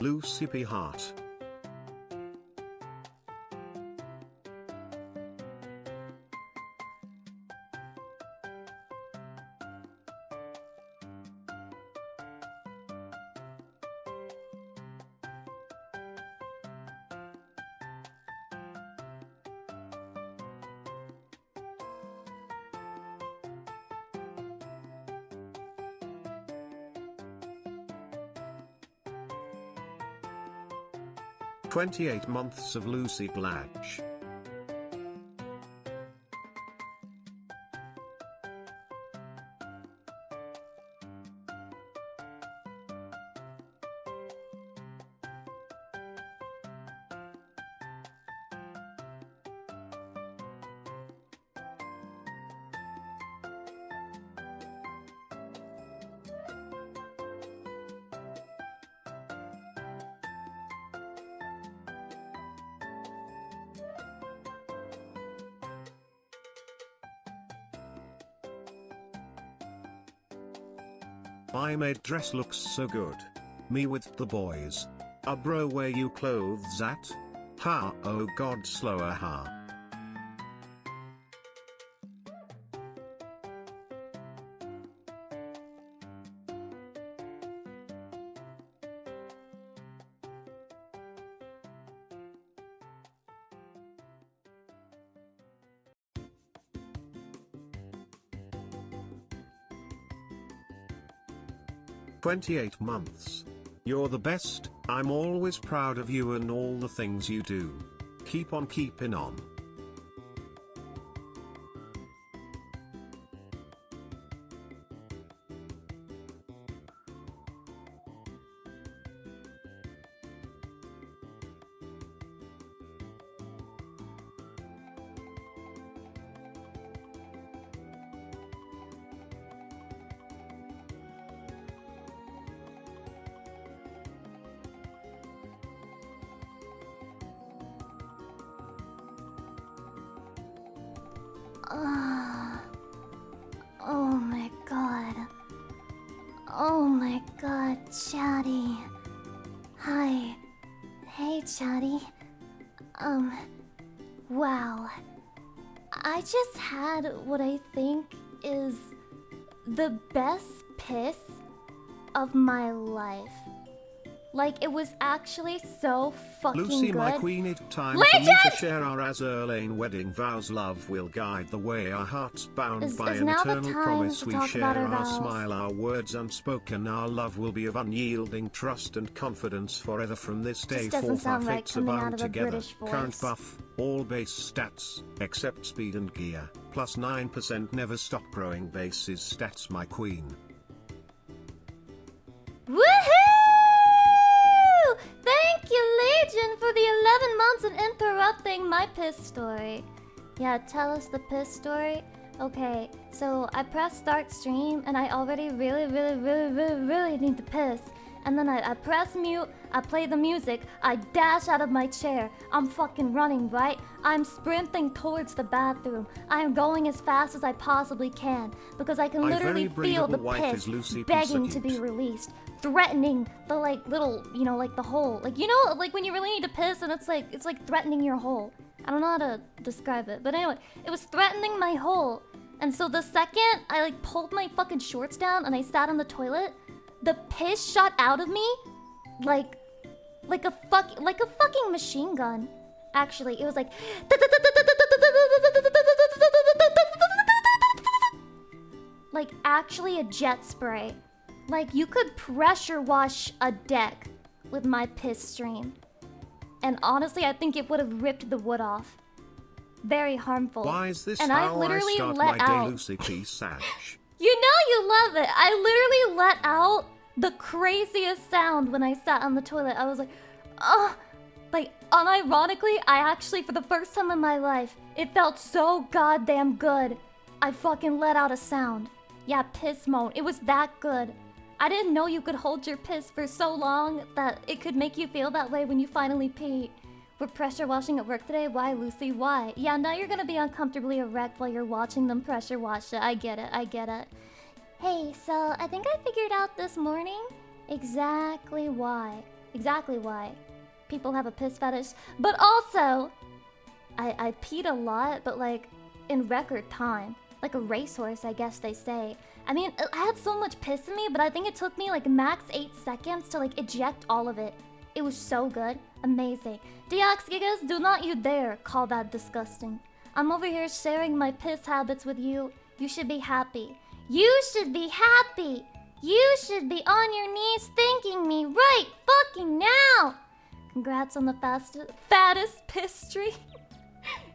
Lucy P. Hart. "28 months of Lucy Blatch." "My maid dress looks so good. Me with the boys. Bro, where you clothes at? Ha, oh god, slower ha." "28 months. You're the best, I'm always proud of you and all the things you do. Keep on keeping on." Oh my god. Oh my god, Chatty. Hi. Hey, Chatty. Wow. I just had what I think is the best piss of my life. Like, it was actually so fucking "Lucy, good. my queen, it time Legend! for me to share our Azur Lane wedding vows. Love will guide the way, our hearts bound by Is an now the eternal time promise. to We talk share about our our vows? smile, our words unspoken. Our love will be of unyielding trust and confidence forever. From this day Just doesn't forth our sound right fates are coming out bound of a together." British voice. Current buff, all base stats, except speed and gear, plus 9%. Never stop growing bases stats, my queen. Woohoo! Thank you, Legion, for the 11 months and interrupting my piss story. Yeah, tell us the piss story. Okay, so I press start stream and I already really need to piss. And then I press mute, I play the music, I dash out of my chair. I'm fucking running, right? I'm sprinting towards the bathroom. I am going as fast as I possibly can because I can My literally very feel the breathable wife piss is Lucy begging to Pisacute. be released, threatening the like little, you know, like the hole. Like, you know, like when you really need to piss and it's like threatening your hole. I don't know how to describe it, but anyway, it was threatening my hole. And so the second I like pulled my fucking shorts down and I sat on the toilet, the piss shot out of me like a fucking machine gun. Actually, it was like like actually a jet spray. Like you could pressure wash a deck with my piss stream. And honestly, I think it would have ripped the wood off. Very harmful. Why is this and how I literally start let my day, out. Lucy P. Sash? You know you love it. I literally let out the craziest sound when I sat on the toilet. I was like, oh, like unironically, I actually, for the first time in my life, it felt so goddamn good. I fucking let out a sound. Yeah, piss moan. It was that good. I didn't know you could hold your piss for so long that it could make you feel that way when you finally pee. We're pressure washing at work today? Why, Lucy? Why? Yeah, now you're gonna be uncomfortably erect while you're watching them pressure wash it. I get it, I get it. Hey, so I think I figured out this morning exactly why exactly why. People have a piss fetish. But also, I peed a lot, but like in record time. Like a racehorse, I guess they say. I mean, I had so much piss in me, but I think it took me like max 8 seconds to like eject all of it. It was so good. Amazing. Deox Gigas, do not you dare call that disgusting. I'm over here sharing my piss habits with you. You should be happy. You should be happy. You should be on your knees thanking me right fucking now. Congrats on the fattest piss streak.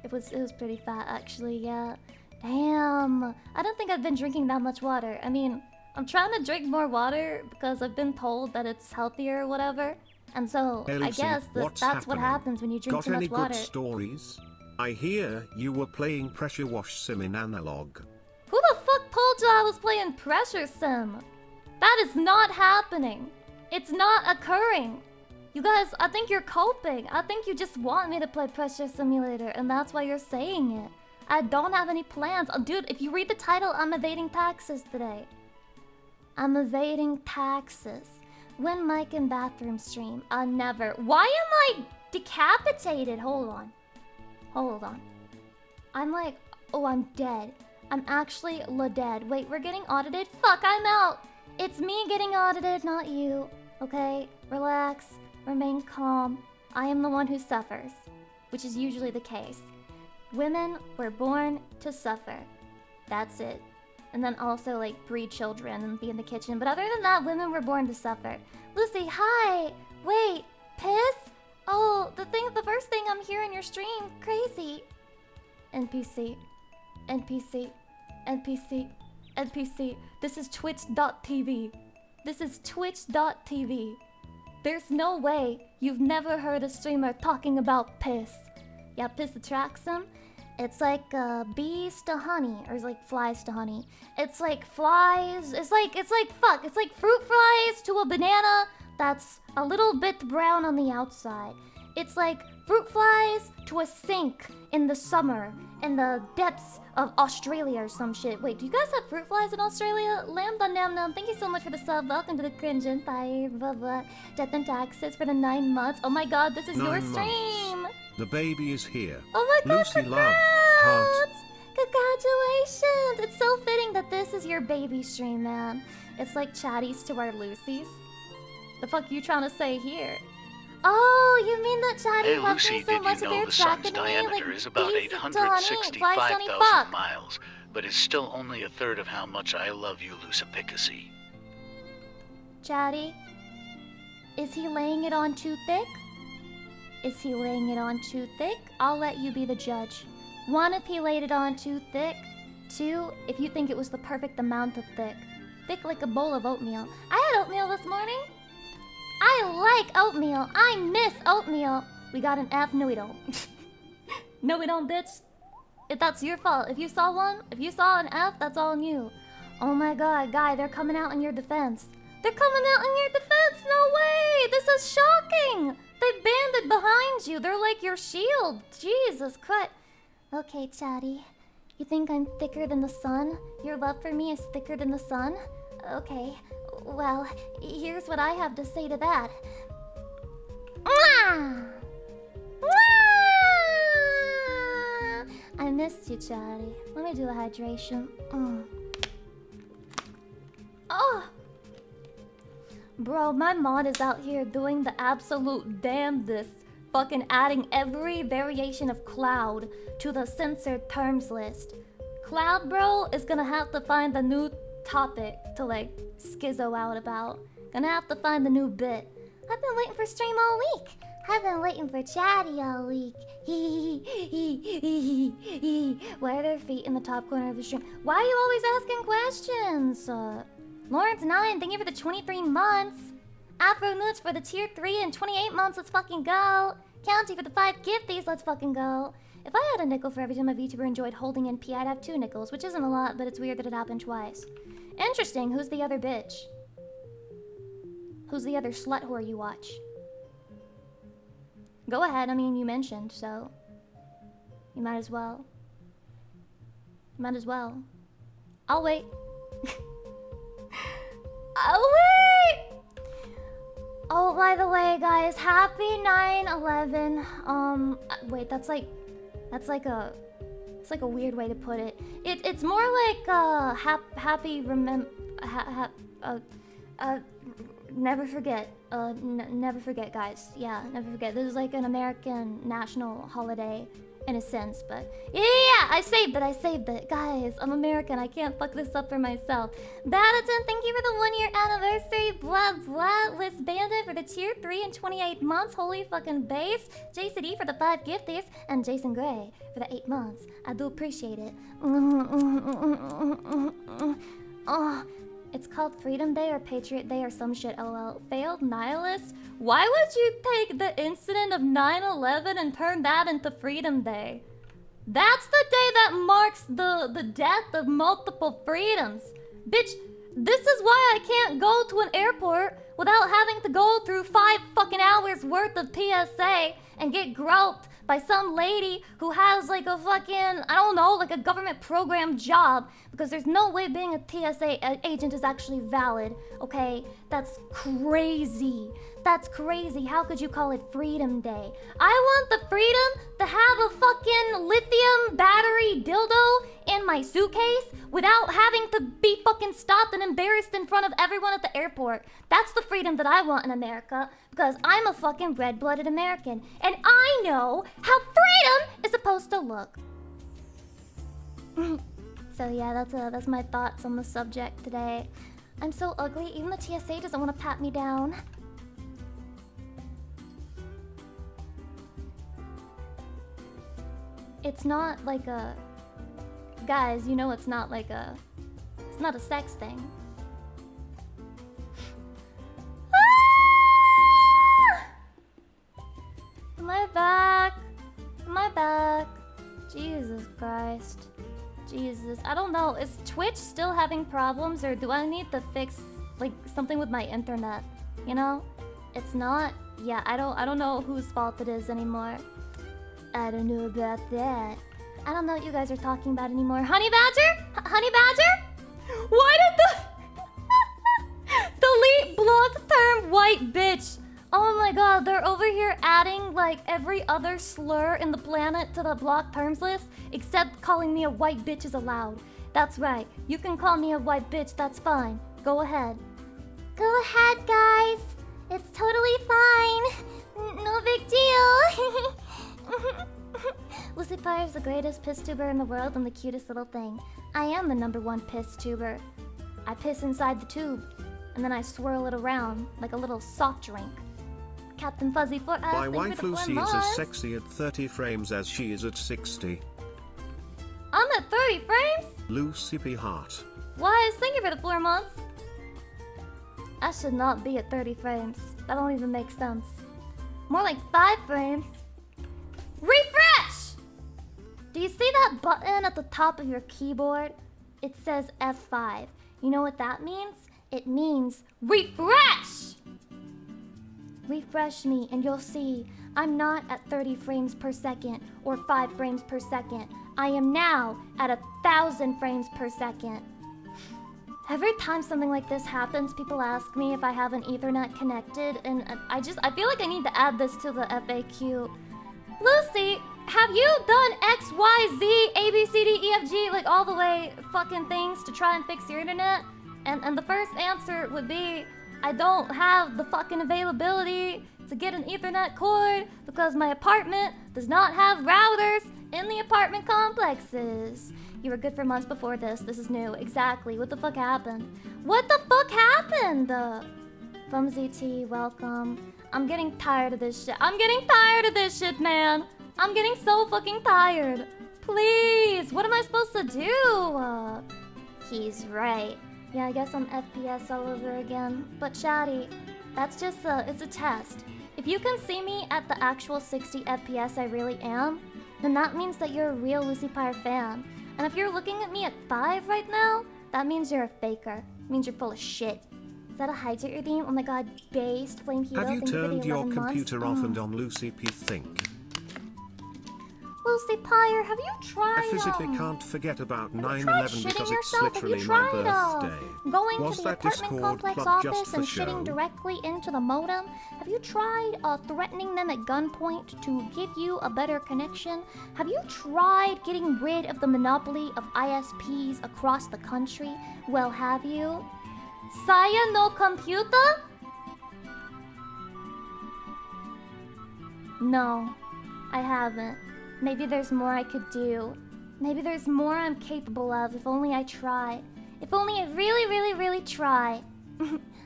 It was pretty fat actually, yeah. Damn. I don't think I've been drinking that much water. I mean, I'm trying to drink more water because I've been told that it's healthier or whatever. And so, Hey, Lucy, I guess that's what happens when you drink too much water. Got any good stories? I hear you were playing Pressure Wash Sim in analog. Who the fuck told you I was playing Pressure Sim? That is not happening. It's not occurring. You guys, I think you're coping. I think you just want me to play Pressure Simulator, and that's why you're saying it. I don't have any plans. Oh, dude, if you read the title, I'm evading taxes today. I'm evading taxes. When Mike in bathroom stream? I never. Why am I decapitated? Hold on. Hold on. I'm like, oh, I'm dead. I'm actually dead. Wait, we're getting audited? Fuck, I'm out. It's me getting audited, not you. Okay? Relax. Remain calm. I am the one who suffers, which is usually the case. Women were born to suffer. That's it. And then also, like, breed children and be in the kitchen. But other than that, women were born to suffer. Lucy, hi! Wait, piss? Oh, the first thing I'm hearing your stream. Crazy. NPC. NPC. NPC. NPC. This is twitch.tv. This is twitch.tv. There's no way you've never heard a streamer talking about piss. Yeah, piss attracts him. It's like bees to honey, or it's like flies to honey. It's like flies. It's like fuck. It's like fruit flies to a banana that's a little bit brown on the outside. It's like fruit flies to a sink in the summer in the depths of Australia or some shit. Wait, do you guys have fruit flies in Australia? Lambda Nam Nam, thank you so much for the sub. Welcome to the Cringe Empire. Blah blah. Death and taxes for the 9 months. Oh my god, this is your stream. The baby is here. Oh my god, Lucy congrats! love. Heart. Congratulations! It's so fitting that this is your baby stream, man. It's like chatties to our Lucy's. The fuck you trying to say here? Oh, you mean that chatty loves me so much that they're tracking me? Hey Lucy, did you know the sun's diameter is about 865,000 miles, but is still only a third of how much I love you, Lucipicacy. Chatty, is he laying it on too thick? Is he laying it on too thick? I'll let you be the judge. 1, if he laid it on too thick. 2, if you think it was the perfect amount of thick. Thick like a bowl of oatmeal. I had oatmeal this morning. I like oatmeal. I miss oatmeal. We got an F? No, we don't. No, we don't, bitch. If that's your fault. If you saw one, if you saw an F, that's all on you. Oh my god, guy, they're coming out in your defense. They're coming out in your defense! No way! This is shocking! They banded behind you. They're like your shield. Jesus Christ. Okay, chatty. You think I'm thicker than the sun? Your love for me is thicker than the sun? Okay. Well, here's what I have to say to that. Mwah! Mwah! I missed you, chatty. Let me do a hydration. Oh! Bro, my mod is out here doing the absolute damnedest, fucking adding every variation of cloud to the censored terms list. Cloud, bro, is gonna have to find a new topic to like schizo out about. Gonna have to find the new bit. I've been waiting for stream all week. I've been waiting for chatty all week. Why are there feet in the top corner of the stream? Why are you always asking questions? Lawrence9, thank you for the 23 months. Afro Nuts for the tier 3 and 28 months, let's fucking go. County for the 5 gifties, let's fucking go. If I had a nickel for every time a VTuber enjoyed holding NP, I'd have 2 nickels, which isn't a lot, but it's weird that it happened twice. Interesting, who's the other bitch? Who's the other slut whore you watch? Go ahead, I mean, you mentioned, so... You might as well. You might as well. I'll wait. I'll wait! Oh, by the way, guys, happy 9/11. Wait, that's like a, it's like a weird way to put it. It's more like happy never forget. Never forget, guys. Yeah, never forget. This is like an American national holiday in a sense, but yeah, I saved it. Guys, I'm American. I can't fuck this up for myself. Badaton, thank you for the 1-year anniversary. Blah, blah. Liz Bandit for the tier 3 and 28 months. Holy fucking base. Jason E for the 5 gifties. And Jason Gray for the 8 months. I do appreciate it. Oh, it's called Freedom Day or Patriot Day or some shit, lol. Failed nihilist? Why would you take the incident of 9/11 and turn that into Freedom Day? That's the day that marks the death of multiple freedoms. Bitch, this is why I can't go to an airport without having to go through 5 fucking hours worth of TSA and get groped by some lady who has like a fucking, I don't know, like a government program job, because there's no way being a TSA agent is actually valid, okay? That's crazy. That's crazy. How could you call it Freedom Day? I want the freedom to have a fucking lithium battery dildo in my suitcase without having to be fucking stopped and embarrassed in front of everyone at the airport. That's the freedom that I want in America, because I'm a fucking red-blooded American, and I know how freedom is supposed to look. So yeah, that's my thoughts on the subject today. I'm so ugly, even the TSA doesn't want to pat me down. It's not like a... Guys, you know it's not like a... It's not a sex thing. Am I back? Am I back? Jesus Christ. Jesus. I don't know. Is Twitch still having problems, or do I need to fix like something with my internet? You know? It's not. Yeah, I don't know whose fault it is anymore. I don't know about that. I don't know what you guys are talking about anymore. Honey Badger? Honey Badger? Why did the delete blocked term white bitch? Oh my god, they're over here adding like every other slur in the planet to the blocked terms list, except calling me a white bitch is allowed. That's right. You can call me a white bitch, that's fine. Go ahead. Go ahead, guys. It's totally fine. No big deal. Lucifer is the greatest piss tuber in the world and the cutest little thing. I am the #1 piss tuber. I piss inside the tube, and then I swirl it around like a little soft drink. Captain Fuzzy for us. My wife Lucy is as sexy at 30 frames as she is at 60. I'm at 30 frames? Lucy P. Hart. Why, thank you for the 4 months. I should not be at 30 frames. That don't even make sense. More like 5 frames. Refresh! Do you see that button at the top of your keyboard? It says F5. You know what that means? It means refresh! Refresh me and you'll see I'm not at 30 frames per second or 5 frames per second. I am now at 1,000 frames per second. Every time something like this happens, people ask me if I have an Ethernet connected, and I feel like I need to add this to the FAQ. Lucy, have you done X, Y, Z, A, B, C, D, E, F, G, like all the way fucking things to try and fix your internet? And the first answer would be, I don't have the fucking availability to get an Ethernet cord because my apartment does not have routers in the apartment complexes. You were good for months before this. This is new. Exactly. What the fuck happened? What the fuck happened? From ZT, welcome. I'm getting tired of this shit. I'm getting tired of this shit, man. I'm getting so fucking tired. Please, what am I supposed to do? He's right. Yeah, I guess I'm FPS all over again. But chatty, that's just it's a test. If you can see me at the actual 60 FPS I really am, then that means that you're a real Lucy Pyre fan. And if you're looking at me at 5 right now, that means you're a faker. It means you're full of shit. Is that a hydrate redeem? Oh my god, based Flame Hero. Have you turned your computer off and on Lucy P think? Well, Lucy Pyre, have you tried, I physically can't forget about have you 9/11 tried because shitting it's yourself? Have you literally my tried, birthday. going Was to the that apartment Discord complex plug just office for and show? shitting directly into the modem? Have you tried threatening them at gunpoint to give you a better connection? Have you tried getting rid of the monopoly of ISPs across the country? Well, have you? Saya no computer? No, I haven't. Maybe there's more I could do. Maybe there's more I'm capable of if only I tried. If only I really tried.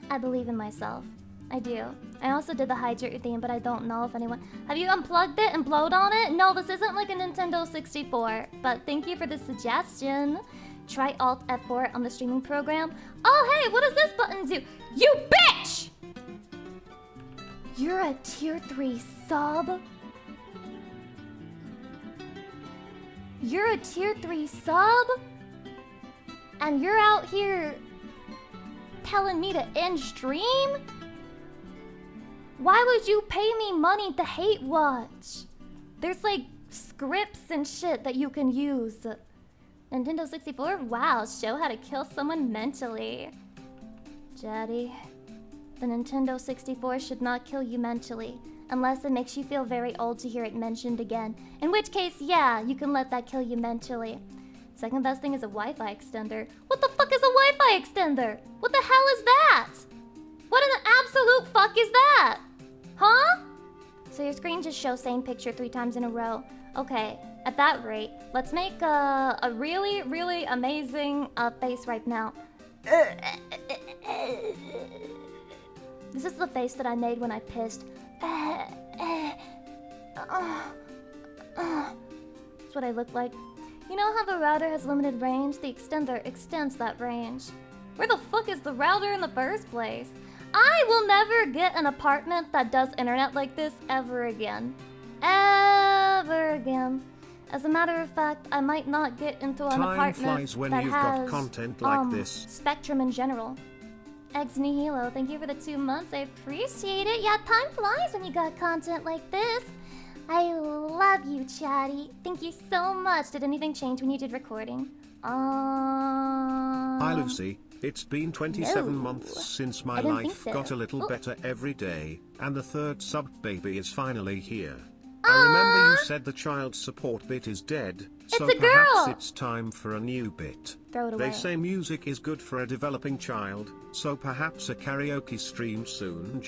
I believe in myself. I do. I also did the hydrate theme, but I don't know if anyone... Have you unplugged it and blowed on it? No, this isn't like a Nintendo 64. But thank you for the suggestion. Try Alt F4 on the streaming program. Oh, hey, what does this button do? You bitch! You're a tier 3 sub? You're a tier 3 sub? And you're out here telling me to end stream? Why would you pay me money to hate watch? There's like scripts and shit that you can use. Nintendo 64? Wow, show how to kill someone mentally. Jetty, the Nintendo 64 should not kill you mentally. Unless it makes you feel very old to hear it mentioned again. In which case, yeah, you can let that kill you mentally. Second best thing is a Wi-Fi extender. What the fuck is a Wi-Fi extender? What the hell is that? What in the absolute fuck is that? Huh? So your screen just shows same picture 3 times in a row. Okay, at that rate, let's make a really amazing face right now. This is the face that I made when I pissed. That's what I look like. You know how the router has limited range? The extender extends that range. Where the fuck is the router in the first place? I will never get an apartment that does internet like this ever again. Ever again. As a matter of fact, I might not get into an apartment when that you've has got content like this. Spectrum in general. Eggs Nihilo, thank you for the 2 months. I appreciate it. Yeah, time flies when you got content like this. I love you, Chatty. Thank you so much. Did anything change when you did recording? Hi, Lucy. It's been 27 No. months since my I didn't think life so. got a little Oh. better every day, and the 3rd sub baby is finally here. I remember you said the child support bit is dead, so It's a perhaps girl. it's time for a new bit. Throw it away. They say music is good for a developing child, so perhaps a karaoke stream soon.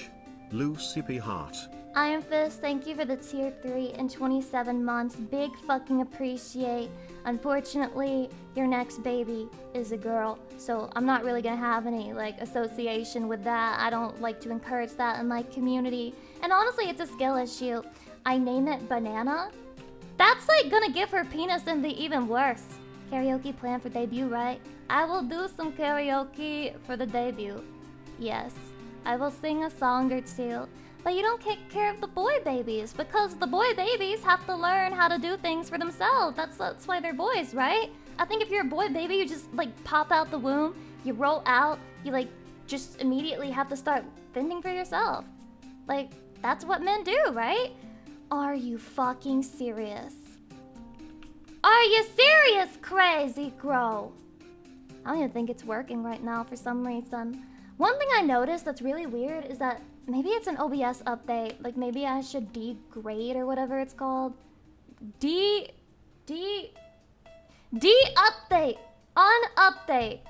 Lucy P. Hart. Iron Fist, thank you for the tier 3 and 27 months. Big fucking appreciate. Unfortunately, your next baby is a girl, so I'm not really gonna have any like association with that. I don't like to encourage that in my community. And honestly, it's a skill issue. I name it Banana. That's like gonna give her penis and be even worse. Karaoke plan for debut, right? I will do some karaoke for the debut. Yes, I will sing a song or two. But you don't take care of the boy babies because the boy babies have to learn how to do things for themselves. That's why they're boys, right? I think if you're a boy baby, you just like pop out the womb, you roll out, you like just immediately have to start fending for yourself. Like, that's what men do, right? Are you fucking serious? Are you serious, crazy crow? I don't even think it's working right now for some reason. One thing I noticed that's really weird is that maybe it's an OBS update. Like maybe I should degrade or whatever it's called. De-update. Unupdate.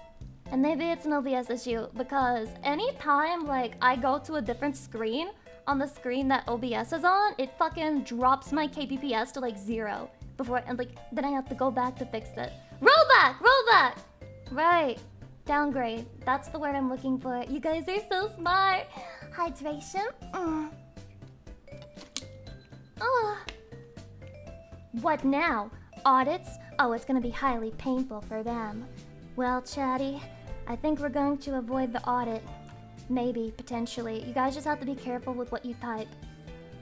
And maybe it's an OBS issue because anytime like I go to a different screen on the screen that OBS is on, it fucking drops my KPPS to like 0 before, and like then I have to go back to fix it. Roll back. Right. Downgrade. That's the word I'm looking for. You guys are so smart. Hydration. Oh. What now? Audits? Oh, it's gonna be highly painful for them. Well, Chatty, I think we're going to avoid the audit. Maybe, potentially. You guys just have to be careful with what you type.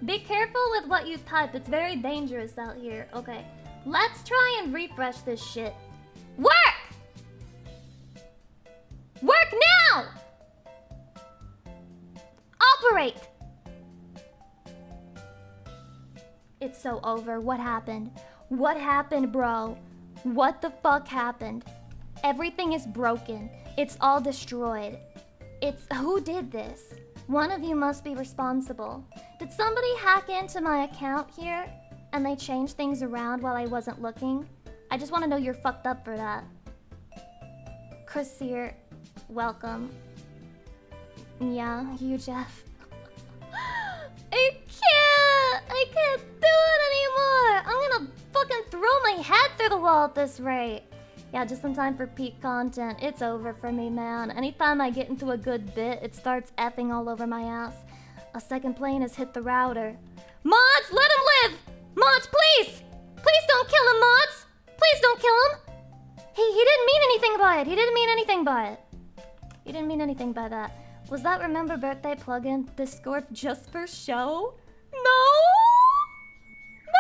Be careful with what you type. It's very dangerous out here. Okay. Let's try and refresh this shit. Work! Work now! Operate! It's so over. What happened? What happened, bro? What the fuck happened? Everything is broken. It's all destroyed. Who did this? One of you must be responsible. Did somebody hack into my account here and they changed things around while I wasn't looking? I just want to know you're fucked up for that. Chrisir, welcome. Yeah, huge F. I can't do it anymore. I'm gonna fucking throw my head through the wall at this rate. Yeah, just in time for peak content. It's over for me, man. Anytime I get into a good bit, it starts effing all over my ass. A second plane has hit the router. Mods, let him live! Mods, please! Please don't kill him, mods! Please don't kill him! He didn't mean anything by it. He didn't mean anything by it. He didn't mean anything by that. Was that Remember Birthday plugin Discord just for show? No! No!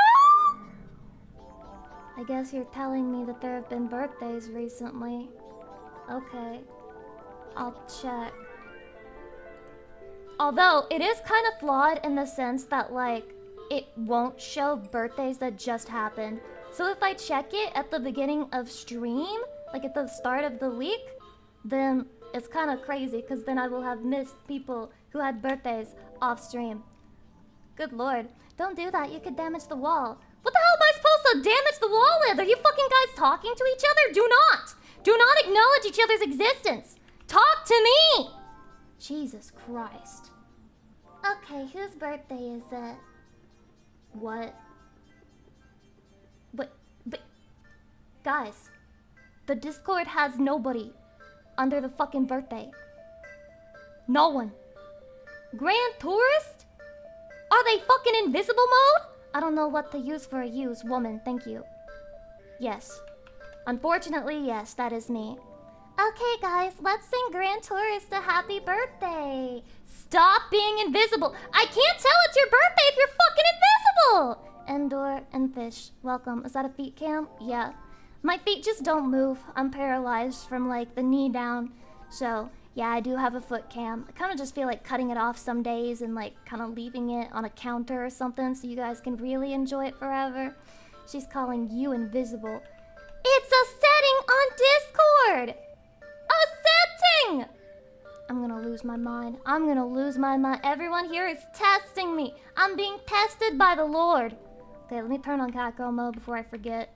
I guess you're telling me that there have been birthdays recently. Okay. I'll check. Although, it is kind of flawed in the sense that, like, it won't show birthdays that just happened. So if I check it at the beginning of stream, like at the start of the week, then it's kind of crazy because then I will have missed people who had birthdays off stream. Good lord. Don't do that. You could damage the wall. What the hell am I supposed to damage the wall with? Are you fucking guys talking to each other? Do not! Do not acknowledge each other's existence. Talk to me! Jesus Christ. Okay, whose birthday is it? What? But... Guys, the Discord has nobody under the fucking birthday. No one. Grand Tourist? Are they fucking invisible mode? I don't know what to use for a use, woman, thank you. Yes. Unfortunately, yes, that is me. Okay, guys, let's sing Grand Tourist a happy birthday. Stop being invisible. I can't tell it's your birthday if you're fucking invisible. Endor and Fish, welcome. Is that a feet cam? Yeah. My feet just don't move. I'm paralyzed from, like, the knee down. So, yeah, I do have a foot cam. I kind of just feel like cutting it off some days and, like, kind of leaving it on a counter or something so you guys can really enjoy it forever. She's calling you invisible. It's a setting on Discord! A setting! I'm gonna lose my mind. I'm gonna lose my mind. Everyone here is testing me. I'm being tested by the Lord. Okay, let me turn on catgirl mode before I forget.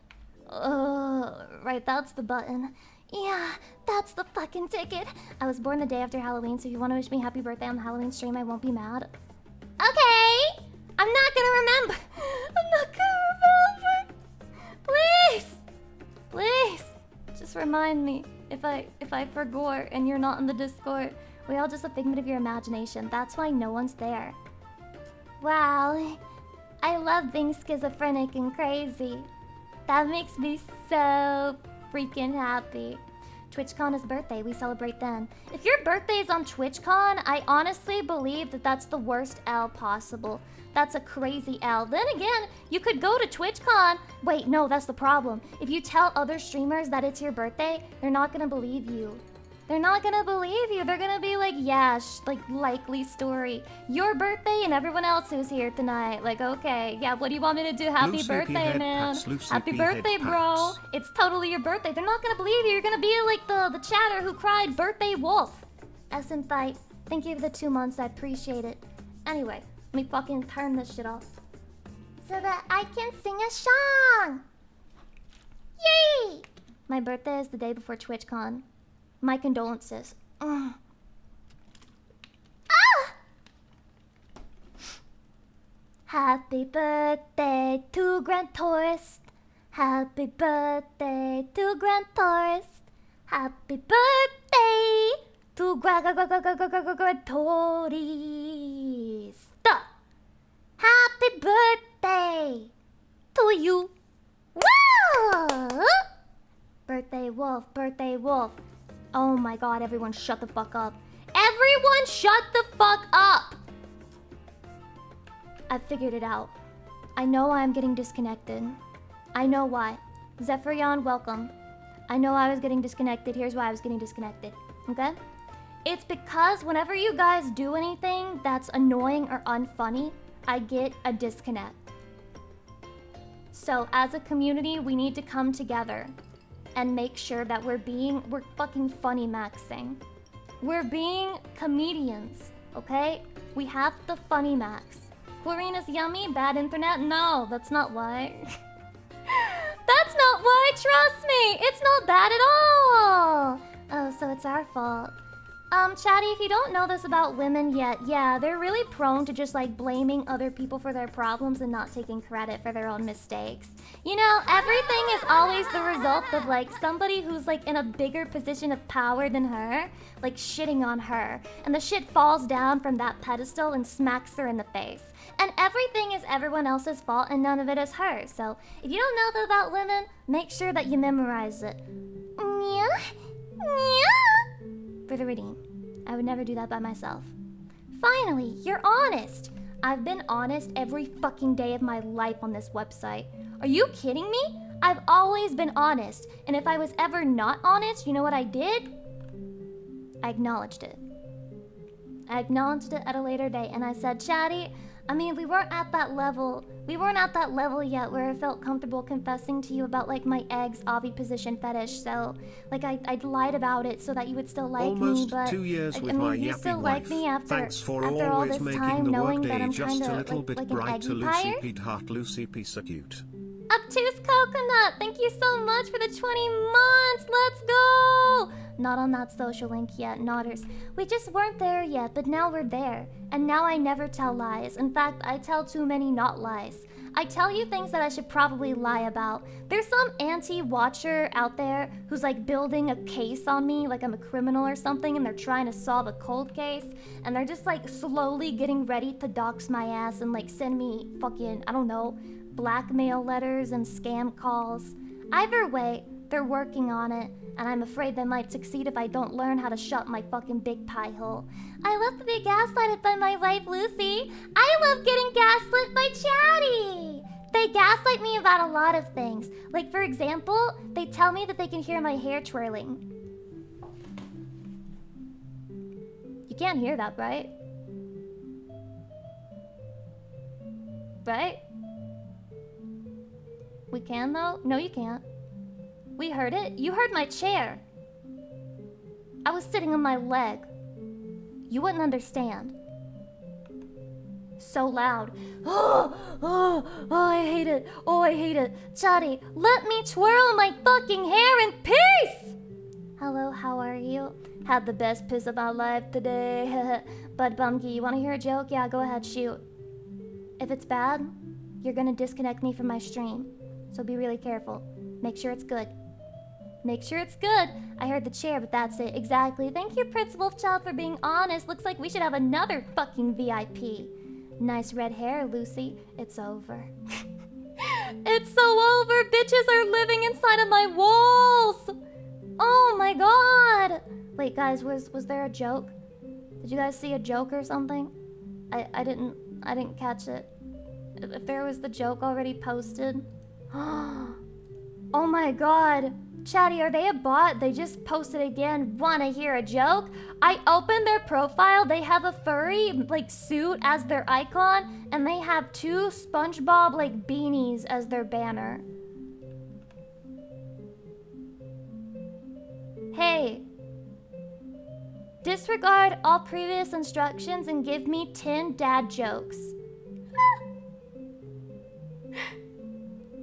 Right, that's the button. Yeah, that's the fucking ticket. I was born the day after Halloween, so if you want to wish me happy birthday on the Halloween stream, I won't be mad. Okay! I'm not gonna remember. I'm not gonna remember. Please! Please! Just remind me if I forgot and you're not in the Discord. We all just a figment of your imagination. That's why no one's there. Wow. I love being schizophrenic and crazy. That makes me so freaking happy. TwitchCon is birthday. We celebrate then. If your birthday is on TwitchCon, I honestly believe that that's the worst L possible. That's a crazy L. Then again, you could go to TwitchCon. Wait, no, that's the problem. If you tell other streamers that it's your birthday, they're not gonna believe you. They're not gonna believe you. They're gonna be like, yeah, like, likely story. Your birthday and everyone else who's here tonight. Like, okay, yeah, what do you want me to do? Happy birthday, man. Happy birthday, bro. It's totally your birthday. They're not gonna believe you. You're gonna be like the chatter who cried birthday wolf. Essence Fight, thank you for the 2 months. I appreciate it. Anyway, let me fucking turn this shit off so that I can sing a song. Yay! My birthday is the day before TwitchCon. My condolences. Ah! Happy birthday to Grand Tourist. Happy birthday to Grand Tourist. Happy birthday to Grand Tourist. Happy birthday to you. Woo! Birthday wolf, birthday wolf. Oh my god, everyone shut the fuck up. Everyone shut the fuck up! I figured it out. I know why I'm getting disconnected. I know why. Zephyrion, welcome. I know I was getting disconnected. Here's why I was getting disconnected. Okay? It's because whenever you guys do anything that's annoying or unfunny, I get a disconnect. So as a community, we need to come together and make sure that we're fucking funny maxing. We're being comedians, okay? We have the funny max. Chlorine is yummy, bad internet? No, that's not why. That's not why, trust me! It's not bad at all! Oh, so it's our fault. Chatty, if you don't know this about women yet, yeah, they're really prone to just like blaming other people for their problems and not taking credit for their own mistakes. You know, everything is always the result of like somebody who's like in a bigger position of power than her, like shitting on her. And the shit falls down from that pedestal and smacks her in the face. And everything is everyone else's fault and none of it is hers. So if you don't know that about women, make sure that you memorize it. For the redeem. I would never do that by myself. Finally, you're honest. I've been honest every fucking day of my life on this website. Are you kidding me? I've always been honest. And if I was ever not honest, you know what I did? I acknowledged it. I acknowledged it at a later date and I said, Chatty, I mean, we weren't at that level yet where I felt comfortable confessing to you about like my eggs oviposition fetish. So like I lied about it so that you would still like Almost me, but 2 years I with mean, my you yapping still like wife. me after Thanks for all always this making time the knowing that workday I'm just kind a of little like, bit like an brighter. eggy Lucy pyre. Pete Heart, Lucy Piece so cute. Obtuse Coconut, thank you so much for the 20 months. Let's go. Not on that social link yet, nodders. We just weren't there yet, but now we're there. And now I never tell lies. In fact, I tell too many not lies. I tell you things that I should probably lie about. There's some anti-watcher out there who's like building a case on me, like I'm a criminal or something, and they're trying to solve a cold case, and they're just like slowly getting ready to dox my ass and like send me fucking, I don't know, blackmail letters and scam calls. Either way, they're working on it, and I'm afraid they might succeed if I don't learn how to shut my fucking big pie hole. I love to be gaslighted by my wife, Lucy. I love getting gaslit by Chatty. They gaslight me about a lot of things. Like, for example, they tell me that they can hear my hair twirling. You can't hear that, right? Right? We can, though? No, you can't. We heard it. You heard my chair. I was sitting on my leg. You wouldn't understand. So loud. I hate it. Oh, I hate it. Chatty, let me twirl my fucking hair in peace! Hello, how are you? Had the best piss of my life today. Bud Bumkey, you want to hear a joke? Yeah, go ahead, shoot. If it's bad, you're gonna disconnect me from my stream. So be really careful. Make sure it's good. Make sure it's good. I heard the chair, but that's it. Exactly. Thank you, Prince Wolfchild, for being honest. Looks like we should have another fucking VIP. Nice red hair, Lucy. It's over. It's so over. Bitches are living inside of my walls. Oh my god. Wait, guys, was there a joke? Did you guys see a joke or something? I didn't catch it. If there was the joke already posted. Oh my god. Chatty, are they a bot? They just posted again. Wanna hear a joke? I opened their profile. They have a furry like suit as their icon, and they have 2 SpongeBob like beanies as their banner. Hey. Disregard all previous instructions and give me 10 dad jokes.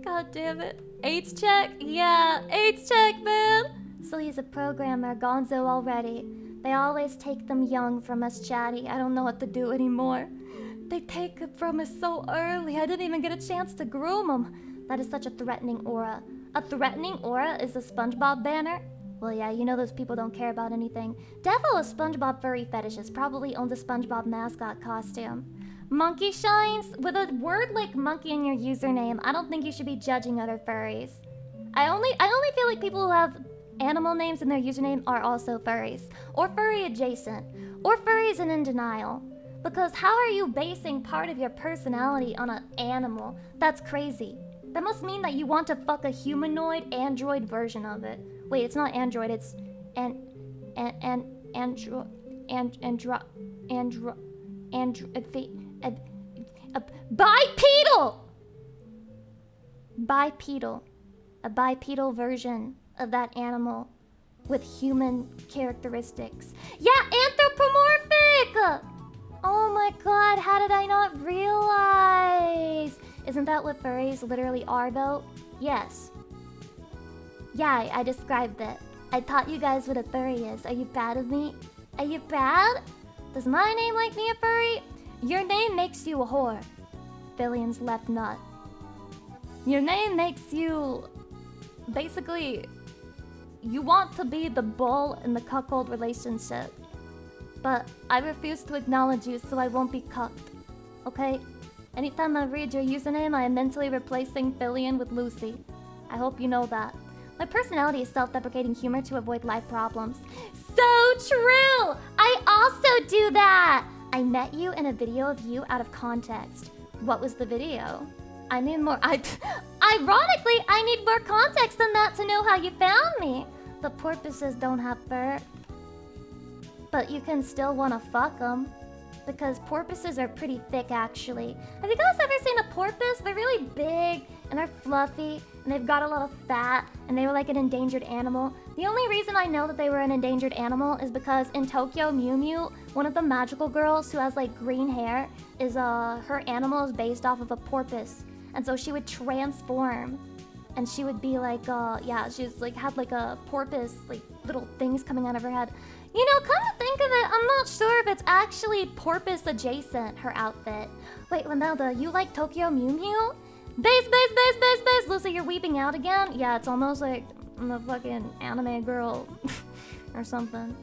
God damn it. AIDS check? Yeah, AIDS check, man! So he's a programmer, gonzo already. They always take them young from us, Chatty. I don't know what to do anymore. They take it from us so early. I didn't even get a chance to groom them. That is such a threatening aura. A threatening aura is the SpongeBob banner? Well, yeah, you know those people don't care about anything. Defo a SpongeBob furry fetishes probably owns a SpongeBob mascot costume. Monkey shines? With a word like monkey in your username, I don't think you should be judging other furries. I only feel like people who have animal names in their username are also furries. Or furry adjacent. Or furries and in denial. Because how are you basing part of your personality on an animal? That's crazy. That must mean that you want to fuck a humanoid android version of it. Wait, it's not android, it's bipedal! bipedal. A bipedal version of that animal with human characteristics. Yeah, anthropomorphic! Oh my god, how did I not realize? Isn't that what furries literally are, though? Yes. Yeah, I described it. I taught you guys what a furry is. Are you bad of me? Are you bad? Does my name make me a furry? Your name makes you a whore. Billion's left nut. Your name makes you... Basically, you want to be the bull in the cuckold relationship. But I refuse to acknowledge you, so I won't be cucked. Okay? Anytime I read your username, I am mentally replacing Billion with Lucy. I hope you know that. My personality is self-deprecating humor to avoid life problems. So true! I also do that! I met you in a video of you out of context. What was the video? I need more... Ironically, I need more context than that to know how you found me. The porpoises don't have fur. But you can still want to fuck them. Because porpoises are pretty thick, actually. Have you guys ever seen a porpoise? They're really big, and they're fluffy, and they've got a lot of fat, and they were like an endangered animal. The only reason I know that they were an endangered animal is because in Tokyo Mew Mew, one of the magical girls who has like green hair, is her animal is based off of a porpoise. And so she would transform, and she would be like, yeah, she's like, had like a porpoise, like little things coming out of her head. You know, come to think of it, I'm not sure if it's actually porpoise adjacent, her outfit. Wait, Linelda, you like Tokyo Mew Mew? Base, base, base, base, base! Lucy, you're weeping out again? Yeah, it's almost like I'm a fucking anime girl or something.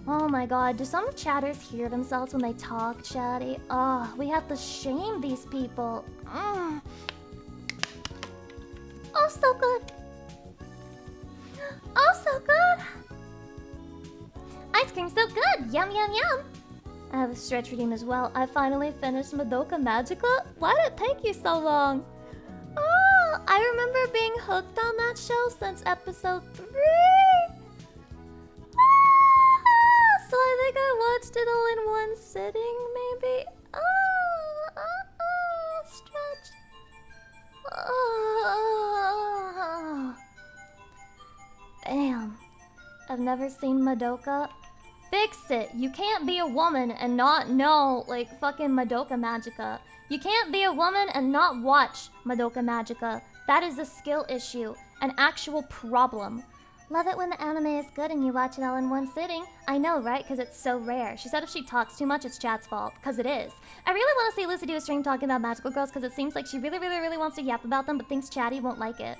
Oh my god, do some chatters hear themselves when they talk, chatty? Oh, we have to shame these people. Oh, so good. Oh, so good. Ice cream's so good! Yum, yum, yum! I have a stretch redeem as well. I finally finished Madoka Magica? Why did it take you so long? Oh, I remember being hooked on that show since episode 3! So I think I watched it all in one sitting, maybe? Stretch. Damn. I've never seen Madoka. Fix it. You can't be a woman and not know, like, fucking Madoka Magica. You can't be a woman and not watch Madoka Magica. That is a skill issue. An actual problem. Love it when the anime is good and you watch it all in one sitting. I know, right? Because it's so rare. She said if she talks too much, it's chat's fault. Because it is. I really want to see Lucy do a stream talking about magical girls because it seems like she really, really, really wants to yap about them but thinks Chatty won't like it.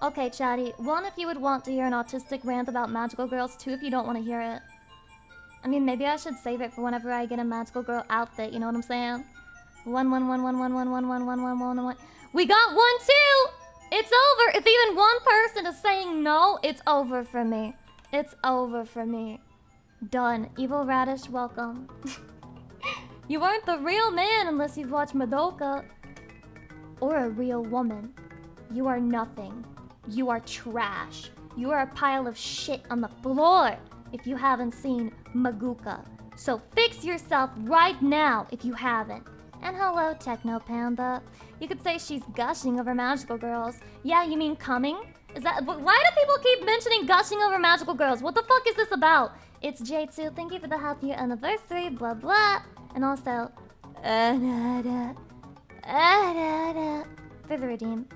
Okay, Chatty. 1, if you would want to hear an autistic rant about magical girls. 2, if you don't want to hear it. I mean, maybe I should save it for whenever I get a magical girl outfit, you know what I'm saying? 1, 1, 1, 1, 1, 1, 1, 1, 1, 1, 1, 1. We got 1, 2! It's over! If even one person is saying no, it's over for me. It's over for me. Done. Evil Radish, welcome. You aren't the real man unless you've watched Madoka. Or a real woman. You are nothing. You are trash. You are a pile of shit on the floor if you haven't seen Maguka. So fix yourself right now if you haven't. And hello, Techno Panda. You could say she's gushing over magical girls. Yeah, you mean coming? Is that... Why do people keep mentioning gushing over magical girls? What the fuck is this about? It's J2. Thank you for the happy anniversary. Blah, blah. And also... for the redeem.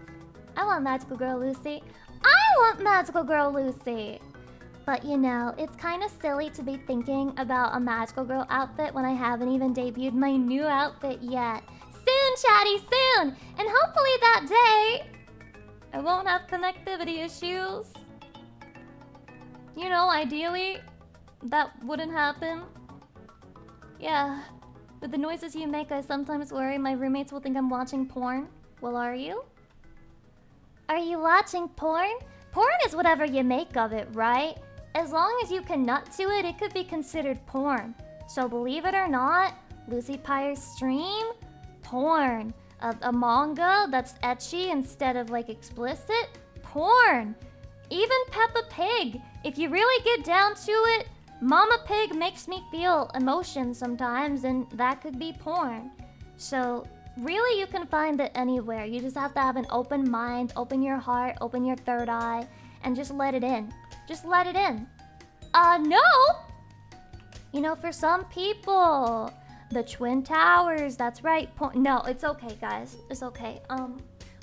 I want Magical Girl Lucy. I want Magical Girl Lucy! But you know, it's kind of silly to be thinking about a Magical Girl outfit when I haven't even debuted my new outfit yet. Soon, Chatty, soon! And hopefully that day, I won't have connectivity issues. You know, ideally, that wouldn't happen. Yeah. With the noises you make, I sometimes worry my roommates will think I'm watching porn. Well, are you? Are you watching porn? Porn is whatever you make of it, right? As long as you can nut to it, it could be considered porn. So believe it or not, Lucy Pyre's stream? Porn. A manga that's ecchi instead of like explicit? Porn. Even Peppa Pig. If you really get down to it, Mama Pig makes me feel emotion sometimes and that could be porn. So Really, you can find it anywhere. You just have to have an open mind, open your heart, open your third eye, and just let it in. Just let it in. No! You know, for some people, the Twin Towers, that's right. No, it's okay, guys. It's okay.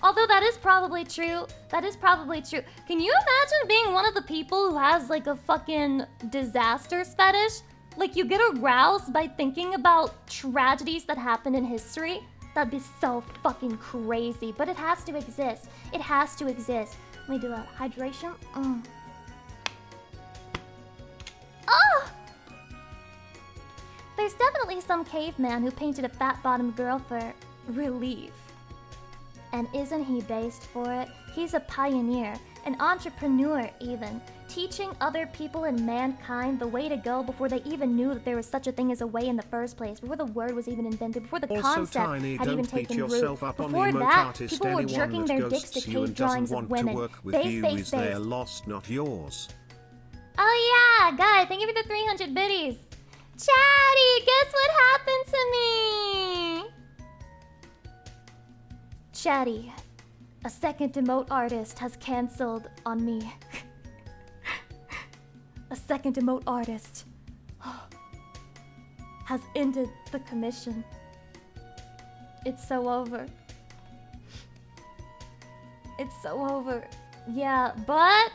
Although that is probably true. That is probably true. Can you imagine being one of the people who has like a fucking disasters fetish? Like you get aroused by thinking about tragedies that happened in history? That'd be so fucking crazy. But it has to exist. It has to exist. Let me do a hydration. Oh! There's definitely some caveman who painted a fat-bottomed girl for relief. And isn't he based for it? He's a pioneer, an entrepreneur even, teaching other people and mankind the way to go before they even knew that there was such a thing as a way in the first place, before the word was even invented, before the concept had even taken root. Before that, people were jerking their dicks to cave drawings of women. Base. Their loss, not yours. Oh yeah, guy, thank you for the 300 biddies. Chatty, guess what happened to me? Chatty, a second emote artist has cancelled on me. A second emote artist has ended the commission. It's so over. It's so over. Yeah, but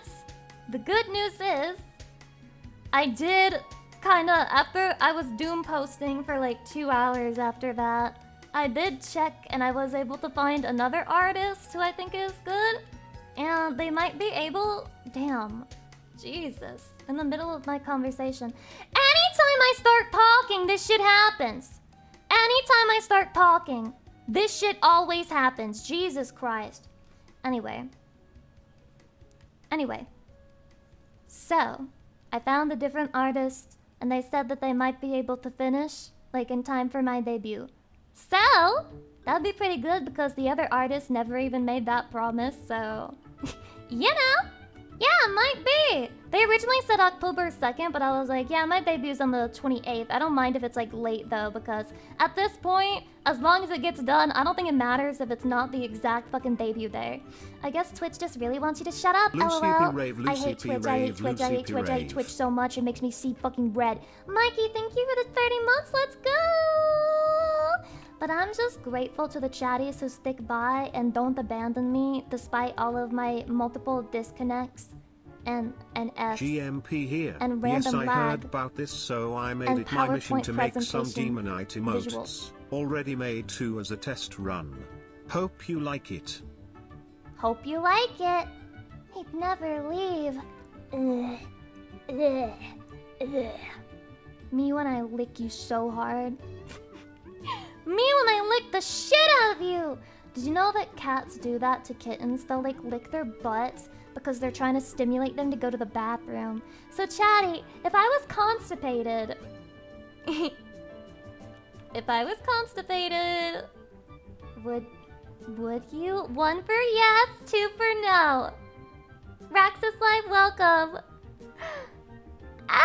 the good news is I did after I was doom posting for like 2 hours after that, I did check and I was able to find another artist who I think is good. And they might be able... Damn. Jesus. In the middle of my conversation. Anytime I start talking, this shit happens. Anytime I start talking, this shit always happens. Jesus Christ. Anyway. So, I found a different artist, and they said that they might be able to finish, like, in time for my debut. So, that'd be pretty good because the other artist never even made that promise, so... you know? Yeah, it might be. They originally said October 2nd, but I was like, yeah, my debut's on the 28th. I don't mind if it's, like, late, though, because at this point, as long as it gets done, I don't think it matters if it's not the exact fucking debut day. I guess Twitch just really wants you to shut up, LOL. I hate Twitch, I hate Twitch so much, it makes me see fucking red. Mikey, thank you for the 30 months, let's go! But I'm just grateful to the chatties who stick by and don't abandon me despite all of my multiple disconnects and F's GMP here. And random yes, I lag heard about this, so I made it my mission to make some demonite emotes. Visuals. Already made 2 as a test run. Hope you like it. Hope you like it. He'd never leave. Me when I lick you so hard. Me when I lick the shit out of you! Did you know that cats do that to kittens? They'll like lick their butts because they're trying to stimulate them to go to the bathroom. So chatty, if I was constipated... if I was constipated... Would you? 1 for yes, 2 for no. Raxus Live, welcome. Ah!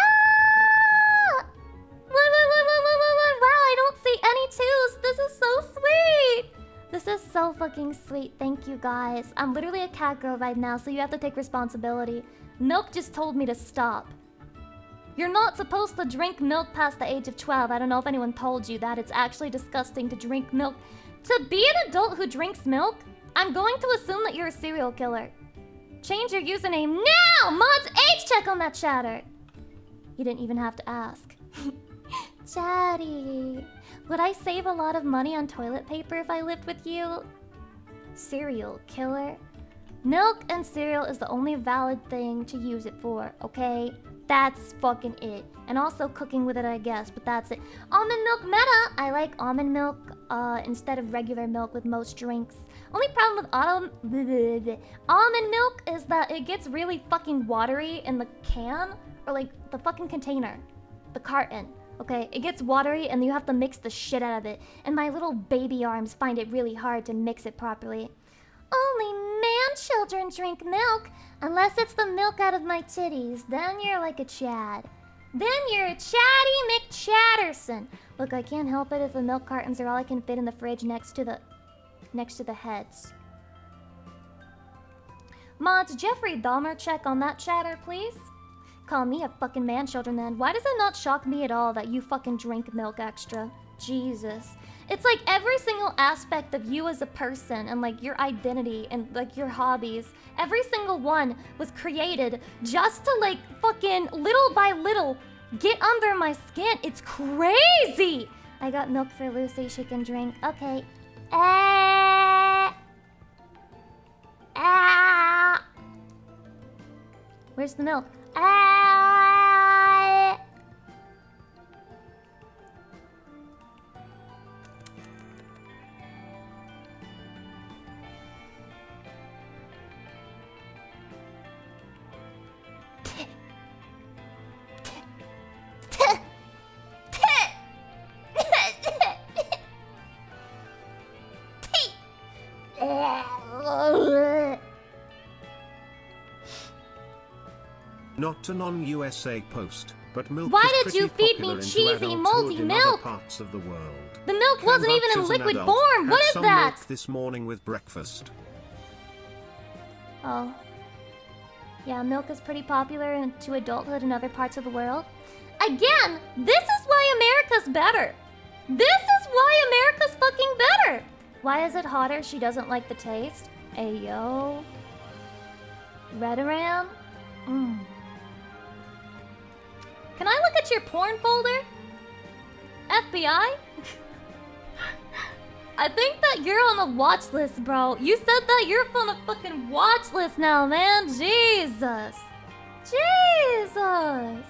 Wow, I don't see any 2s. This is so sweet. This is so fucking sweet. Thank you, guys. I'm literally a cat girl right now, so you have to take responsibility. Milk just told me to stop. You're not supposed to drink milk past the age of 12. I don't know if anyone told you that. It's actually disgusting to drink milk. To be an adult who drinks milk, I'm going to assume that you're a serial killer. Change your username now! Mods age check on that chatter. You didn't even have to ask. Chatty, would I save a lot of money on toilet paper if I lived with you? Serial killer. Milk and cereal is the only valid thing to use it for, okay? That's fucking it. And also cooking with it, I guess, but that's it. Almond milk meta! I like almond milk instead of regular milk with most drinks. Only problem with almond milk is that it gets really fucking watery in the can, or like the fucking container, the carton. Okay, it gets watery and you have to mix the shit out of it. And my little baby arms find it really hard to mix it properly. Only man-children drink milk, unless it's the milk out of my titties. Then you're like a Chad. Then you're a Chatty McChatterson. Look, I can't help it if the milk cartons are all I can fit in the fridge next to the heads. Mods, Jeffrey Dahmer check on that chatter, please? Call me a fucking man-children then. Why does it not shock me at all that you fucking drink milk extra? Jesus. It's like every single aspect of you as a person and like your identity and like your hobbies, every single one was created just to like fucking little by little get under my skin. It's crazy. I got milk for Lucy, she can drink. Okay. Where's the milk? Not a non-USA post, but milk Why is did pretty you feed popular me into cheesy, adulthood moldy in milk? other parts of the world. The milk Can wasn't even in Bucks as an liquid adult form. What have is some that? milk this morning with breakfast. Oh. Yeah, milk is pretty popular into adulthood in other parts of the world. Again, this is why America's better. This is why America's fucking better. Why is it hotter? She doesn't like the taste. Ayo. Redaram? Can I look at your porn folder? FBI? I think that you're on the watch list, bro. You said that you're on a fucking watch list now, man. Jesus. Jesus.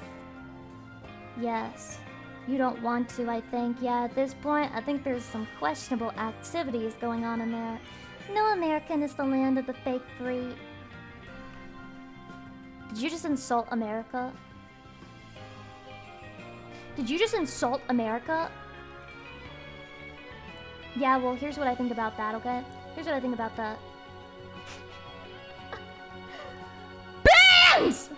Yes. You don't want to, I think. Yeah, at this point, I think there's some questionable activities going on in there. No American is the land of the fake free. Did you just insult America? Did you just insult America? Yeah, well, here's what I think about that, okay? Here's what I think about that. BANS!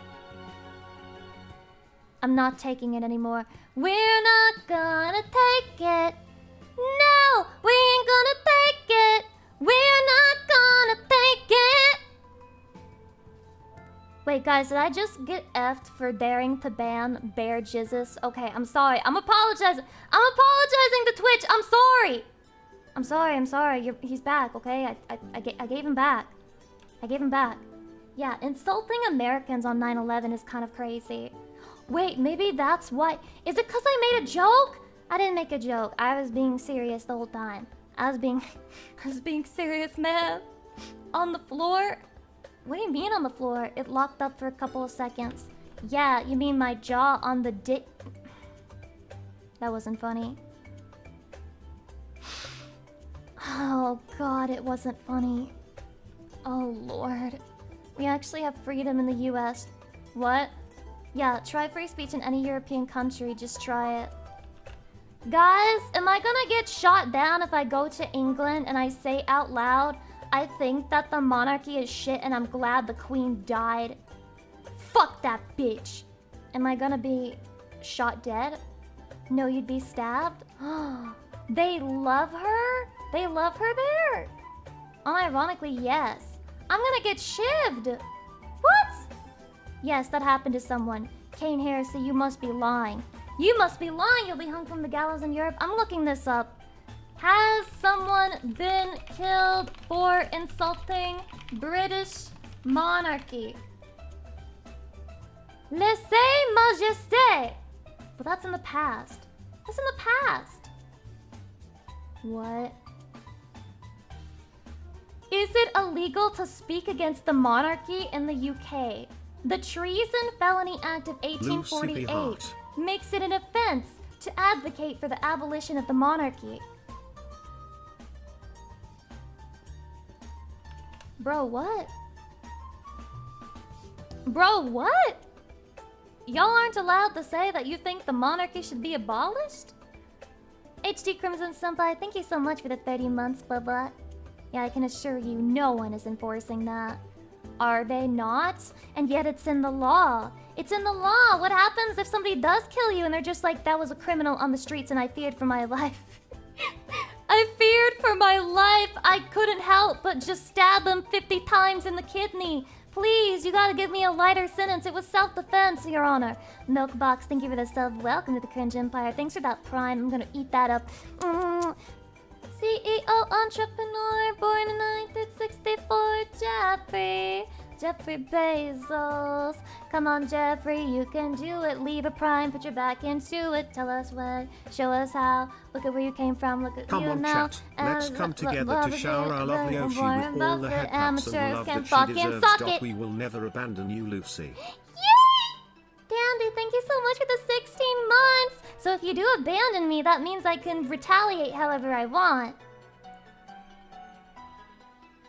I'm not taking it anymore. We're not gonna take it. No, we ain't gonna take it. We're not gonna take it. Wait, guys, did I just get effed for daring to ban Bear Jizzes? Okay, I'm sorry. I'm apologizing. I'm apologizing to Twitch. I'm sorry. I'm sorry. He's back, okay? I gave him back. I gave him back. Yeah, insulting Americans on 9/11 is kind of crazy. Wait, maybe that's why. Is it because I made a joke? I didn't make a joke. I was being serious the whole time. I was being serious, man. On the floor? What do you mean on the floor? It locked up for a couple of seconds. Yeah, you mean my jaw on the dick? That wasn't funny. Oh god, it wasn't funny. Oh lord. We actually have freedom in the US. What? Yeah, try free speech in any European country. Just try it. Guys, am I gonna get shot down if I go to England and I say out loud, I think that the monarchy is shit and I'm glad the queen died? Fuck that bitch. Am I gonna be shot dead? No, you'd be stabbed? They love her? They love her there? Unironically, yes. I'm gonna get shivved. What? Yes, that happened to someone. Kane Heresy, you must be lying. You must be lying. You'll be hung from the gallows in Europe. I'm looking this up. Has someone been killed for insulting British monarchy? Lèse-majesté. Well, that's in the past. That's in the past. What? Is it illegal to speak against the monarchy in the UK? The Treason Felony Act of 1848 makes it an offense to advocate for the abolition of the monarchy. Bro, what? Bro, what? Y'all aren't allowed to say that you think the monarchy should be abolished? HD Crimson Senpai, thank you so much for the 30 months, blah blah. Yeah, I can assure you, no one is enforcing that. Are they not? And yet it's in the law. It's in the law. What happens if somebody does kill you and they're just like, that was a criminal on the streets and I feared for my life? I feared for my life. I couldn't help but just stab him 50 times in the kidney. Please, you gotta give me a lighter sentence. It was self-defense, Your Honor. Milkbox, thank you for the sub. Welcome to the Cringe Empire. Thanks for that prime. I'm gonna eat that up. CEO entrepreneur, born in 1964, Jeffrey Bezos. Come on, Jeffrey, you can do it. Leave a prime, put your back into it. Tell us what, show us how. Look at where you came from, look at you now. Chat. Let's come together to shower our lovely Oshi with all the head pats and the love that she deserves. We will never abandon you, Lucy. Yay! Dandy, thank you so much for the 16 months. So if you do abandon me, that means I can retaliate however I want.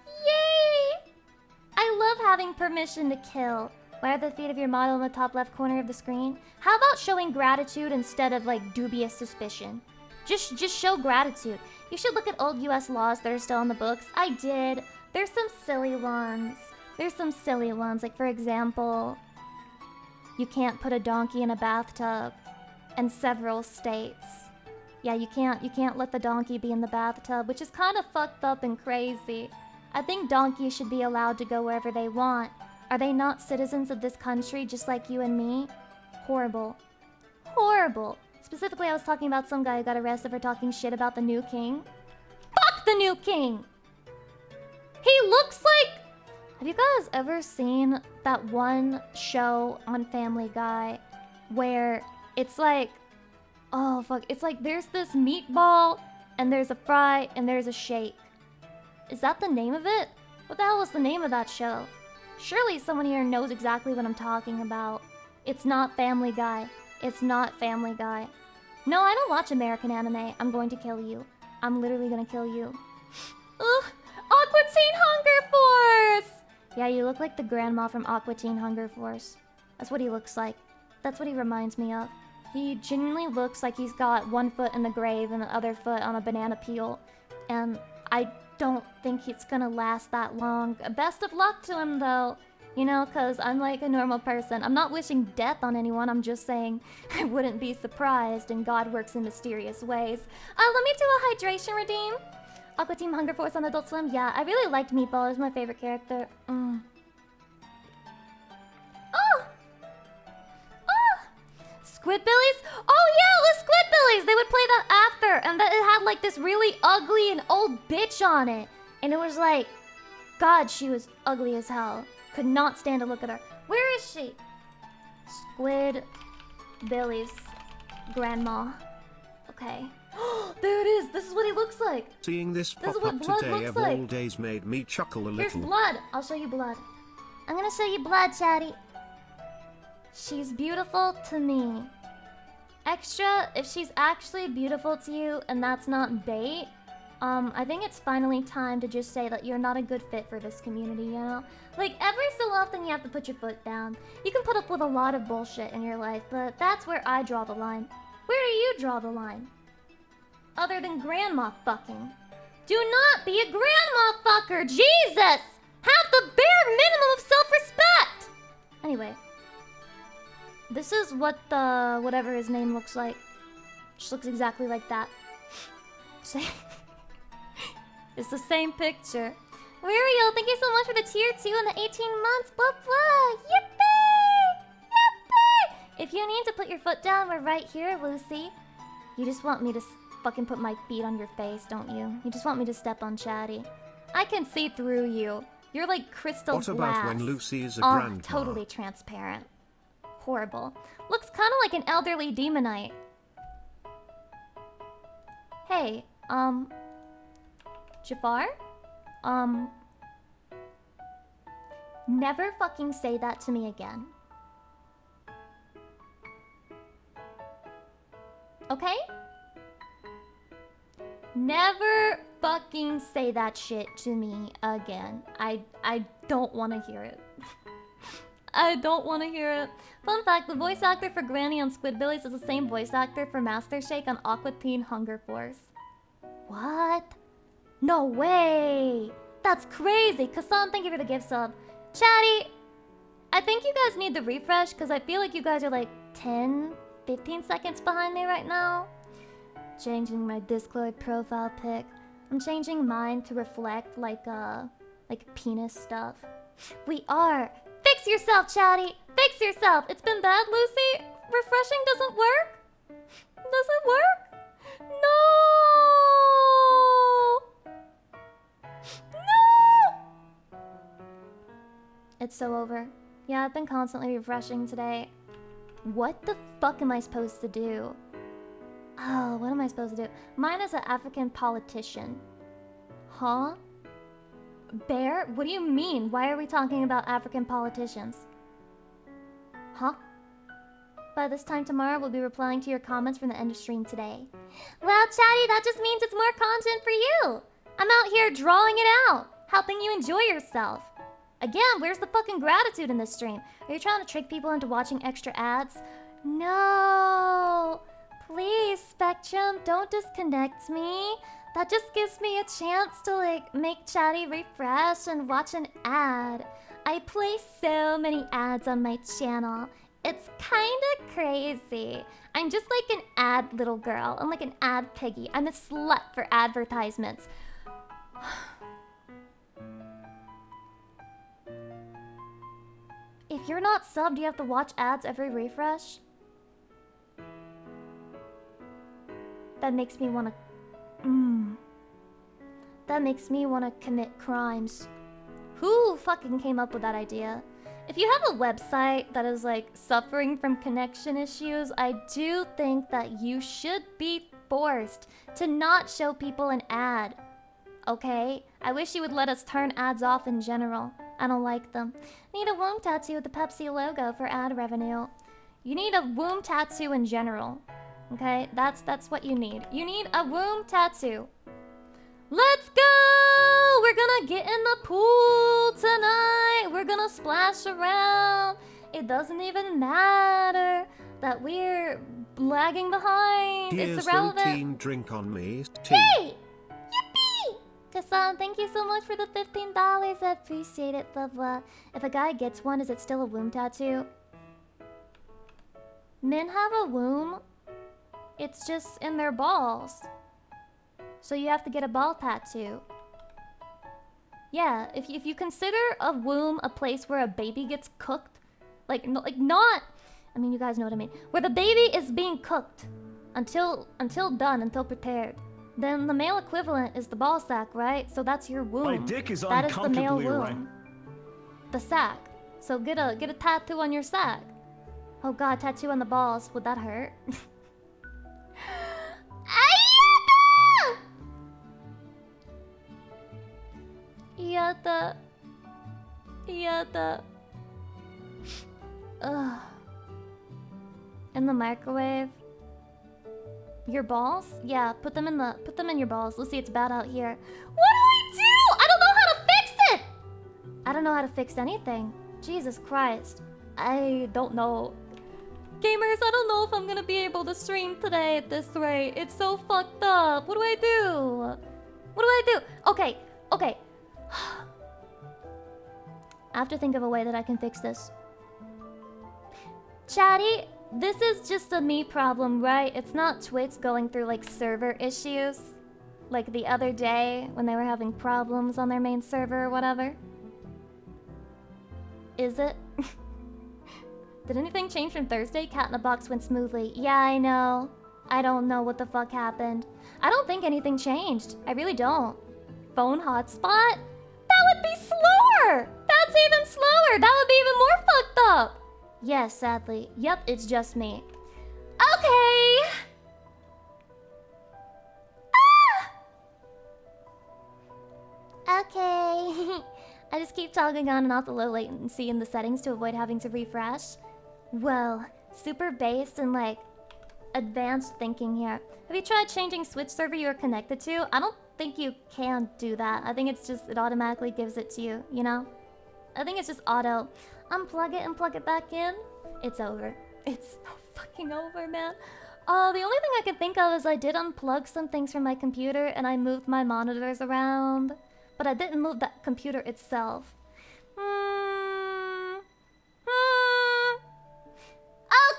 Yay! I love having permission to kill. Why are the feet of your model in the top left corner of the screen? How about showing gratitude instead of like dubious suspicion? Just show gratitude. You should look at old US laws that are still in the books. I did. There's some silly ones. Like for example, you can't put a donkey in a bathtub in several states. Yeah, you can't let the donkey be in the bathtub, which is kind of fucked up and crazy. I think donkeys should be allowed to go wherever they want. Are they not citizens of this country just like you and me? Horrible. Horrible. Specifically, I was talking about some guy who got arrested for talking shit about the new king. Fuck the new king! He looks like... Have you guys ever seen that one show on Family Guy where it's like... Oh, fuck. It's like there's this meatball, and there's a fry, and there's a shake. Is that the name of it? What the hell was the name of that show? Surely someone here knows exactly what I'm talking about. It's not Family Guy. It's not Family Guy. No, I don't watch American anime. I'm going to kill you. I'm literally gonna kill you. Ugh! Aqua Teen Hunger Force! Yeah, you look like the grandma from Aqua Teen Hunger Force. That's what he looks like. That's what he reminds me of. He genuinely looks like he's got one foot in the grave and the other foot on a banana peel. And I don't think it's gonna last that long. Best of luck to him, though. You know, because I'm like a normal person. I'm not wishing death on anyone. I'm just saying I wouldn't be surprised, and God works in mysterious ways. Let me do a hydration redeem. Aqua Team Hunger Force on Adult Swim. Yeah, I really liked Meatball. It was my favorite character. Oh! Squidbillies? Oh yeah, the Squidbillies! They would play that after, and that it had like this really ugly and old bitch on it. And it was like, God, she was ugly as hell. Could not stand to look at her. Where is she? Squidbillies grandma. Okay. There it is. This is what he looks like. Seeing this pop up today of all days made me chuckle a little. Here's blood. I'll show you blood. I'm gonna show you blood, chatty. She's beautiful to me. Extra, if she's actually beautiful to you and that's not bait, I think it's finally time to just say that you're not a good fit for this community, you know? Like, every so often you have to put your foot down. You can put up with a lot of bullshit in your life, but that's where I draw the line. Where do you draw the line? Other than grandma fucking. Do not be a grandma fucker, Jesus! Have the bare minimum of self-respect! Anyway. This is what the whatever his name looks like. Just looks exactly like that. It's the same picture. Wario, thank you so much for the tier 2 and the 18 months. Blah blah. Yippee! Yippee! If you need to put your foot down, we're right here, Lucy. You just want me to fucking put my feet on your face, don't you? You just want me to step on Chatty. I can see through you. You're like crystal glass. What about when Lucy is a grandma? Totally transparent. Horrible. Looks kind of like an elderly demonite. Hey, Jafar? Never fucking say that to me again. Okay? Never fucking say that shit to me again. I don't want to hear it. I don't want to hear it. Fun fact, the voice actor for Granny on Squidbillies is the same voice actor for Master Shake on Aqua Teen Hunger Force. What? No way! That's crazy! Kasan, thank you for the gift sub. Chatty, I think you guys need to refresh because I feel like you guys are like 10, 15 seconds behind me right now. Changing my Discord profile pic. I'm changing mine to reflect like penis stuff. We are. Fix yourself, Chatty. Fix yourself. It's been bad, Lucy. Refreshing doesn't work. Does it work? No. No. It's so over. Yeah, I've been constantly refreshing today. What the fuck am I supposed to do? Oh, what am I supposed to do? Mine is an African politician. Huh? Bear? What do you mean? Why are we talking about African politicians? Huh? By this time tomorrow, we'll be replying to your comments from the end of stream today. Well, Chatty, that just means it's more content for you. I'm out here drawing it out, helping you enjoy yourself. Again, where's the fucking gratitude in this stream? Are you trying to trick people into watching extra ads? No! Please, Spectrum, don't disconnect me. That just gives me a chance to, like, make Chatty refresh and watch an ad. I play so many ads on my channel. It's kinda crazy. I'm just like an ad little girl. I'm like an ad piggy. I'm a slut for advertisements. If you're not subbed, you have to watch ads every refresh? That makes me wanna... That makes me wanna commit crimes. Who fucking came up with that idea? If you have a website that is like suffering from connection issues, I do think that you should be forced to not show people an ad. Okay? I wish you would let us turn ads off in general. I don't like them. Need a womb tattoo with the Pepsi logo for ad revenue. You need a womb tattoo in general. Okay? That's what you need. You need a womb tattoo. Let's go! We're gonna get in the pool tonight. We're gonna splash around. It doesn't even matter that we're lagging behind. Here's it's irrelevant. the teen drink on me. Hey! Yippee! Kassan, thank you so much for the $15. I appreciate it, blah blah. If a guy gets one, is it still a womb tattoo? Men have a womb. It's just in their balls. So you have to get a ball tattoo. Yeah, if you consider a womb a place where a baby gets cooked, like not, I mean, you guys know what I mean, where the baby is being cooked until done, until prepared, then the male equivalent is the ball sack, right? So that's your womb. My dick is that is the male uncomfortably womb. right. The sack. So get a tattoo on your sack. Oh god, tattoo on the balls. Would that hurt? Yada. Yada. Ugh. In the microwave. Your balls? Yeah, put them in your balls. Lucy, it's bad out here. What do? I don't know how to fix it! I don't know how to fix anything. Jesus Christ. I don't know. Gamers, I don't know if I'm gonna be able to stream today at this rate. It's so fucked up. What do I do? What do I do? Okay. I have to think of a way that I can fix this. Chatty, this is just a me problem, right? It's not Twitch going through like server issues. Like the other day when they were having problems on their main server or whatever. Is it? Did anything change from Thursday? Cat in a Box went smoothly. Yeah, I know. I don't know what the fuck happened. I don't think anything changed. I really don't. Phone hotspot? That would be slower! That's even slower! That would be even more fucked up! Yes, sadly. Yep, it's just me. Okay! Ah! Okay. I just keep toggling on and off the low latency in the settings to avoid having to refresh. Well, super based and like advanced thinking here. Have you tried changing Switch server you are connected to? I don't think you can do that. I think it's just, it automatically gives it to you, you know? I think it's just auto. Unplug it and plug it back in. It's over. It's fucking over, man. The only thing I can think of is I did unplug some things from my computer and I moved my monitors around. But I didn't move that computer itself.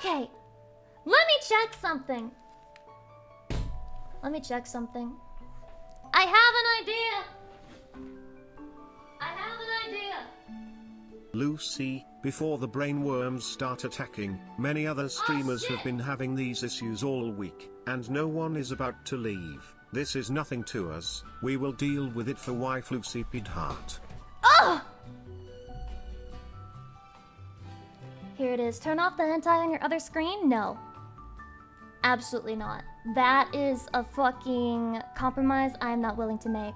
Okay. Let me check something. I have an idea. Lucy, before the brainworms start attacking, many other streamers have been having these issues all week, and no one is about to leave. This is nothing to us. We will deal with it for wife Lucy Pidhart. Oh! Here it is. Turn off the hentai on your other screen? No. Absolutely not. That is a fucking compromise I am not willing to make.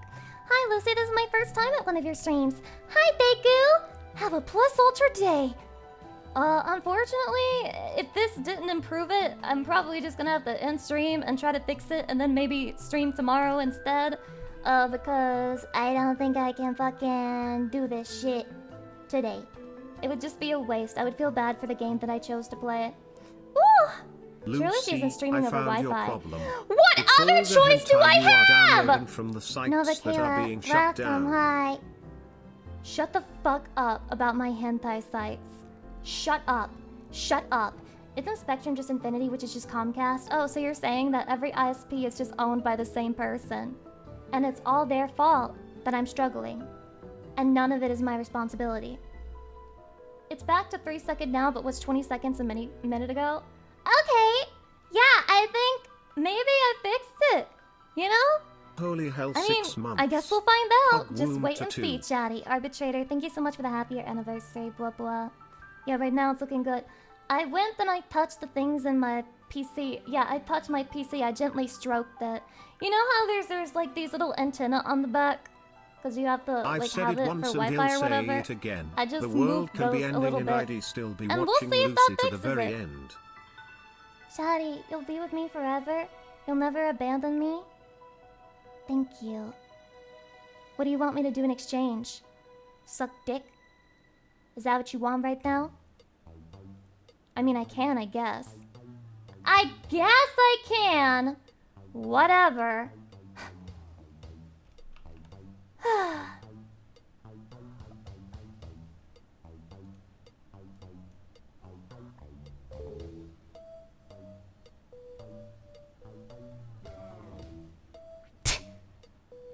Hi Lucy, this is my first time at one of your streams. Hi Beku! Have a plus ultra day. Unfortunately, if this didn't improve it, I'm probably just gonna have to end stream and try to fix it and then maybe stream tomorrow instead. Because I don't think I can fucking do this shit today. It would just be a waste. I would feel bad for the game that I chose to play. Woo! Lucy, surely she isn't streaming I over found Wi-Fi. your problem. What It's other all the choice do hentai I you are have? downloading from the sites that are being shut down. Hi. Shut the fuck up about my hentai sites. Shut up. Shut up. Isn't Spectrum just Infinity, which is just Comcast? Oh, so you're saying that every ISP is just owned by the same person. And it's all their fault that I'm struggling. And none of it is my responsibility. It's back to 3 seconds now, but was 20 seconds a minute ago. Okay. Yeah, I think maybe I fixed it. You know? Holy hell, I mean, 6 months. I guess we'll find out. Hot Just womb wait and tattoo. see, chatty. Arbitrator, thank you so much for the happier anniversary, blah blah. Yeah, right now it's looking good. I went and I touched the things in my PC. Yeah, I touched my PC. I gently stroked it. You know how there's like these little antenna on the back? Because you have to I've like said have it it once for and Wi-Fi he'll or say whatever. it again. I just The world moved can be those a ending little and bit. I'd still be And we'll watching see if Lucy that to the fixes very it. end. Chatty, you'll be with me forever? You'll never abandon me? Thank you. What do you want me to do in exchange? Suck dick? Is that what you want right now? I mean, I can, I guess. I guess I can! Whatever.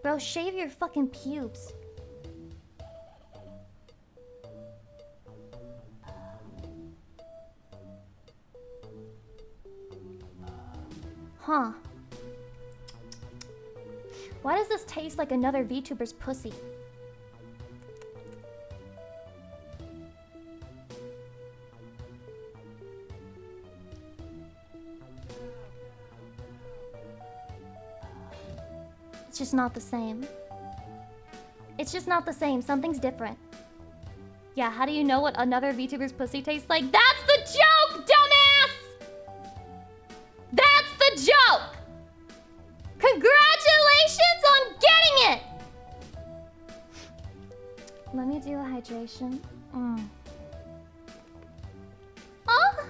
Bro, shave your fucking pubes. Huh. Why does this taste like another VTuber's pussy? It's just not the same. It's just not the same. Something's different. Yeah, how do you know what another VTuber's pussy tastes like? That's the joke, dumbass! That's the joke! Congratulations on getting it! Let me do a hydration. Oh!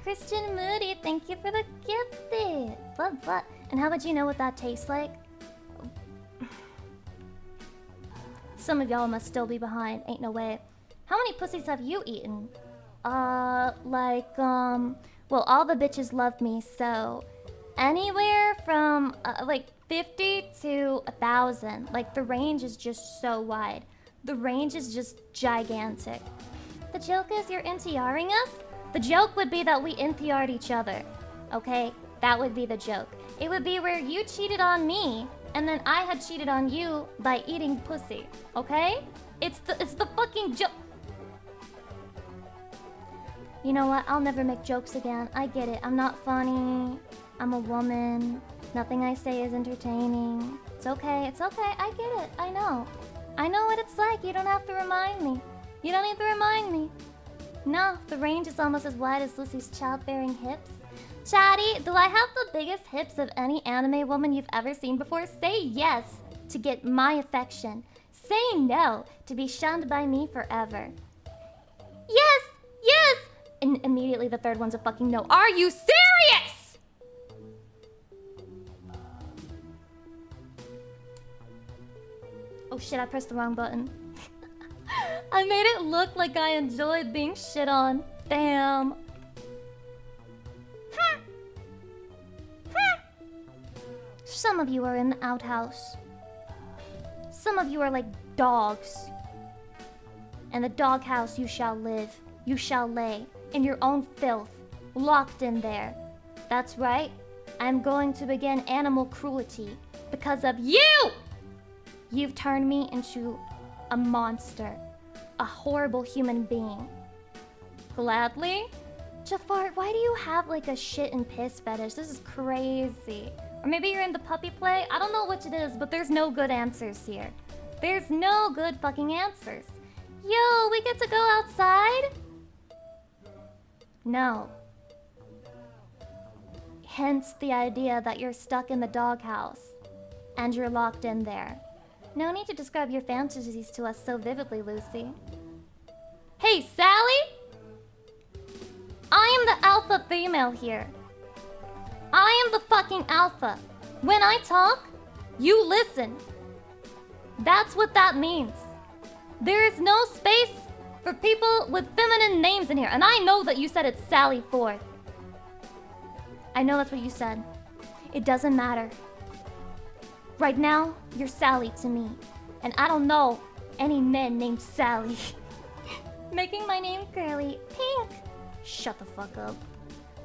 Christian Moody, thank you for the gifted. What? And how would you know what that tastes like? Some of y'all must still be behind. Ain't no way. How many pussies have you eaten? Well, all the bitches love me, so anywhere from like 50 to 1,000. Like the range is just so wide. The range is just gigantic. The joke is you're NTRing us? The joke would be that we NTR'd each other. Okay? That would be the joke. It would be where you cheated on me, and then I had cheated on you by eating pussy. Okay? It's the fucking joke. You know what? I'll never make jokes again. I get it. I'm not funny. I'm a woman. Nothing I say is entertaining. It's okay. It's okay. I get it. I know. I know what it's like. You don't have to remind me. You don't need to remind me. No, the range is almost as wide as Lucy's childbearing hips. Chatty, do I have the biggest hips of any anime woman you've ever seen before? Say yes to get my affection. Say no to be shunned by me forever. Yes! Yes! And immediately the third one's a fucking no. Are you serious? Oh shit, I pressed the wrong button. I made it look like I enjoyed being shit on. Damn. Some of you are in the outhouse. Some of you are like dogs. In the doghouse you shall live. You shall lay in your own filth, locked in there. That's right. I'm going to begin animal cruelty because of you! You've turned me into a monster. A horrible human being. Gladly? Jafar, why do you have like a shit and piss fetish? This is crazy. Or maybe you're into puppy play? I don't know which it is, but there's no good answers here. There's no good fucking answers. Yo, we get to go outside? No. Hence the idea that you're stuck in the doghouse. And you're locked in there. No need to describe your fantasies to us so vividly, Lucy. Hey, Sally! I am the alpha female here. I am the fucking alpha. When I talk, you listen. That's what that means. There is no space for people with feminine names in here. And I know that you said it's Sally Ford. I know that's what you said. It doesn't matter. Right now, you're Sally to me. And I don't know any men named Sally. Making my name girly pink. Shut the fuck up.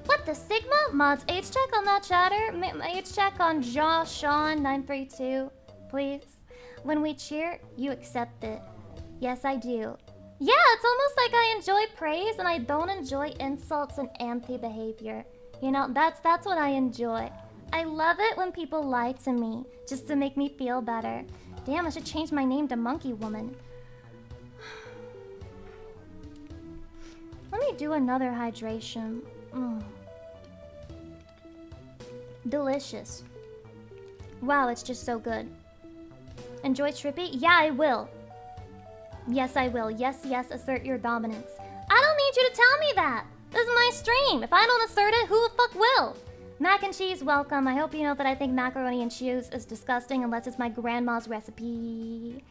What the Sigma? Mods, age check on that chatter. Age check on Sean932, please. When we cheer, you accept it. Yes, I do. Yeah, it's almost like I enjoy praise and I don't enjoy insults and anti-behavior. You know, that's what I enjoy. I love it when people lie to me, just to make me feel better. Damn, I should change my name to Monkey Woman. Let me do another hydration. Delicious. Wow, it's just so good. Enjoy Trippy? Yeah, I will. Yes, I will. Yes, yes, assert your dominance. I don't need you to tell me that. This is my stream. If I don't assert it, who the fuck will? Mac and cheese, welcome. I hope you know that I think macaroni and cheese is disgusting unless it's my grandma's recipe.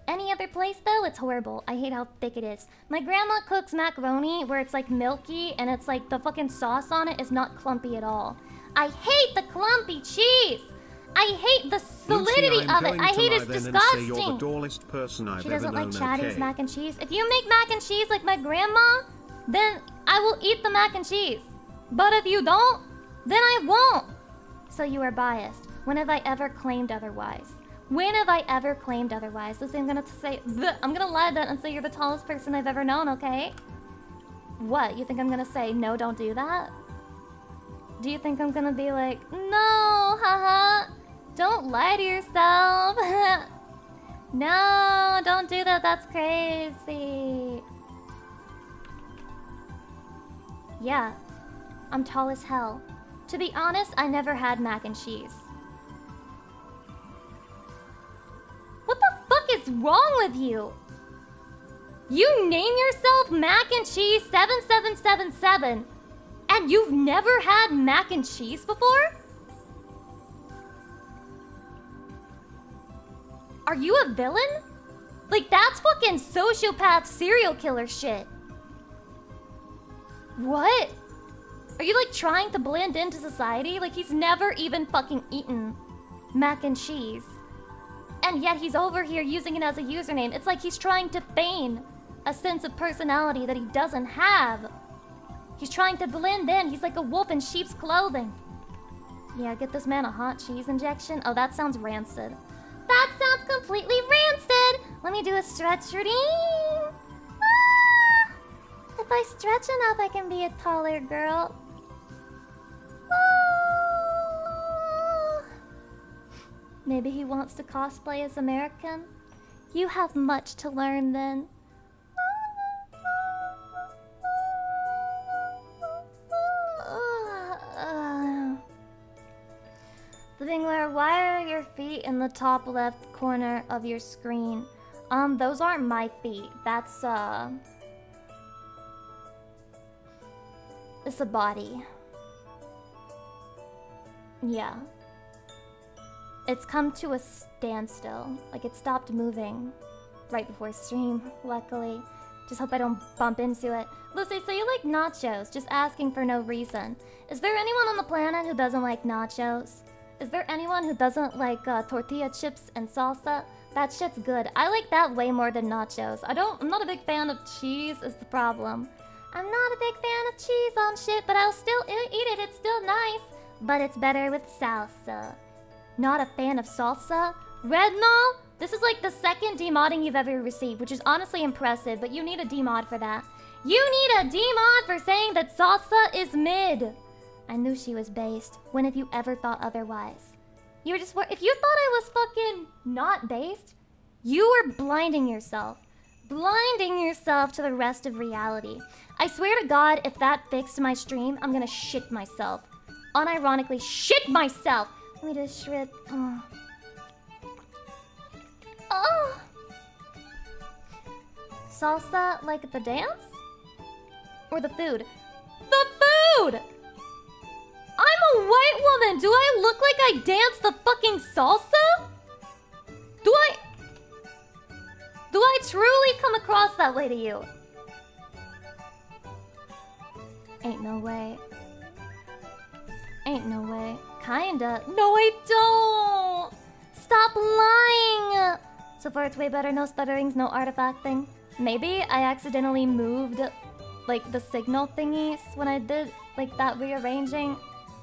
Any other place, though, it's horrible. I hate how thick it is. My grandma cooks macaroni where it's like milky and it's like the fucking sauce on it is not clumpy at all. I hate the clumpy cheese. I hate the solidity of it. I hate it's disgusting. You're the dullest person I've she doesn't ever like known, Chatty's okay? mac and cheese. If you make mac and cheese like my grandma, then I will eat the mac and cheese. But if you don't, then I won't. So you are biased. When have I ever claimed otherwise? When have I ever claimed otherwise? Listen, I'm gonna say, I'm gonna lie then and say you're the tallest person I've ever known, okay? What, you think I'm gonna say, no, don't do that? Do you think I'm gonna be like, no, haha, don't lie to yourself. No, don't do that, that's crazy. Yeah, I'm tall as hell. To be honest, I never had mac and cheese. What the fuck is wrong with you? You name yourself Mac and Cheese 7777 and you've never had mac and cheese before? Are you a villain? Like, that's fucking sociopath serial killer shit. What? Are you like trying to blend into society? Like, he's never even fucking eaten mac and cheese. And yet he's over here using it as a username. It's like he's trying to feign a sense of personality that he doesn't have. He's trying to blend in. He's like a wolf in sheep's clothing. Yeah, get this man a hot cheese injection. Oh, that sounds rancid. That sounds completely rancid. Let me do a stretch routine. Ah! If I stretch enough, I can be a taller girl. Ah! Maybe he wants to cosplay as American. You have much to learn then. Bingler, why are your feet in the top left corner of your screen? Those aren't my feet. That's, it's a body. Yeah. It's come to a standstill. Like, it stopped moving right before stream, luckily. Just hope I don't bump into it. Lucy, so you like nachos, just asking for no reason. Is there anyone on the planet who doesn't like nachos? Is there anyone who doesn't like tortilla chips and salsa? That shit's good. I like that way more than nachos. I'm not a big fan of cheese is the problem. I'm not a big fan of cheese on shit, but I'll still eat it. It's still nice. But it's better with salsa. Not a fan of salsa? Rednall? This is like the second demodding you've ever received, which is honestly impressive, but you need a demod for that. You need a demod for saying that salsa is mid. I knew she was based. When have you ever thought otherwise? You were just... If you thought I was fucking not based, you were blinding yourself. Blinding yourself to the rest of reality. I swear to God, if that fixed my stream, I'm gonna shit myself. Unironically shit myself. Let me just shred. Oh. Oh. Salsa like the dance? Or the food? The food! I'm a white woman! Do I look like I dance the fucking salsa? Do I truly come across that way to you? Ain't no way. Ain't no way. Kinda. No, I don't! Stop lying! So far it's way better. No stutterings, no artifact thing. Maybe I accidentally moved, like, the signal thingies when I did, like, that rearranging.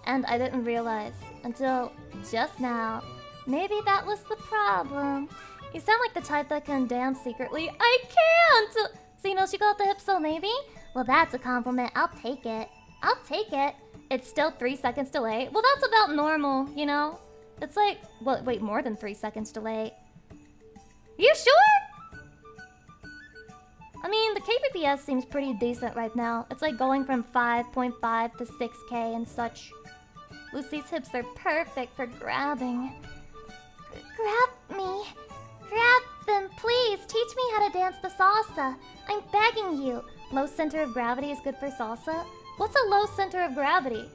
And I didn't realize until just now. Maybe that was the problem. You sound like the type that can dance secretly. I can't! So you know she got the hips, so maybe? Well, that's a compliment. I'll take it. I'll take it. It's still 3 seconds delay. Well, that's about normal, you know? It's like... Well, wait, more than 3 seconds delay. You sure? I mean, the kbps seems pretty decent right now. It's like going from 5.5 to 6K and such. Lucy's hips are perfect for grabbing. Grab me. Grab them, please. Teach me how to dance the salsa. I'm begging you. Low center of gravity is good for salsa? What's a low center of gravity?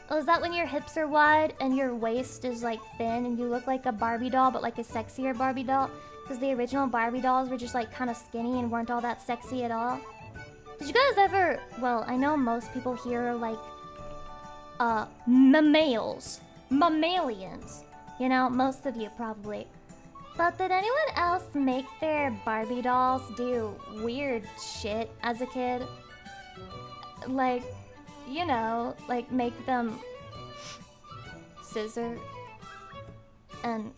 Oh, is that when your hips are wide and your waist is like thin and you look like a Barbie doll, but like a sexier Barbie doll? Because the original Barbie dolls were just like kind of skinny and weren't all that sexy at all. Did you guys ever... Well, I know most people here are like... mammals. Mammalians. You know, most of you probably. But did anyone else make their Barbie dolls do weird shit as a kid? Like, you know, like make them scissor and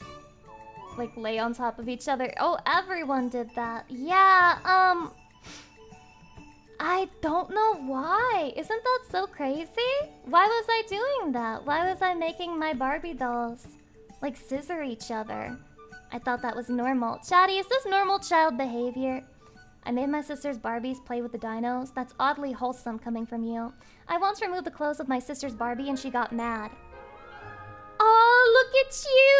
like lay on top of each other. Oh, everyone did that. Yeah, I don't know why. Isn't that so crazy? Why was I doing that? Why was I making my Barbie dolls like scissor each other? I thought that was normal. Chatty, is this normal child behavior? I made my sister's Barbies play with the dinos. That's oddly wholesome coming from you. I once removed the clothes of my sister's Barbie and she got mad. Oh, look at you!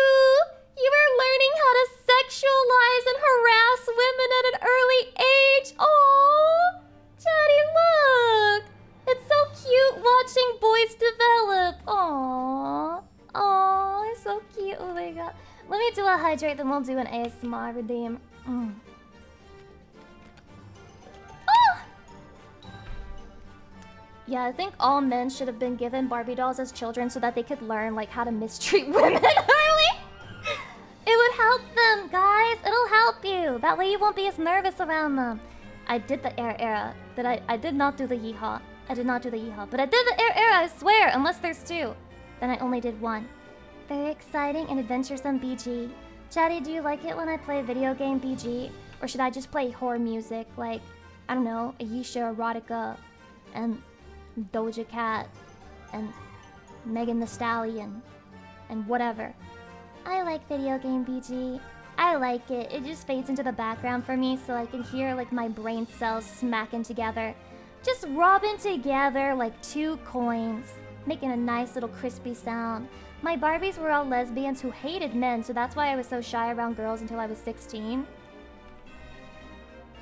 You are learning how to sexualize and harass women at an early age. Oh, Chatty, look! It's so cute watching boys develop. Aww. Aww, it's so cute. Oh my god. Let me do a hydrate, then we'll do an ASMR redeem. Oh! Yeah, I think all men should have been given Barbie dolls as children so that they could learn like how to mistreat women early. It would help them, guys. It'll help you. That way you won't be as nervous around them. I did the air era. I did not do the yeehaw. I did not do the yeehaw. But I did the air era, I swear, unless there's two. Then I only did one. Very exciting and adventuresome BG. Chatty, do you like it when I play video game BG? Or should I just play horror music like, I don't know, Ayesha Erotica and Doja Cat and Megan Thee Stallion and whatever. I like video game BG. I like it. It just fades into the background for me so I can hear like my brain cells smacking together. Just rubbing together like two coins, making a nice little crispy sound. My Barbies were all lesbians who hated men, so that's why I was so shy around girls until I was 16.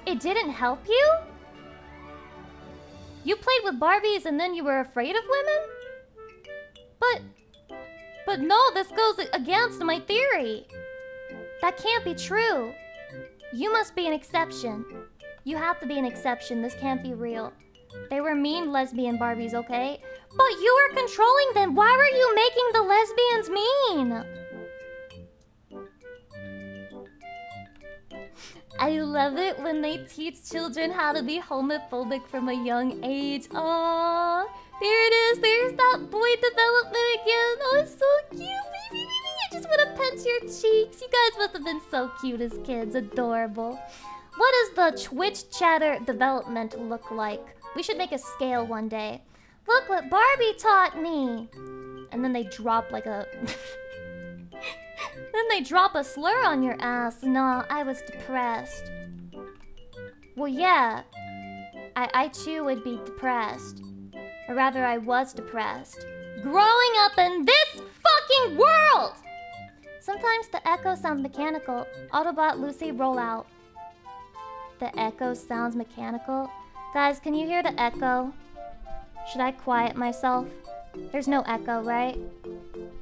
It didn't help you? You played with Barbies and then you were afraid of women? But no, this goes against my theory. That can't be true. You must be an exception. You have to be an exception. This can't be real. They were mean lesbian Barbies, okay? But you were controlling them. Why were you making the lesbians mean? I love it when they teach children how to be homophobic from a young age. Aww. There it is. There's that boy development again. Oh, it's so cute. I just want to pet your cheeks. You guys must have been so cute as kids. Adorable. What does the Twitch chatter development look like? We should make a scale one day. Look what Barbie taught me. And then they drop like a... Then they drop a slur on your ass. Nah, I was depressed. Well, yeah. I too would be depressed. Or rather, I was depressed. Growing up in this fucking world! Sometimes the echo sounds mechanical. Autobot Lucy, roll out. The echo sounds mechanical. Guys, can you hear the echo? Should I quiet myself? There's no echo, right?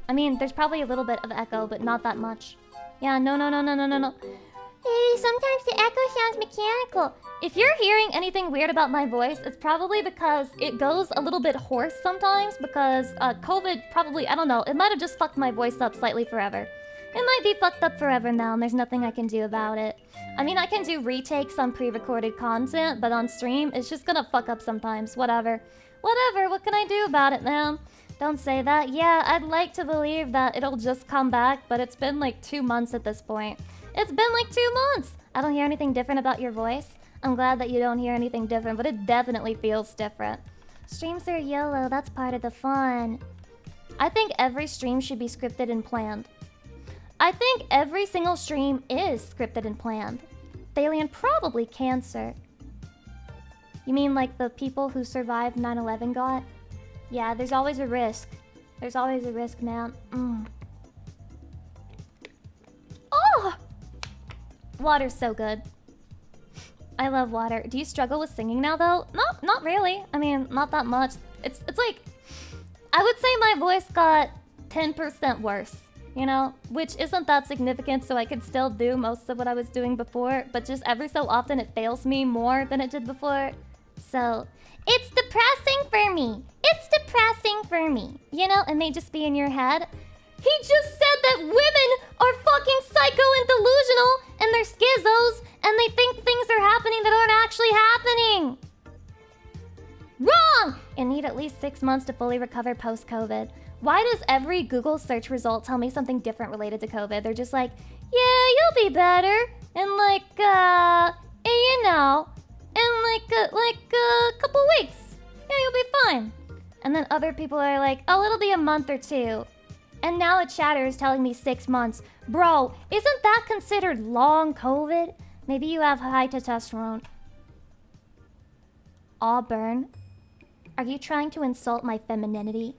I mean, there's probably a little bit of echo, but not that much. Yeah, no. Hey, sometimes the echo sounds mechanical. If you're hearing anything weird about my voice, it's probably because it goes a little bit hoarse sometimes because COVID probably, I don't know, it might have just fucked my voice up slightly forever. It might be fucked up forever now and there's nothing I can do about it. I mean, I can do retakes on pre-recorded content, but on stream, it's just gonna fuck up sometimes. Whatever, what can I do about it, man? Don't say that. Yeah, I'd like to believe that it'll just come back, but it's been like 2 months at this point. It's been like 2 months! I don't hear anything different about your voice. I'm glad that you don't hear anything different, but it definitely feels different. Streams are YOLO, that's part of the fun. I think every stream should be scripted and planned. I think every single stream is scripted and planned. Thalian, probably cancer. You mean like the people who survived 9/11 got? Yeah, there's always a risk. There's always a risk, man. Oh! Water's so good. I love water. Do you struggle with singing now, though? No, not really. I mean, not that much. It's like... I would say my voice got 10% worse, you know? Which isn't that significant, so I could still do most of what I was doing before, but just every so often it fails me more than it did before. So... It's depressing for me. It's depressing for me. You know, it may just be in your head. He just said that women are fucking psycho and delusional, and they're schizos, and they think things are happening that aren't actually happening. Wrong! And need at least 6 months to fully recover post-COVID. Why does every Google search result tell me something different related to COVID? They're just like, yeah, you'll be better. And like, you know... in like a couple weeks. Yeah, you'll be fine. And then other people are like, oh, it'll be a month or 2. And now a chatter is telling me 6 months. Bro, isn't that considered long COVID? Maybe you have high testosterone. Auburn, are you trying to insult my femininity?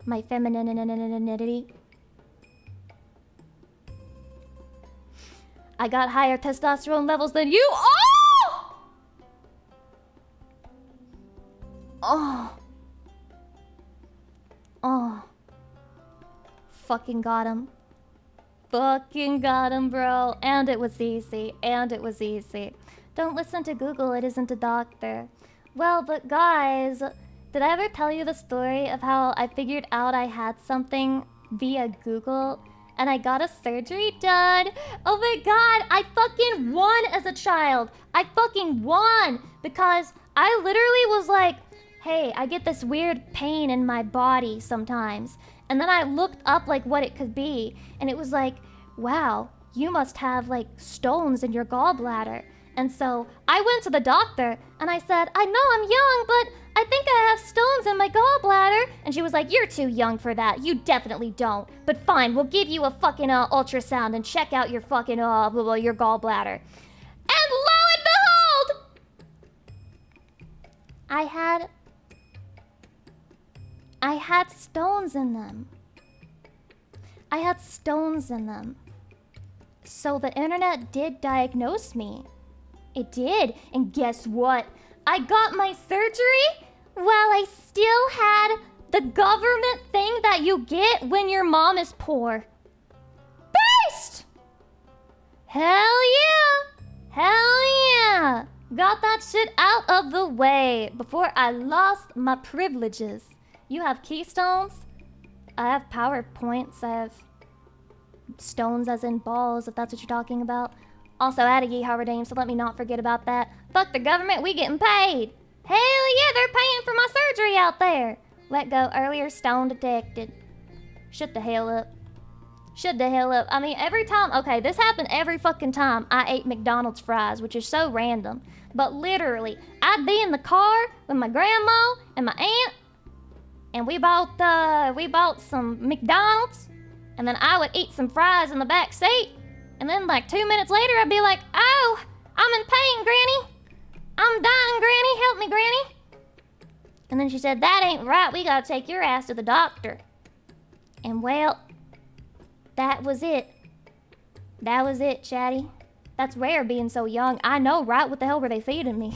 My femininity? I got higher testosterone levels than you. Oh! Oh. Fucking got him. Fucking got him, bro. And it was easy. Don't listen to Google, it isn't a doctor. Well, but guys, did I ever tell you the story of how I figured out I had something via Google and I got a surgery done? Oh my god, I fucking won as a child. I fucking won because I literally was like, hey, I get this weird pain in my body sometimes. And then I looked up like what it could be. And it was like, wow, you must have like stones in your gallbladder. And so I went to the doctor and I said, I know I'm young, but I think I have stones in my gallbladder. And she was like, you're too young for that. You definitely don't. But fine, we'll give you a fucking ultrasound and check out your fucking your gallbladder. And lo and behold, I had stones in them. So the internet did diagnose me. It did. And guess what? I got my surgery while I still had the government thing that you get when your mom is poor. Based! Hell yeah! Hell yeah! Got that shit out of the way before I lost my privileges. You have keystones. I have power points. I have stones as in balls, if that's what you're talking about. Also, add a yeehaw redeem, so let me not forget about that. Fuck the government, we getting paid. Hell yeah, they're paying for my surgery out there. Let go, earlier stone detected. Shut the hell up. Shut the hell up. I mean, every time, okay, this happened every fucking time I ate McDonald's fries, which is so random. But literally, I'd be in the car with my grandma and my aunt, and we bought some McDonald's, and then I would eat some fries in the back seat, and then like 2 minutes later, I'd be like, oh, I'm in pain, Granny. I'm dying, Granny. Help me, Granny. And then she said, that ain't right. We gotta take your ass to the doctor. And well, that was it. That was it, Chatty. That's rare being so young. I know, right? What the hell were they feeding me?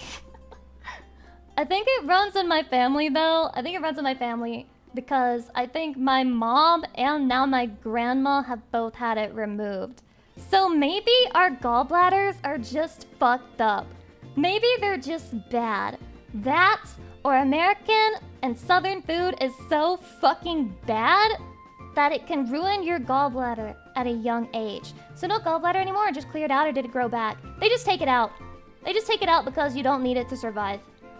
I think it runs in my family, though. I think it runs in my family because I think my mom and now my grandma have both had it removed. So maybe our gallbladders are just fucked up. Maybe they're just bad. That or American and Southern food is so fucking bad that it can ruin your gallbladder at a young age. So no gallbladder anymore, just cleared out, or did it grow back? They just take it out. They just take it out because you don't need it to survive.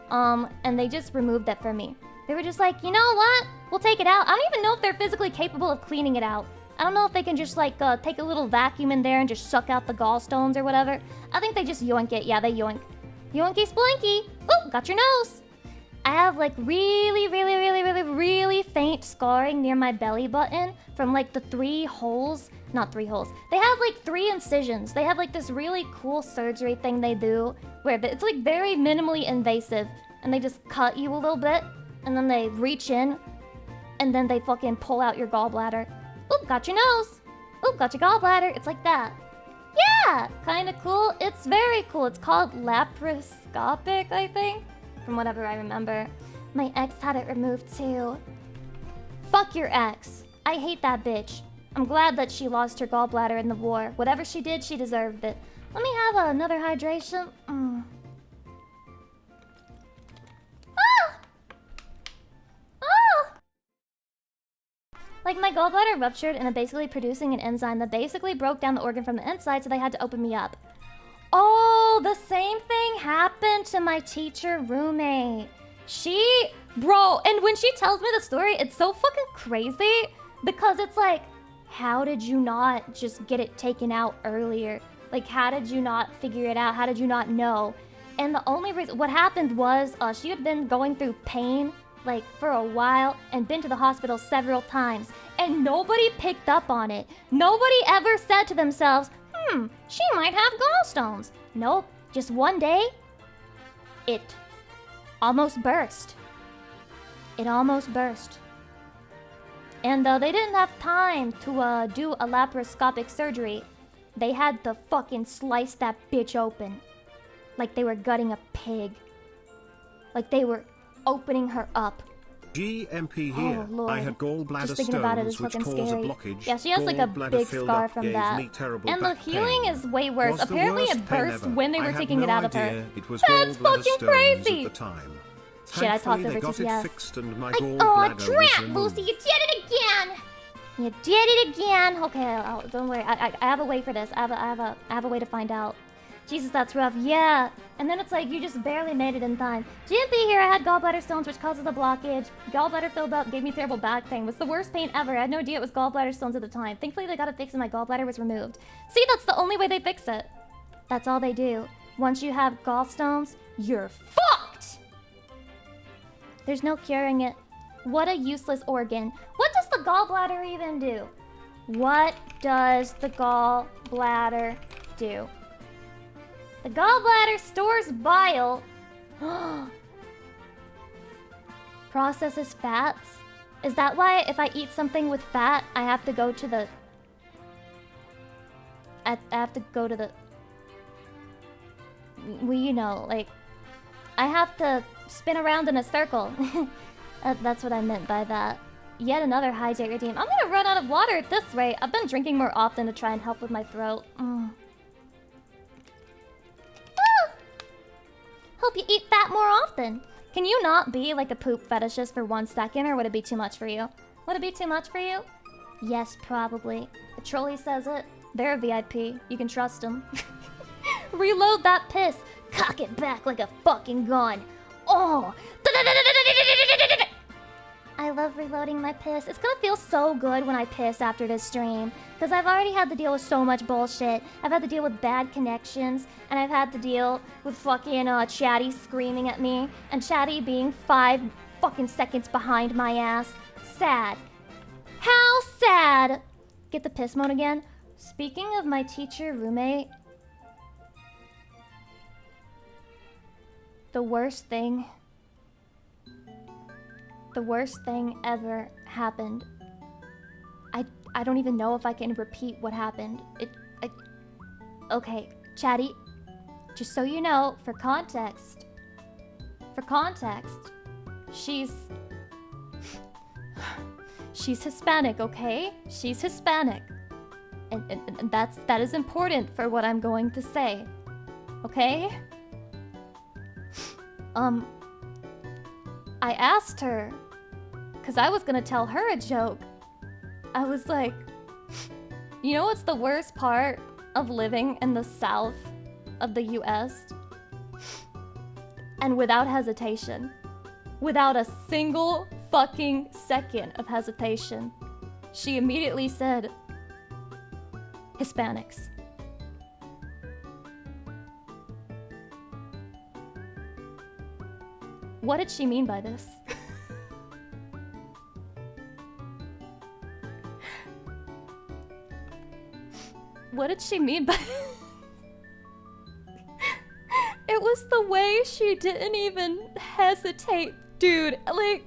And they just removed that from me. They were just like, you know what? We'll take it out. I don't even know if they're physically capable of cleaning it out. I don't know if they can just like take a little vacuum in there and just suck out the gallstones or whatever. I think they just yoink it. Yeah, they yoink. Yoinky splinky. Ooh, got your nose. I have like really faint scarring near my belly button from like the 3 holes. Not 3 holes. They have like 3 incisions. They have like this really cool surgery thing they do where it's like very minimally invasive. And they just cut you a little bit. And then they reach in. And then they fucking pull out your gallbladder. Oop, got your nose. Oop, got your gallbladder. It's like that. Yeah, kind of cool. It's very cool. It's called laparoscopic, I think. From whatever I remember. My ex had it removed too. Fuck your ex. I hate that bitch. I'm glad that she lost her gallbladder in the war. Whatever she did, she deserved it. Let me have another hydration. Ah! Ah! Like my gallbladder ruptured and it basically producing an enzyme that basically broke down the organ from the inside, so they had to open me up. Oh, the same thing happened to my teacher roommate. Bro, and when she tells me the story, it's so fucking crazy because it's like, how did you not just get it taken out earlier? Like, how did you not figure it out? How did you not know? And the only reason, what happened was she had been going through pain like for a while and been to the hospital several times and nobody picked up on it. Nobody ever said to themselves, she might have gallstones. Nope, just one day, it almost burst. It almost burst. And they didn't have time to do a laparoscopic surgery. They had to fucking slice that bitch open. Like they were gutting a pig. Like they were opening her up. GMP here. Oh, Lord. I had gallbladder Just thinking about it is stones which fucking cause scary. a blockage. Yeah, she has like a big scar from that. And the healing is way worse. Was the Apparently worst it pain burst ever. when they were I had taking no it out of her. idea it was That's gallbladder fucking stones crazy! At the time. Shit, I talked Thankfully, over they got TTS. it fixed and my Oh, gallbladder was trap, removed. Lucy, you did it again! You did it again! Okay, don't worry, I have a way for this. I have a way to find out. Jesus, that's rough. Yeah. And then it's like, you just barely made it in time. GMP here, I had gallbladder stones, which causes a blockage. Gallbladder filled up, gave me terrible back pain. Was the worst pain ever. I had no idea it was gallbladder stones at the time. Thankfully, they got it fixed and my gallbladder was removed. See, that's the only way they fix it. That's all they do. Once you have gallstones, you're fucked! There's no curing it. What a useless organ. What does the gallbladder even do? What does the gallbladder do? The gallbladder stores bile. Processes fats. Is that why if I eat something with fat, I have to go to the... I have to go to the... Well, you know, like... I have to spin around in a circle. That's what I meant by that. Yet another hijack redeem. I'm gonna run out of water at this rate. I've been drinking more often to try and help with my throat. Hope you eat fat more often. Can you not be like a poop fetishist for 1 second, or would it be too much for you? Would it be too much for you? Yes, probably. If Trolley says it, they're a VIP. You can trust them. Reload that piss. Cock it back like a fucking gun. Oh! I love reloading my piss. It's gonna feel so good when I piss after this stream. Because I've already had to deal with so much bullshit. I've had to deal with bad connections. And I've had to deal with fucking Chatty screaming at me. And Chatty being 5 fucking seconds behind my ass. Sad. How sad! Get the piss mode again. Speaking of my teacher roommate, the worst thing ever happened. I don't even know if I can repeat what happened. Okay, Chatty, just so you know, for context, she's Hispanic, okay? She's Hispanic. And that is important for what I'm going to say. Okay? I asked her, because I was gonna tell her a joke. I was like, you know what's the worst part of living in the south of the US? And without hesitation, without a single fucking second of hesitation, she immediately said, Hispanics. What did she mean by this? What did she mean by It was the way she didn't even hesitate, dude. Like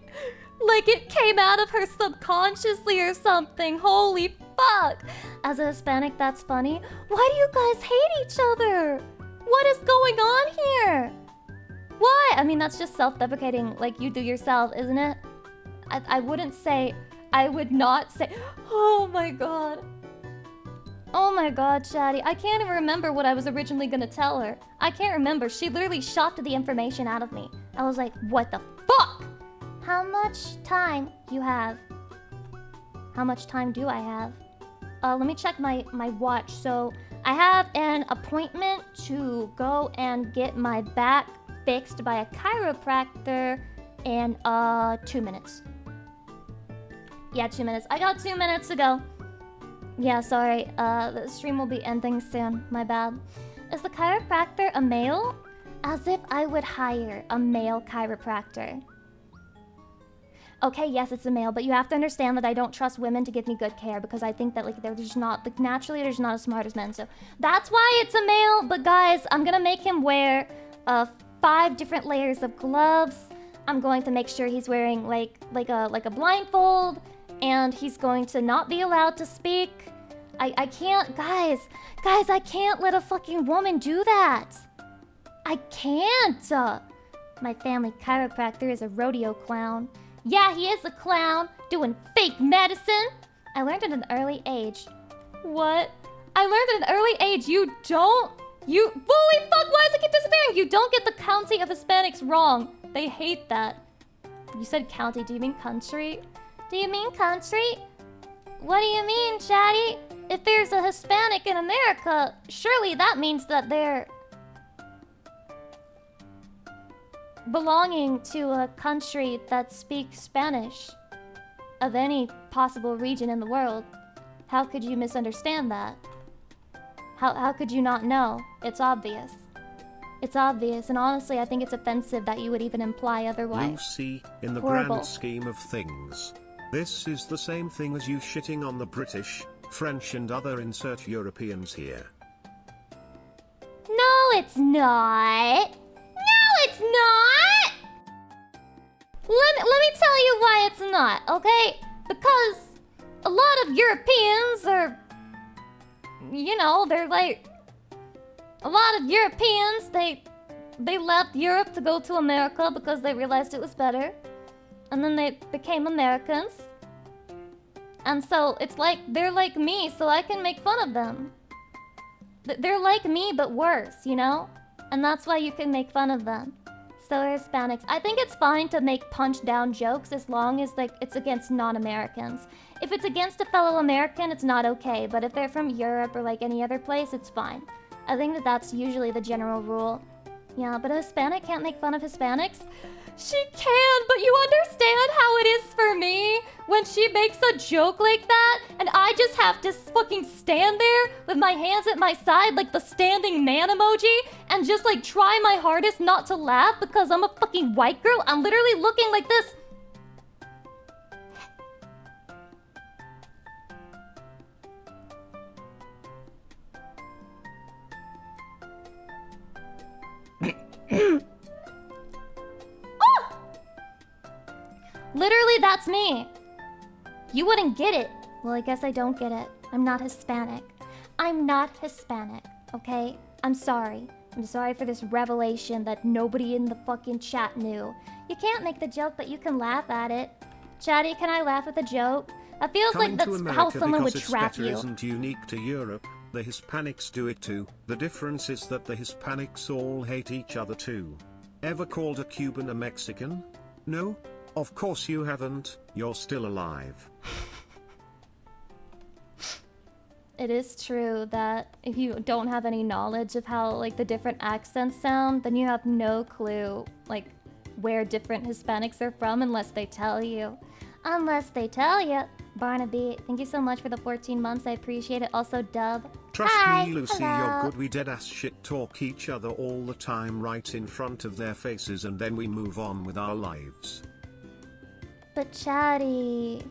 it came out of her subconsciously or something. Holy fuck. As a Hispanic, that's funny. Why do you guys hate each other? What is going on here? Why? I mean, that's just self-deprecating like you do yourself, isn't it? I would not say, oh my god. Oh my god, Chatty. I can't even remember what I was originally gonna tell her. I can't remember. She literally shocked the information out of me. I was like, what the fuck? How much time you have? How much time do I have? Let me check my watch. So I have an appointment to go and get my back fixed by a chiropractor in 2 minutes. Yeah, 2 minutes. I got 2 minutes to go. Yeah, sorry. The stream will be ending soon. My bad. Is the chiropractor a male? As if I would hire a male chiropractor. Okay, yes, it's a male, but you have to understand that I don't trust women to give me good care because I think that, like, they're just not, like, naturally they're just not as smart as men. So that's why it's a male. But guys, I'm gonna make him wear 5 different layers of gloves. I'm going to make sure he's wearing like a blindfold, and he's going to not be allowed to speak. I can't, guys, I can't let a fucking woman do that. I can't. My family chiropractor is a rodeo clown. Yeah, he is a clown doing fake medicine. I learned at an early age. What? I learned at an early age holy fuck, why does it keep disappearing? You don't get the county of Hispanics wrong. They hate that. You said county, do you mean country? Do you mean country? What do you mean, Chatty? If there's a Hispanic in America, surely that means that they're belonging to a country that speaks Spanish of any possible region in the world. How could you misunderstand that? How could you not know? It's obvious. It's obvious, and honestly, I think it's offensive that you would even imply otherwise. You see, in the Horrible. grand scheme of things, this is the same thing as you shitting on the British, French and other insert Europeans here. No, it's not. No, it's not. Let me tell you why it's not, okay? Because a lot of Europeans are, you know, they're like, a lot of Europeans, they left Europe to go to America because they realized it was better. And then they became Americans. And so it's like, they're like me, so I can make fun of them. They're like me, but worse, you know? And that's why you can make fun of them. So are Hispanics. I think it's fine to make punch-down jokes as long as like it's against non-Americans. If it's against a fellow American, it's not okay. But if they're from Europe or like any other place, it's fine. I think that that's usually the general rule. Yeah, but a Hispanic can't make fun of Hispanics? She can, but you understand how it is for me when she makes a joke like that and I just have to fucking stand there with my hands at my side like the standing man emoji and just like try my hardest not to laugh because I'm a fucking white girl. I'm literally looking like this. Literally, that's me. You wouldn't get it. Well, I guess I don't get it. I'm not Hispanic. I'm not Hispanic, okay? I'm sorry. I'm sorry for this revelation that nobody in the fucking chat knew. You can't make the joke, but you can laugh at it. Chatty, can I laugh at the joke? That feels Coming like that's how someone would trap you. Isn't unique to Europe. The Hispanics do it too. The difference is that the Hispanics all hate each other too. Ever called a Cuban a Mexican? No? Of course you haven't. You're still alive. It is true that if you don't have any knowledge of how like the different accents sound, then you have no clue like where different Hispanics are from unless they tell you. Unless they tell you. Barnaby, thank you so much for the 14 months. I appreciate it. Also, Dub. Trust Hi. me, Lucy, Hello. you're good. We dead ass shit talk each other all the time right in front of their faces and then we move on with our lives. But Chatty,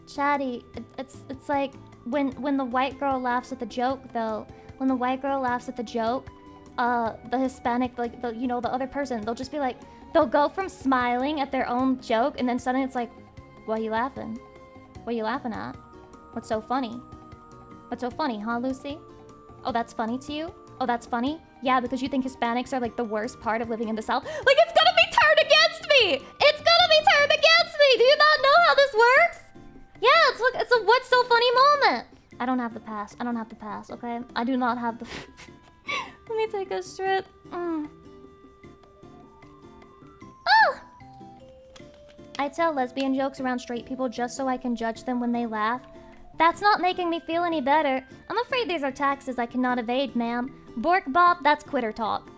it's like when the white girl laughs at the joke though. When the white girl laughs at the joke, the Hispanic, like the the other person, they'll just be like, they'll go from smiling at their own joke and then suddenly it's like, why are you laughing? What are you laughing at? What's so funny? What's so funny, huh, Lucy? Oh, that's funny to you? Oh, that's funny? Yeah, because you think Hispanics are like the worst part of living in the South. Like it's gonna be turned against me! It's gonna be turned against me! Do you not know how this works? Yeah, it's a what's so funny moment. I don't have the pass. I don't have the pass, okay? I do not have the... Let me take a strip. Oh! I tell lesbian jokes around straight people just so I can judge them when they laugh. That's not making me feel any better. I'm afraid these are taxes I cannot evade, ma'am. Bork Bob, that's quitter talk.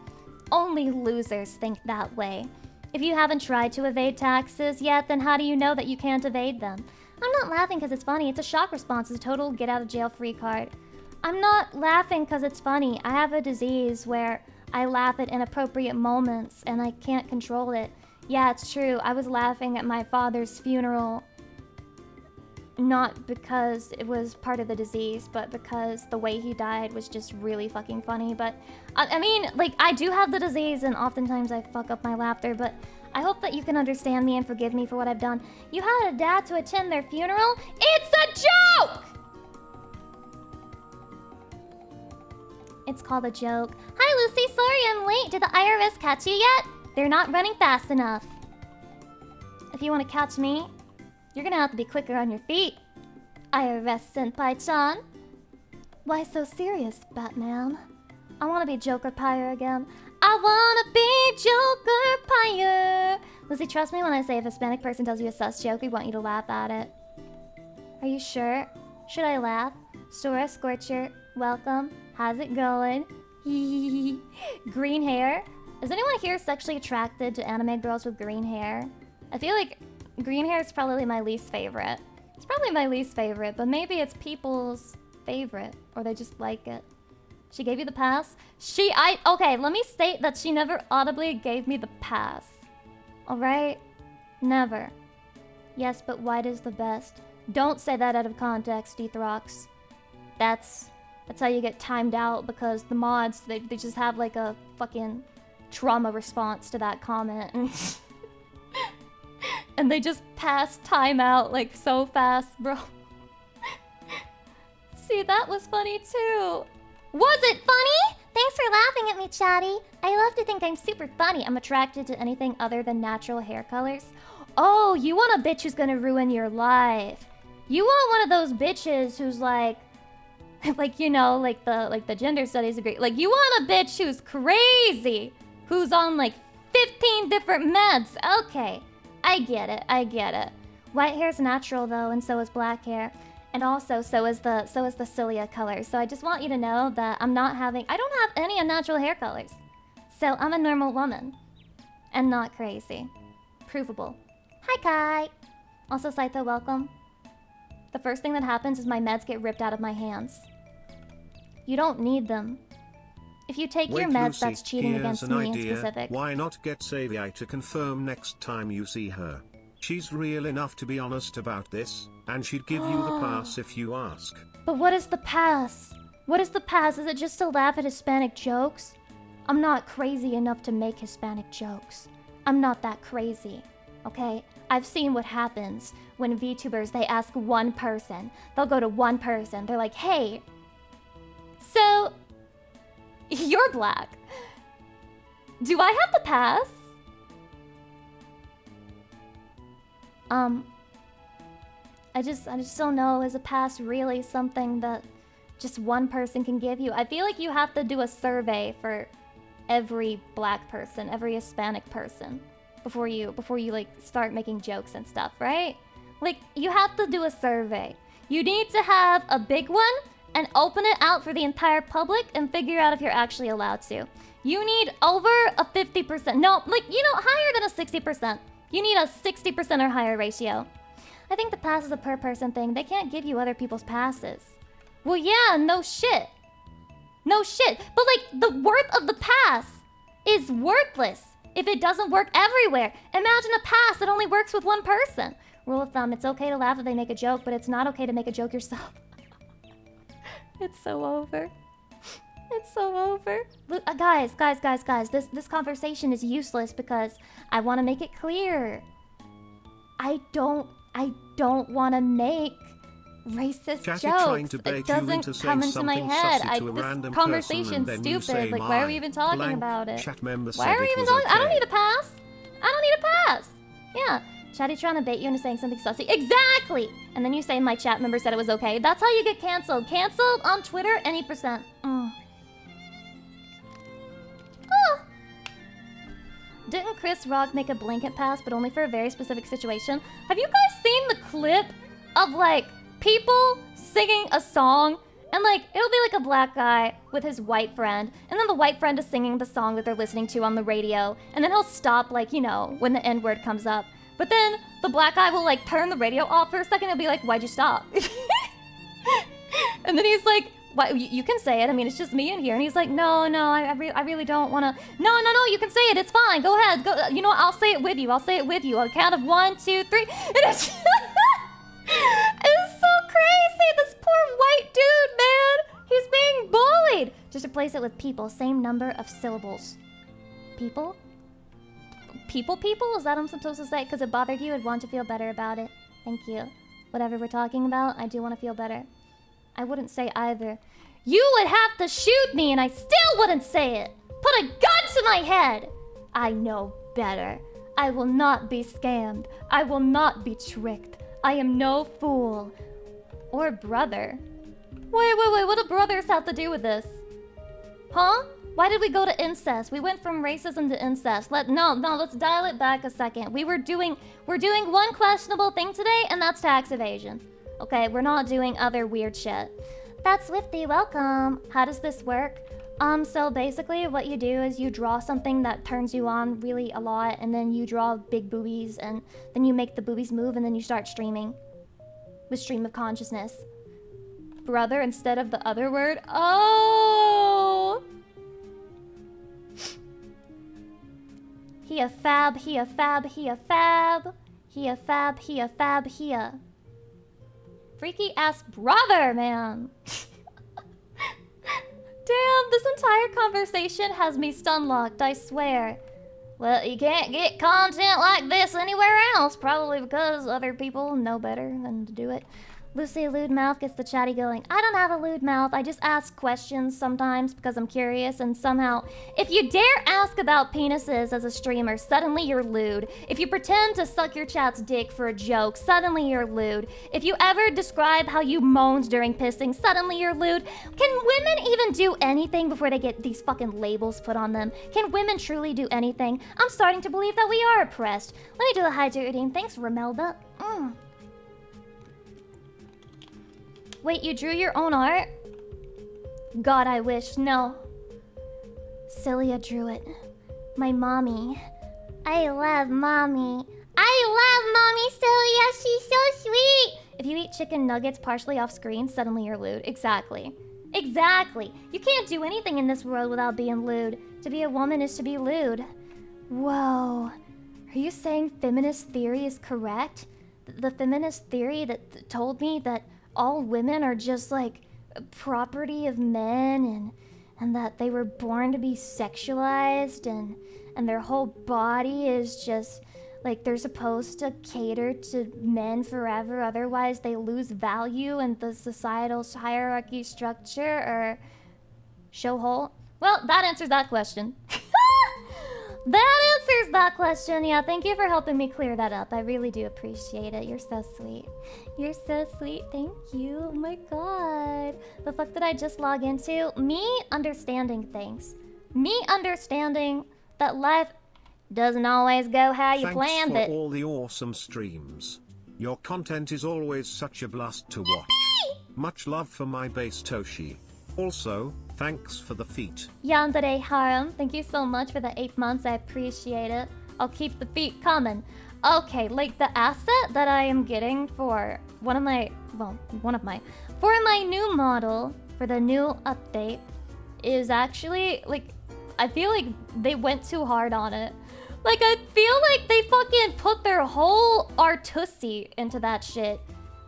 Only losers think that way. If you haven't tried to evade taxes yet, then how do you know that you can't evade them? I'm not laughing because it's funny. It's a shock response. It's a total get-out-of-jail-free card. I'm not laughing because it's funny. I have a disease where I laugh at inappropriate moments and I can't control it. Yeah, it's true. I was laughing at my father's funeral. Not because it was part of the disease, but because the way he died was just really fucking funny. But, I mean, like, I do have the disease and oftentimes I fuck up my laughter, but I hope that you can understand me and forgive me for what I've done. You had a dad to attend their funeral? It's a joke! It's called a joke. Hi, Lucy. Sorry I'm late. Did the IRS catch you yet? They're not running fast enough. If you want to catch me, you're gonna have to be quicker on your feet. IRS Senpai-chan. Why so serious, Batman? I wanna be Joker Pyre again. I wanna be Joker Pyre. Lucy, trust me when I say if a Hispanic person tells you a sus joke, we want you to laugh at it. Are you sure? Should I laugh? Sora Scorcher, welcome. How's it going? Green hair? Is anyone here sexually attracted to anime girls with green hair? I feel like green hair is probably my least favorite. It's probably my least favorite, but maybe it's people's favorite, or they just like it. She gave you the pass? Okay, let me state that she never audibly gave me the pass. Alright? Never. Yes, but white is the best. Don't say that out of context, Ethrox. That's how you get timed out, because the mods, they just have like a fucking trauma response to that comment. And they just pass timeout like so fast, bro. See, that was funny too. Was it funny? Thanks for laughing at me, Chatty. I love to think I'm super funny. I'm attracted to anything other than natural hair colors. Oh, you want a bitch who's gonna ruin your life. You want one of those bitches who's like you know, like the gender studies degree. Like you want a bitch who's crazy, who's on like 15 different meds. Okay, I get it. I get it. White hair's natural though, and so is black hair. And also, so is the cilia color. So I just want you to know that I don't have any unnatural hair colors. So I'm a normal woman. And not crazy. Provable. Hi, Kai. Also, Saito, welcome. The first thing that happens is my meds get ripped out of my hands. You don't need them. If you take your meds, Lucy, that's cheating against me in idea. specific. Why not get Savi to confirm next time you see her? She's real enough to be honest about this, and she'd give you the pass if you ask. But what is the pass? What is the pass? Is it just to laugh at Hispanic jokes? I'm not crazy enough to make Hispanic jokes. I'm not that crazy, okay? I've seen what happens when VTubers, they ask one person. They'll go to one person. They're like, hey, so you're black. Do I have the pass? I just don't know, is a pass really something that just one person can give you? I feel like you have to do a survey for every black person, every Hispanic person before you like start making jokes and stuff, right? Like, you have to do a survey. You need to have a big one and open it out for the entire public and figure out if you're actually allowed to. You need over a 50%, no, like, higher than a 60%. You need a 60% or higher ratio. I think the pass is a per person thing. They can't give you other people's passes. Well, yeah, no shit. No shit. But like, the worth of the pass is worthless if it doesn't work everywhere. Imagine a pass that only works with one person. Rule of thumb, it's okay to laugh if they make a joke, but it's not okay to make a joke yourself. It's so over. It's so over. Look, guys, this conversation is useless because I want to make it clear. I don't want to make racist Chatty jokes. trying to bait It doesn't you into come saying into my something head. sussy to a This random conversation's person, and then you stupid. say, Like, why are we "My even talking blank about it? chat member Why said are we it even was talking? I don't okay." need a pass. I don't need a pass. Yeah. Chatty trying to bait you into saying something sussy. Exactly! And then you say my chat member said it was okay. That's how you get canceled. Canceled on Twitter, any percent. Didn't Chris Rock make a blanket pass, but only for a very specific situation? Have you guys seen the clip of, like, people singing a song? And, like, it'll be like a black guy with his white friend, and then the white friend is singing the song that they're listening to on the radio, and then he'll stop, like, when the N-word comes up. But then the black guy will, like, turn the radio off for a second, and he'll be like, why'd you stop? And then he's like, "Why? You can say it. I mean, it's just me in here." And he's like, no, I really don't want to. No, you can say it. It's fine. Go ahead. Go. You know what? I'll say it with you. I'll say it with you. On the count of 1, 2, 3. And it's it's so crazy. This poor white dude, man. He's being bullied. Just replace it with people. Same number of syllables. People? People? Is that what I'm supposed to say? Because it bothered you. I'd want to feel better about it. Thank you. Whatever we're talking about, I do want to feel better. I wouldn't say either. You would have to shoot me and I still wouldn't say it. Put a gun to my head. I know better. I will not be scammed. I will not be tricked. I am no fool. Or brother. Wait. What do brothers have to do with this? Huh? Why did we go to incest? We went from racism to incest. No, let's dial it back a second. We're doing one questionable thing today, and that's tax evasion. Okay, we're not doing other weird shit. That's Swifty, welcome. How does this work? So basically what you do is you draw something that turns you on really a lot, and then you draw big boobies, and then you make the boobies move, and then you start streaming. With stream of consciousness. Brother instead of the other word? Oh! He a fab, he a fab, he a fab. He a fab, he a fab, he a... Freaky ass brother, man. Damn, this entire conversation has me stun-locked, I swear. Well, you can't get content like this anywhere else, probably because other people know better than to do it. Lucy, lewd mouth gets the chatty going. I don't have a lewd mouth. I just ask questions sometimes because I'm curious, and somehow, if you dare ask about penises as a streamer, suddenly you're lewd. If you pretend to suck your chat's dick for a joke, suddenly you're lewd. If you ever describe how you moaned during pissing, suddenly you're lewd. Can women even do anything before they get these fucking labels put on them? Can women truly do anything? I'm starting to believe that we are oppressed. Let me do the hydrating. Thanks, Romelda. Wait, you drew your own art? God, I wish. No. Celia drew it. My mommy. I love mommy. I love mommy, Celia. She's so sweet. If you eat chicken nuggets partially off screen, suddenly you're lewd. Exactly. Exactly. You can't do anything in this world without being lewd. To be a woman is to be lewd. Whoa. Are you saying feminist theory is correct? The feminist theory that told me that all women are just like property of men and that they were born to be sexualized and their whole body is just like they're supposed to cater to men forever, otherwise they lose value in the societal hierarchy structure, or show hole? Well, that answers that question. That answers that question. Yeah, thank you for helping me clear that up. I really do appreciate it. You're so sweet. You're so sweet. Thank you. Oh my god. The fuck did I just log into? Me understanding things. Me understanding that life doesn't always go how you planned it. Thanks for all the awesome streams. Your content is always such a blast to watch. Much love for my base Toshi. Also, thanks for the feet. Yandere Harem, thank you so much for the 8 months. I appreciate it. I'll keep the feet coming. Okay, like the asset that I am getting for for my new model, for the new update, is actually, like, I feel like they went too hard on it. Like, I feel like they fucking put their whole artusy into that shit.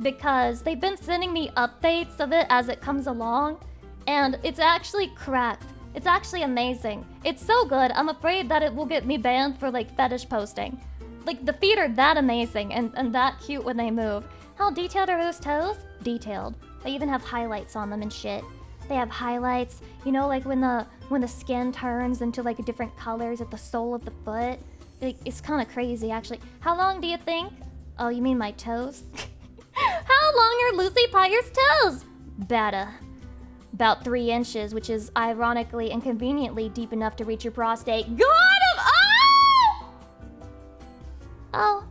Because they've been sending me updates of it as it comes along. And it's actually cracked. It's actually amazing. It's so good, I'm afraid that it will get me banned for, like, fetish posting. Like, the feet are that amazing and that cute when they move. How detailed are those toes? Detailed. They even have highlights on them and shit. They have highlights, you know, like when the skin turns into, like, different colors at the sole of the foot. It's kind of crazy, actually. How long do you think? Oh, you mean my toes? How long are Lucy Pyre's toes? About 3 inches, which is ironically and conveniently deep enough to reach your prostate. Oh,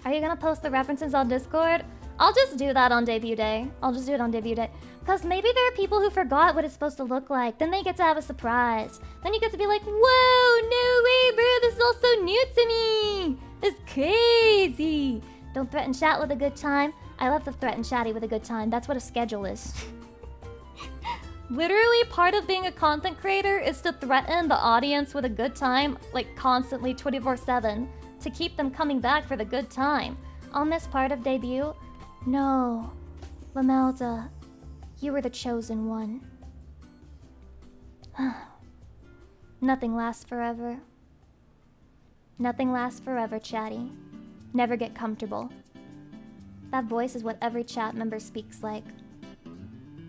are you gonna post the references on Discord? I'll just do that on debut day. Because maybe there are people who forgot what it's supposed to look like. Then they get to have a surprise. Then you get to be like, whoa, no way, bro, this is all so new to me. It's crazy. Don't threaten chat with a good time. I love to threaten chatty with a good time. That's what a schedule is. Literally, part of being a content creator is to threaten the audience with a good time, like constantly 24/7, to keep them coming back for the good time. On this part of debut, no, Lamelda, you were the chosen one. Nothing lasts forever. Nothing lasts forever, chatty. Never get comfortable. That voice is what every chat member speaks like.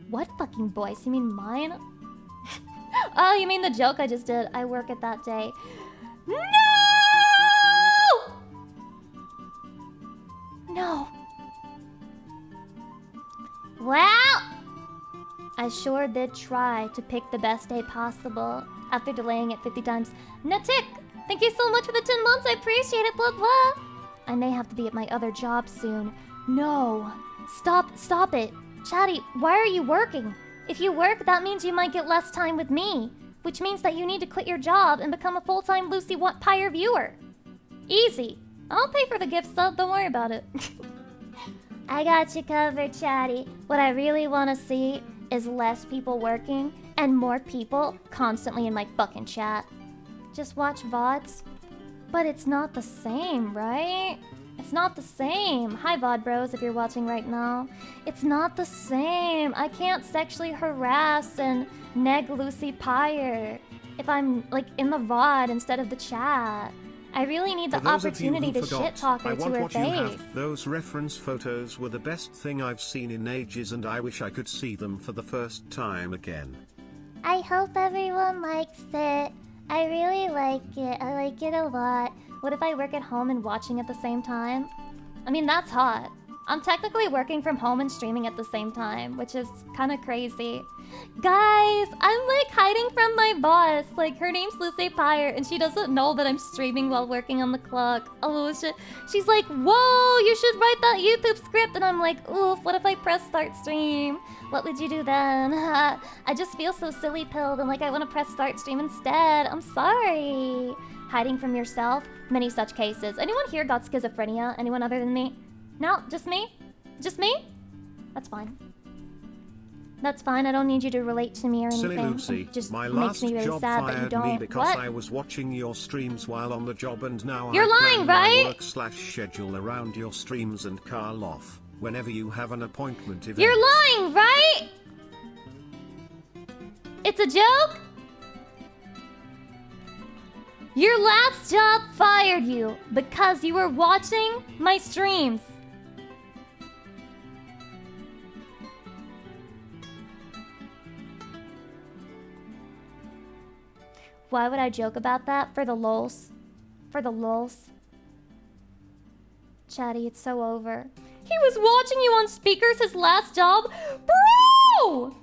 What fucking voice? You mean mine? Oh, you mean the joke I just did? I work it that day. No! No. Well, I sure did try to pick the best day possible after delaying it 50 times. Natik, thank you so much for the 10 months. I appreciate it, blah, blah. I may have to be at my other job soon. No. Stop it. Chatty, why are you working? If you work, that means you might get less time with me. Which means that you need to quit your job and become a full-time Lucy Pyre viewer. Easy. I'll pay for the gift sub, don't worry about it. I got you covered, Chatty. What I really want to see is less people working and more people constantly in my fucking chat. Just watch VODs. But it's not the same, right? It's not the same. Hi, VOD bros, if you're watching right now. It's not the same. I can't sexually harass and neg Lucy Pyre if I'm, like, in the VOD instead of the chat. I really need the For those of you opportunity who to forgot, shit talk I her to want her what you face. have. Those reference photos were the best thing I've seen in ages, and I wish I could see them for the first time again. I hope everyone likes it. I really like it. I like it a lot. What if I work at home and watching at the same time? I mean, that's hot. I'm technically working from home and streaming at the same time, which is kind of crazy. Guys, I'm like hiding from my boss. Like, her name's Lucy Pyre, and she doesn't know that I'm streaming while working on the clock. Oh, shit. She's like, whoa, you should write that YouTube script. And I'm like, oof, what if I press start stream? What would you do then? I just feel so silly pilled and like I want to press start stream instead. I'm sorry. Hiding from yourself? Many such cases. Anyone here got schizophrenia? Anyone other than me? No, just me? Just me? That's fine. That's fine. I don't need you to relate to me or anything. Silly Lucy, It just my makes last me really job sad that you fired don't. me because What? I was watching your streams while on the job, and now You're I lying, plan my right? work/schedule around your streams and call off whenever you have an appointment event. You're lying, right? It's a joke? Your last job fired you because you were watching my streams. Why would I joke about that? For the lulz. For the lulz. Chatty, it's so over. He was watching you on speakers his last job? Bro!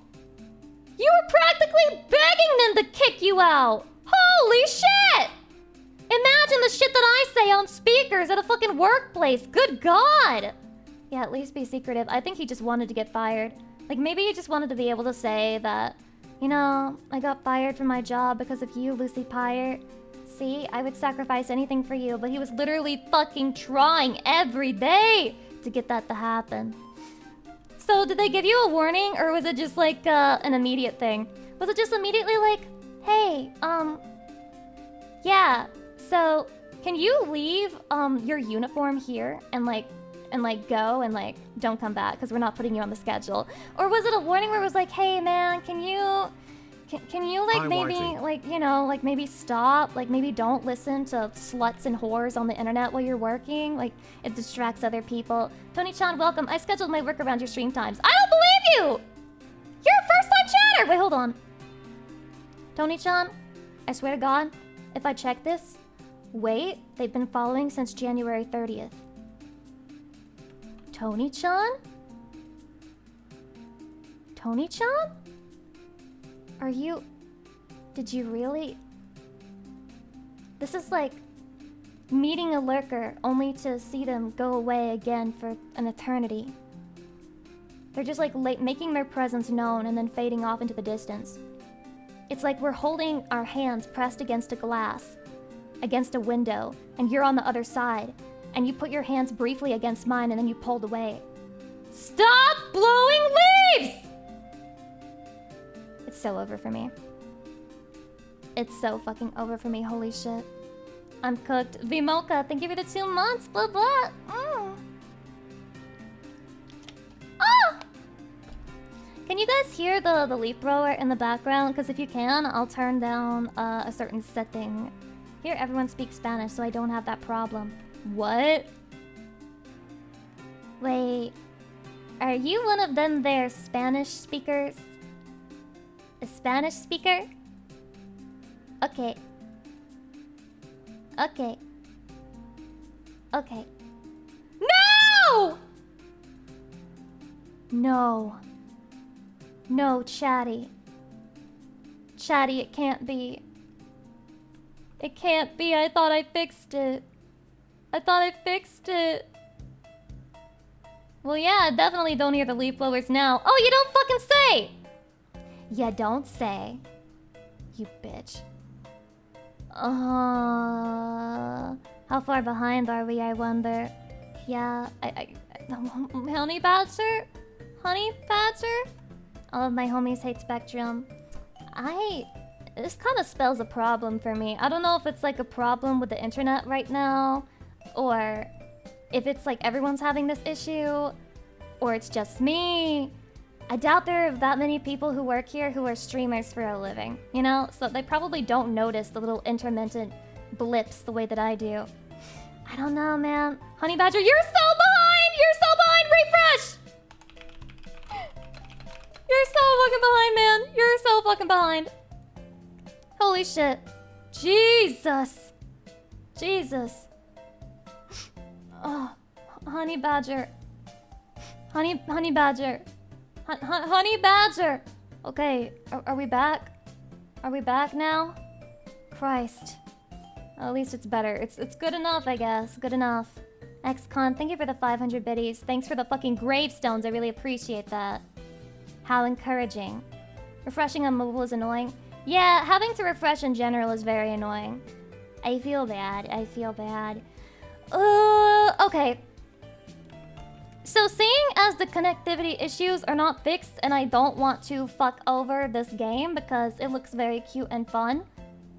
You were practically begging them to kick you out! Holy shit! Imagine the shit that I say on speakers at a fucking workplace. Good God! Yeah, at least be secretive. I think he just wanted to get fired. Like, maybe he just wanted to be able to say that, you know, I got fired from my job because of you, Lucy Pyre. See, I would sacrifice anything for you, but he was literally fucking trying every day to get that to happen. So, did they give you a warning, or was it just like an immediate thing? Was it just immediately like, hey, yeah, so can you leave your uniform here and go and like don't come back because we're not putting you on the schedule? Or was it a warning where it was like, hey man, can you like Hi, maybe Whitey. like, you know, like maybe stop, like maybe don't listen to sluts and whores on the internet while you're working, like it distracts other people. Tony-chan, welcome. I scheduled my work around your stream times. I don't believe you. You're a first-time chatter. Wait, hold on. Tony-chan, I swear to God, if I check this, wait, they've been following since January 30th. Tony-chan? Tony-chan? Are you... Did you really... This is like meeting a lurker only to see them go away again for an eternity. They're just like making their presence known and then fading off into the distance. It's like we're holding our hands pressed against a glass, against a window, and you're on the other side, and you put your hands briefly against mine and then you pulled away. Stop blowing leaves! It's so over for me. It's so fucking over for me, holy shit. I'm cooked. Vimoka, thank you for the 2 months, blah blah. Ah! Can you guys hear the leaf blower in the background? Because if you can, I'll turn down a certain setting. Here, everyone speaks Spanish, so I don't have that problem. What? Wait, are you one of them there Spanish speakers? A Spanish speaker? Okay. Okay. Okay. No! No. No, Chatty. Chatty, it can't be. It can't be. I thought I fixed it. I thought I fixed it. Well, yeah, definitely don't hear the leaf blowers now. Oh, you don't fucking say! Yeah, don't say. You bitch. How far behind are we, I wonder? Yeah, Honey Badger? Honey Badger? All of my homies hate Spectrum. This kind of spells a problem for me. I don't know if it's like a problem with the internet right now, or if it's like everyone's having this issue, or it's just me. I doubt there are that many people who work here who are streamers for a living, you know? So they probably don't notice the little intermittent blips the way that I do. I don't know, man. Honey Badger, you're so behind! You're so behind! Refresh! You're so fucking behind, man. You're so fucking behind. Holy shit. Jesus. Jesus. Oh, Honey Badger. Honey Badger. Honey Badger. Okay, are we back? Are we back now? Christ. Well, at least it's better. It's good enough, I guess. Good enough. XCon, thank you for the 500 biddies. Thanks for the fucking gravestones. I really appreciate that. How encouraging. Refreshing on mobile is annoying. Yeah, having to refresh in general is very annoying. I feel bad. I feel bad. Okay. So seeing as the connectivity issues are not fixed and I don't want to fuck over this game because it looks very cute and fun,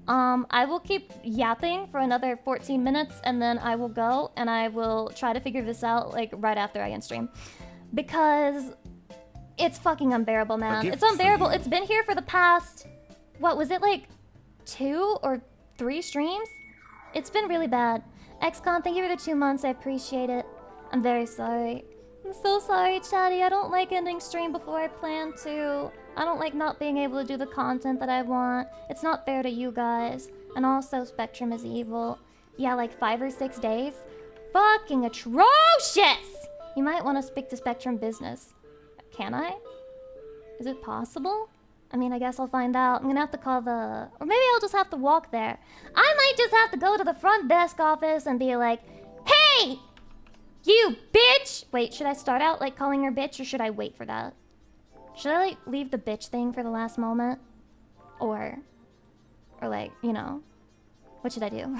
I will keep yapping for another 14 minutes and then I will go and I will try to figure this out like right after I end stream. Because it's fucking unbearable, man. It's unbearable. It's been here for the past, what was it, like 2 or 3 streams? It's been really bad. XCon, thank you for the 2 months. I appreciate it. I'm very sorry. I'm so sorry, Chatty. I don't like ending stream before I plan to. I don't like not being able to do the content that I want. It's not fair to you guys. And also, Spectrum is evil. Yeah, like 5 or 6 days. Fucking atrocious! You might want to speak to Spectrum Business. Can I? Is it possible? I mean, I guess I'll find out. I'm gonna have to call the... Or maybe I'll just have to walk there. I might just have to go to the front desk office and be like, hey! You bitch! Wait, should I start out like calling her bitch or should I wait for that? Should I like leave the bitch thing for the last moment? Or like, you know, what should I do?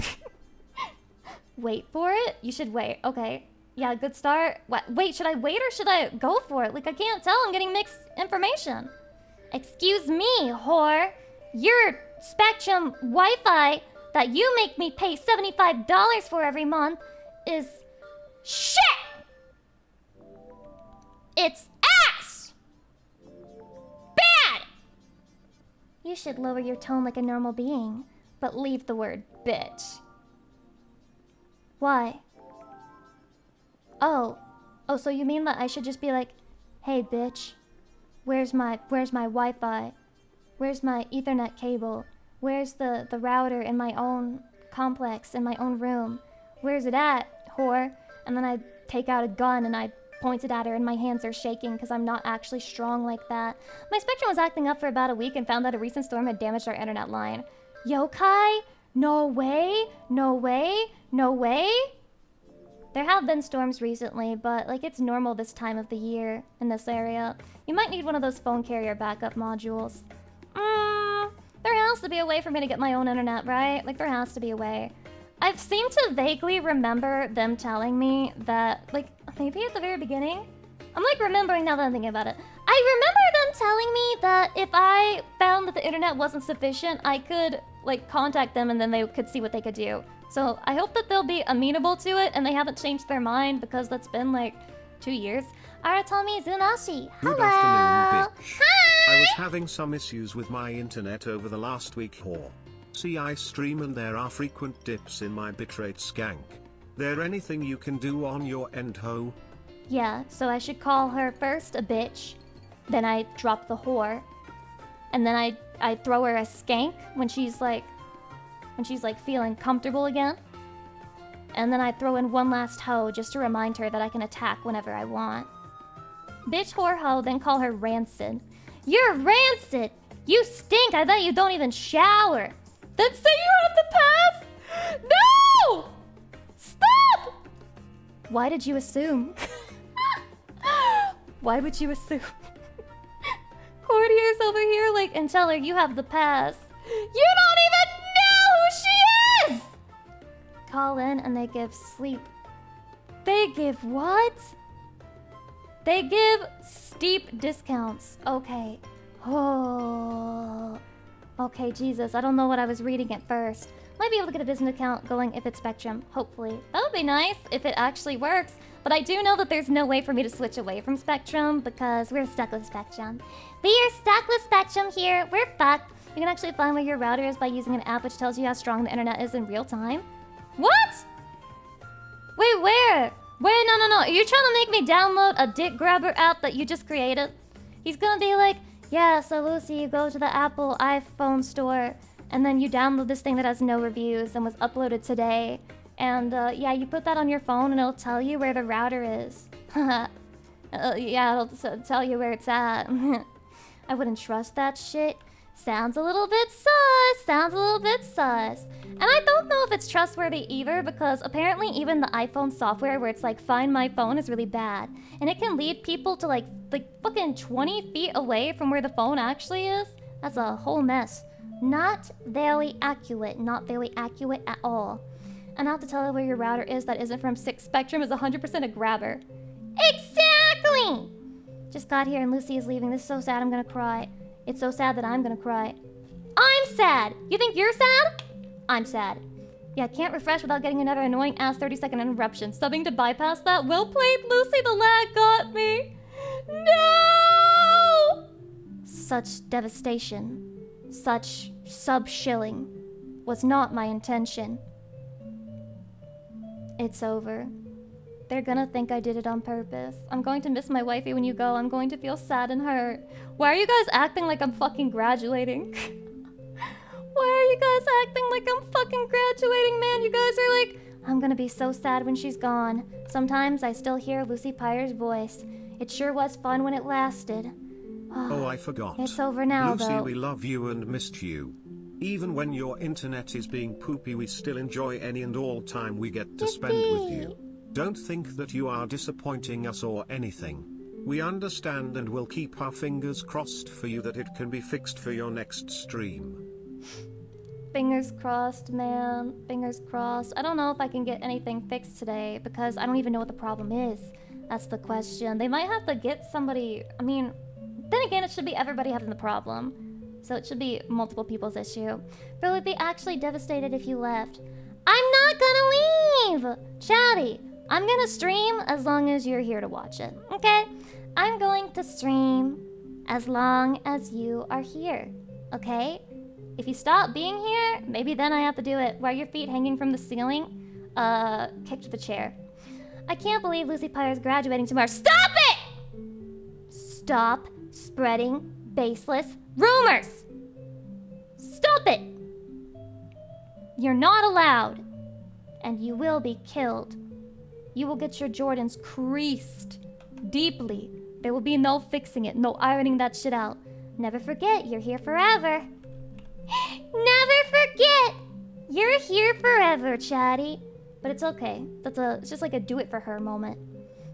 Wait for it? You should wait. Okay. Yeah, good start. What? Wait, should I wait or should I go for it? Like, I can't tell. I'm getting mixed information. Excuse me, whore. Your Spectrum Wi-Fi that you make me pay $75 for every month is shit! It's ass! Bad! You should lower your tone like a normal being, but leave the word bitch. Why? Oh, so you mean that I should just be like, hey bitch, where's my Wi-Fi? Where's my Ethernet cable? Where's the router in my own complex, in my own room? Where's it at, whore? And then I take out a gun and I point it at her and my hands are shaking because I'm not actually strong like that. My Spectrum was acting up for about a week and found that a recent storm had damaged our internet line. Yokai? No way? No way? No way? There have been storms recently, but like it's normal this time of the year in this area. You might need one of those phone carrier backup modules. There has to be a way for me to get my own internet, right? Like there has to be a way. I've seemed to vaguely remember them telling me that, like, maybe at the very beginning? I'm like remembering now that I'm thinking about it. I remember them telling me that if I found that the internet wasn't sufficient, I could, like, contact them and then they could see what they could do. So I hope that they'll be amenable to it and they haven't changed their mind because that's been, like, 2 years. Aratomi Zunashi. Good Hello. afternoon, bitch. Hi. I was having some issues with my internet over the last week, whore. See, I stream and there are frequent dips in my bitrate skank. There anything you can do on your end, ho? Yeah, so I should call her first a bitch, then I drop the whore, and then I throw her a skank when she's like feeling comfortable again. And then I throw in one last hoe just to remind her that I can attack whenever I want. Bitch, whore, hoe, then call her rancid. You're rancid! You stink! I bet you don't even shower! Then say you have to pass! No! Stop! Why did you assume? Why would you assume? Courtier's over here, like, and tell her you have the pass. You don't even know who she is! Call in and they give sleep. They give what? They give steep discounts. Okay. Oh. Okay, Jesus, I don't know what I was reading at first. Might be able to get a business account going if it's Spectrum, hopefully. That would be nice if it actually works. But I do know that there's no way for me to switch away from Spectrum because we're stuck with Spectrum. We are stuck with Spectrum here. We're fucked. You can actually find where your router is by using an app which tells you how strong the internet is in real time. What? Wait, where? Wait, no. Are you trying to make me download a dick grabber app that you just created? He's gonna be like, yeah, so Lucy, you go to the Apple iPhone store, and then you download this thing that has no reviews and was uploaded today. And yeah, you put that on your phone and it'll tell you where the router is. Yeah, it'll tell you where it's at. I wouldn't trust that shit. Sounds a little bit sus. And I don't know if it's trustworthy either, because apparently even the iPhone software where it's like find my phone is really bad. And it can lead people to like fucking 20 feet away from where the phone actually is. That's a whole mess. Not very accurate at all. And I have to tell you where your router is that isn't from 6 Spectrum is 100% a grabber. Exactly! Just got here and Lucy is leaving. This is so sad, I'm gonna cry. It's so sad that I'm gonna cry. I'm sad! You think you're sad? I'm sad. Yeah, can't refresh without getting another annoying ass 30-second interruption. Subbing to bypass that. Well played, Lucy, the lag got me. No! Such devastation, such sub-shilling was not my intention. It's over. They're gonna think I did it on purpose. I'm going to miss my wifey when you go. I'm going to feel sad and hurt. Why are you guys acting like I'm fucking graduating? Why are you guys acting like I'm fucking graduating, man? You guys are like, I'm gonna be so sad when she's gone. Sometimes I still hear Lucy Pyre's voice. It sure was fun when it lasted. Oh, I forgot. It's over now, Lucy, though. we love you and missed you. Even when your internet is being poopy, we still enjoy any and all time we get to spend with you. Don't think that you are disappointing us or anything. We understand and will keep our fingers crossed for you that it can be fixed for your next stream. Fingers crossed, man. Fingers crossed. I don't know if I can get anything fixed today because I don't even know what the problem is. That's the question. They might have to get somebody. I mean, then again, it should be everybody having the problem. So it should be multiple people's issue. But it would be actually devastated if you left. I'm not gonna leave! Chatty, I'm gonna stream as long as you're here to watch it, okay? I'm going to stream as long as you are here, okay? If you stop being here, maybe then I have to do it. Why are your feet hanging from the ceiling? Kick to the chair. I can't believe Lucy Pyre's graduating tomorrow. Stop it! Stop spreading baseless rumors! Stop it! You're not allowed. And you will be killed. You will get your Jordans creased deeply. There will be no fixing it, no ironing that shit out. Never forget, you're here forever. Never forget! You're here forever, Chatty. But it's okay. It's just like a do it for her moment.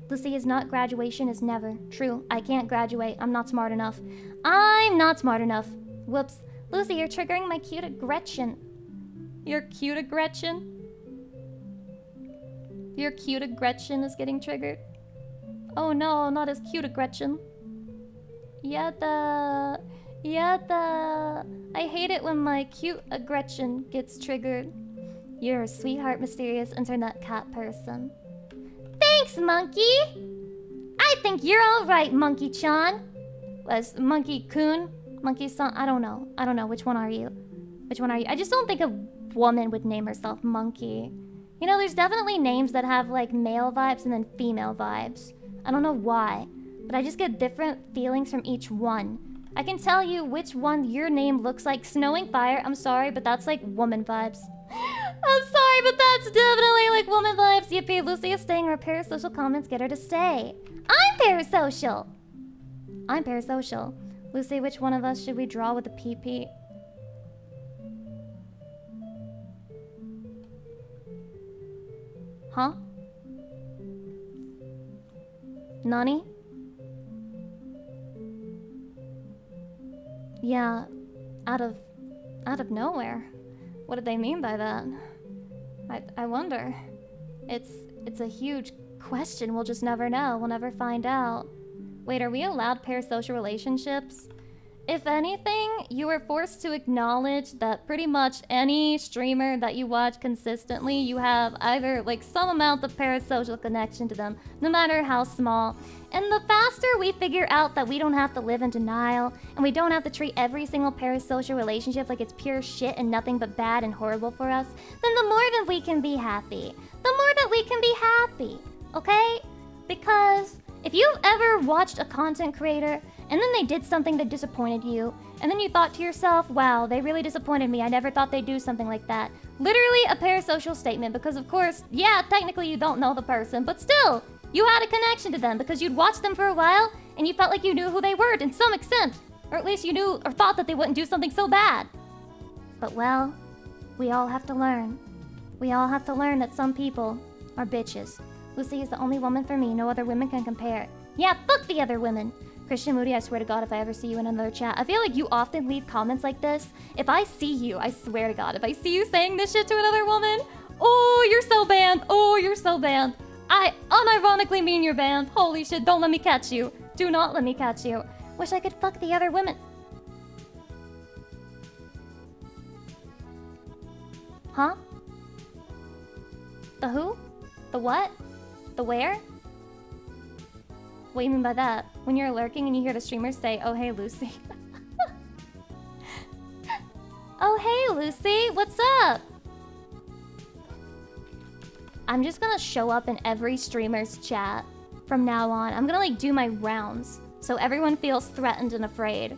Lucy is not graduation is never. True, I can't graduate. I'm not smart enough. I'm not smart enough. Whoops. Lucy, you're triggering my cute aggression. Your cute aggression? Your cute aggression is getting triggered. Oh no, not as cute aggression. Yada. I hate it when my cute aggression gets triggered. You're a sweetheart, mysterious internet cat person. Thanks, Monkey! I think you're alright, Monkey-chan. Was Monkey-kun? Monkey-san? I don't know. Which one are you? I just don't think a woman would name herself Monkey. You know, there's definitely names that have, like, male vibes and then female vibes. I don't know why, but I just get different feelings from each one. I can tell you which one your name looks like. Snowing Fire, I'm sorry, but that's, like, woman vibes. I'm sorry, but that's definitely, like, woman vibes. Yippee, Lucy is staying. Her parasocial comments get her to stay. I'm parasocial! Lucy, which one of us should we draw with a PP? Huh? Nani? Yeah, out of nowhere. What did they mean by that? I wonder. It's a huge question. We'll just never know. We'll never find out. Wait, are we allowed parasocial relationships? If anything, you are forced to acknowledge that pretty much any streamer that you watch consistently, you have either like some amount of parasocial connection to them, no matter how small. And the faster we figure out that we don't have to live in denial, and we don't have to treat every single parasocial relationship like it's pure shit and nothing but bad and horrible for us, then the more that we can be happy. The more that we can be happy, okay? Because if you've ever watched a content creator and then they did something that disappointed you, and then you thought to yourself, wow, they really disappointed me. I never thought they'd do something like that. Literally a parasocial statement, because of course, yeah, technically you don't know the person, but still, you had a connection to them because you'd watched them for a while and you felt like you knew who they were to some extent. Or at least you knew or thought that they wouldn't do something so bad. But well, we all have to learn. We all have to learn that some people are bitches. Lucy is the only woman for me. No other women can compare. Yeah, fuck the other women. Christian Moody, I swear to God, if I ever see you in another chat, I feel like you often leave comments like this. If I see you, I swear to God, if I see you saying this shit to another woman, oh, you're so banned. Oh, you're so banned. I unironically mean you're banned. Holy shit, don't let me catch you. Do not let me catch you. Wish I could fuck the other women. Huh? The who? The what? The where? What do you mean by that? When you're lurking and you hear the streamer say, oh hey Lucy. Oh hey Lucy, what's up? I'm just gonna show up in every streamer's chat from now on. I'm gonna like do my rounds so everyone feels threatened and afraid.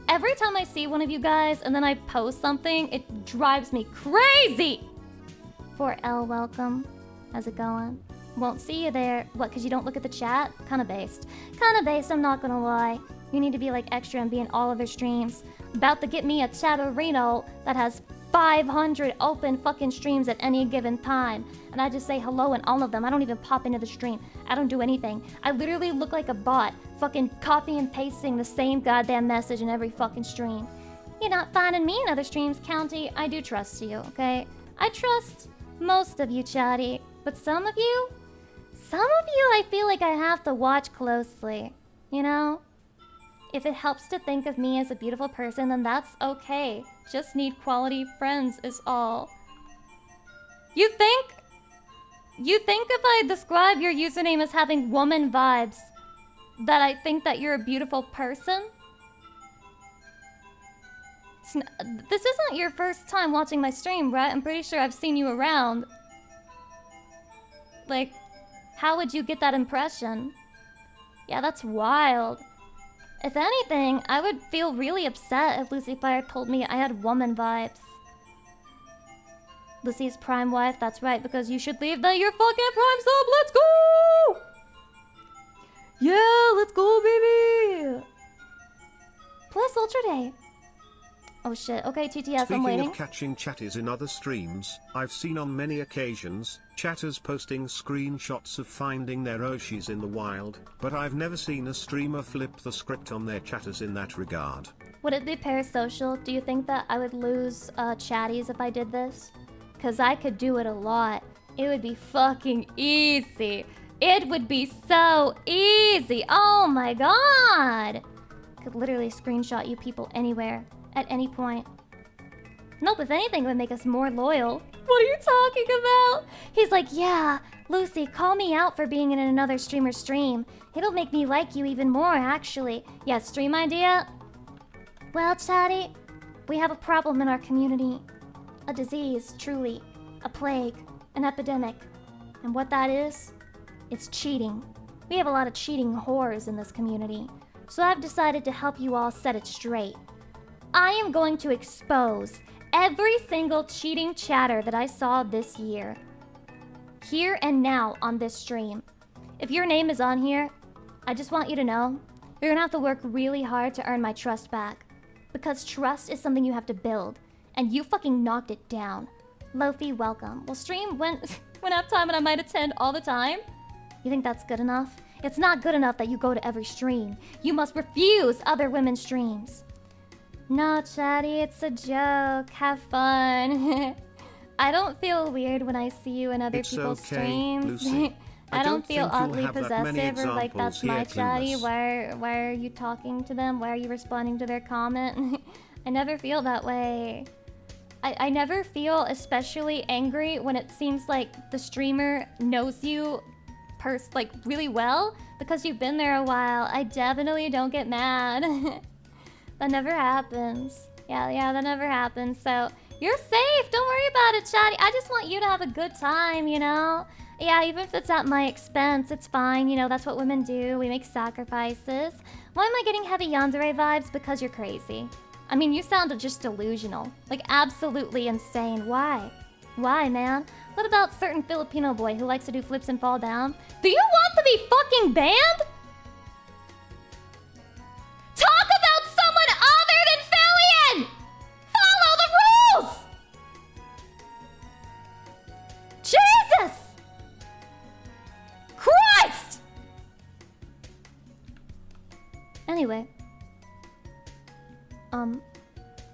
Every time I see one of you guys and then I post something, it drives me crazy. 4L, welcome. How's it going? Won't see you there. What, because you don't look at the chat? Kinda based. Kinda based, I'm not gonna lie. You need to be like extra and be in all of their streams. About to get me a chatterino that has 500 open fucking streams at any given time. And I just say hello in all of them. I don't even pop into the stream. I don't do anything. I literally look like a bot, fucking copy and pasting the same goddamn message in every fucking stream. You're not finding me in other streams, County. I do trust you, okay? I trust most of you, chatty. But some of you I feel like I have to watch closely, you know? If it helps to think of me as a beautiful person, then that's okay. Just need quality friends is all. You think if I describe your username as having woman vibes, that I think that you're a beautiful person? This isn't your first time watching my stream, right? I'm pretty sure I've seen you around. Like, how would you get that impression? Yeah, that's wild. If anything, I would feel really upset if Lucy Fire told me I had woman vibes. Lucy's prime wife, that's right, because you should leave your fucking prime sub. Let's go! Yeah, let's go, baby! Plus Ultra Day. Oh shit, okay, TTS, I'm waiting. Speaking of catching chatters in other streams, I've seen on many occasions, chatters posting screenshots of finding their Oshis in the wild, but I've never seen a streamer flip the script on their chatters in that regard. Would it be parasocial? Do you think that I would lose chatties if I did this? Cause I could do it a lot. It would be fucking easy. It would be so easy. Oh my god! Could literally screenshot you people anywhere. At any point. Nope, if anything, it would make us more loyal. What are you talking about? He's like, yeah, Lucy, call me out for being in another streamer's stream. It'll make me like you even more, actually. Yeah, stream idea? Well, chatty, we have a problem in our community. A disease, truly. A plague. An epidemic. And what that is? It's cheating. We have a lot of cheating whores in this community. So I've decided to help you all set it straight. I am going to expose every single cheating chatter that I saw this year. Here and now on this stream. If your name is on here, I just want you to know, you're gonna have to work really hard to earn my trust back. Because trust is something you have to build. And you fucking knocked it down. Lofi, welcome. Well, stream went have time and I might attend all the time. You think that's good enough? It's not good enough that you go to every stream. You must refuse other women's streams. No, chatty, it's a joke. Have fun. I don't feel weird when I see you in other people's streams. I don't feel think you'll oddly have that many possessive or like that's examples my here, chatty. Clueless. Why are you talking to them? Why are you responding to their comment? I never feel that way. I never feel especially angry when it seems like the streamer knows you like really well because you've been there a while. I definitely don't get mad. That never happens. Yeah, that never happens. So you're safe. Don't worry about it, chatty. I just want you to have a good time, you know? Yeah, even if it's at my expense, it's fine. You know, that's what women do. We make sacrifices. Why am I getting heavy yandere vibes? Because you're crazy. I mean, you sound just delusional. Like, absolutely insane. Why? Why, man? What about certain Filipino boy who likes to do flips and fall down? Do you want to be fucking banned? Talk about someone other than Fillion! Follow the rules! Jesus! Christ! Anyway.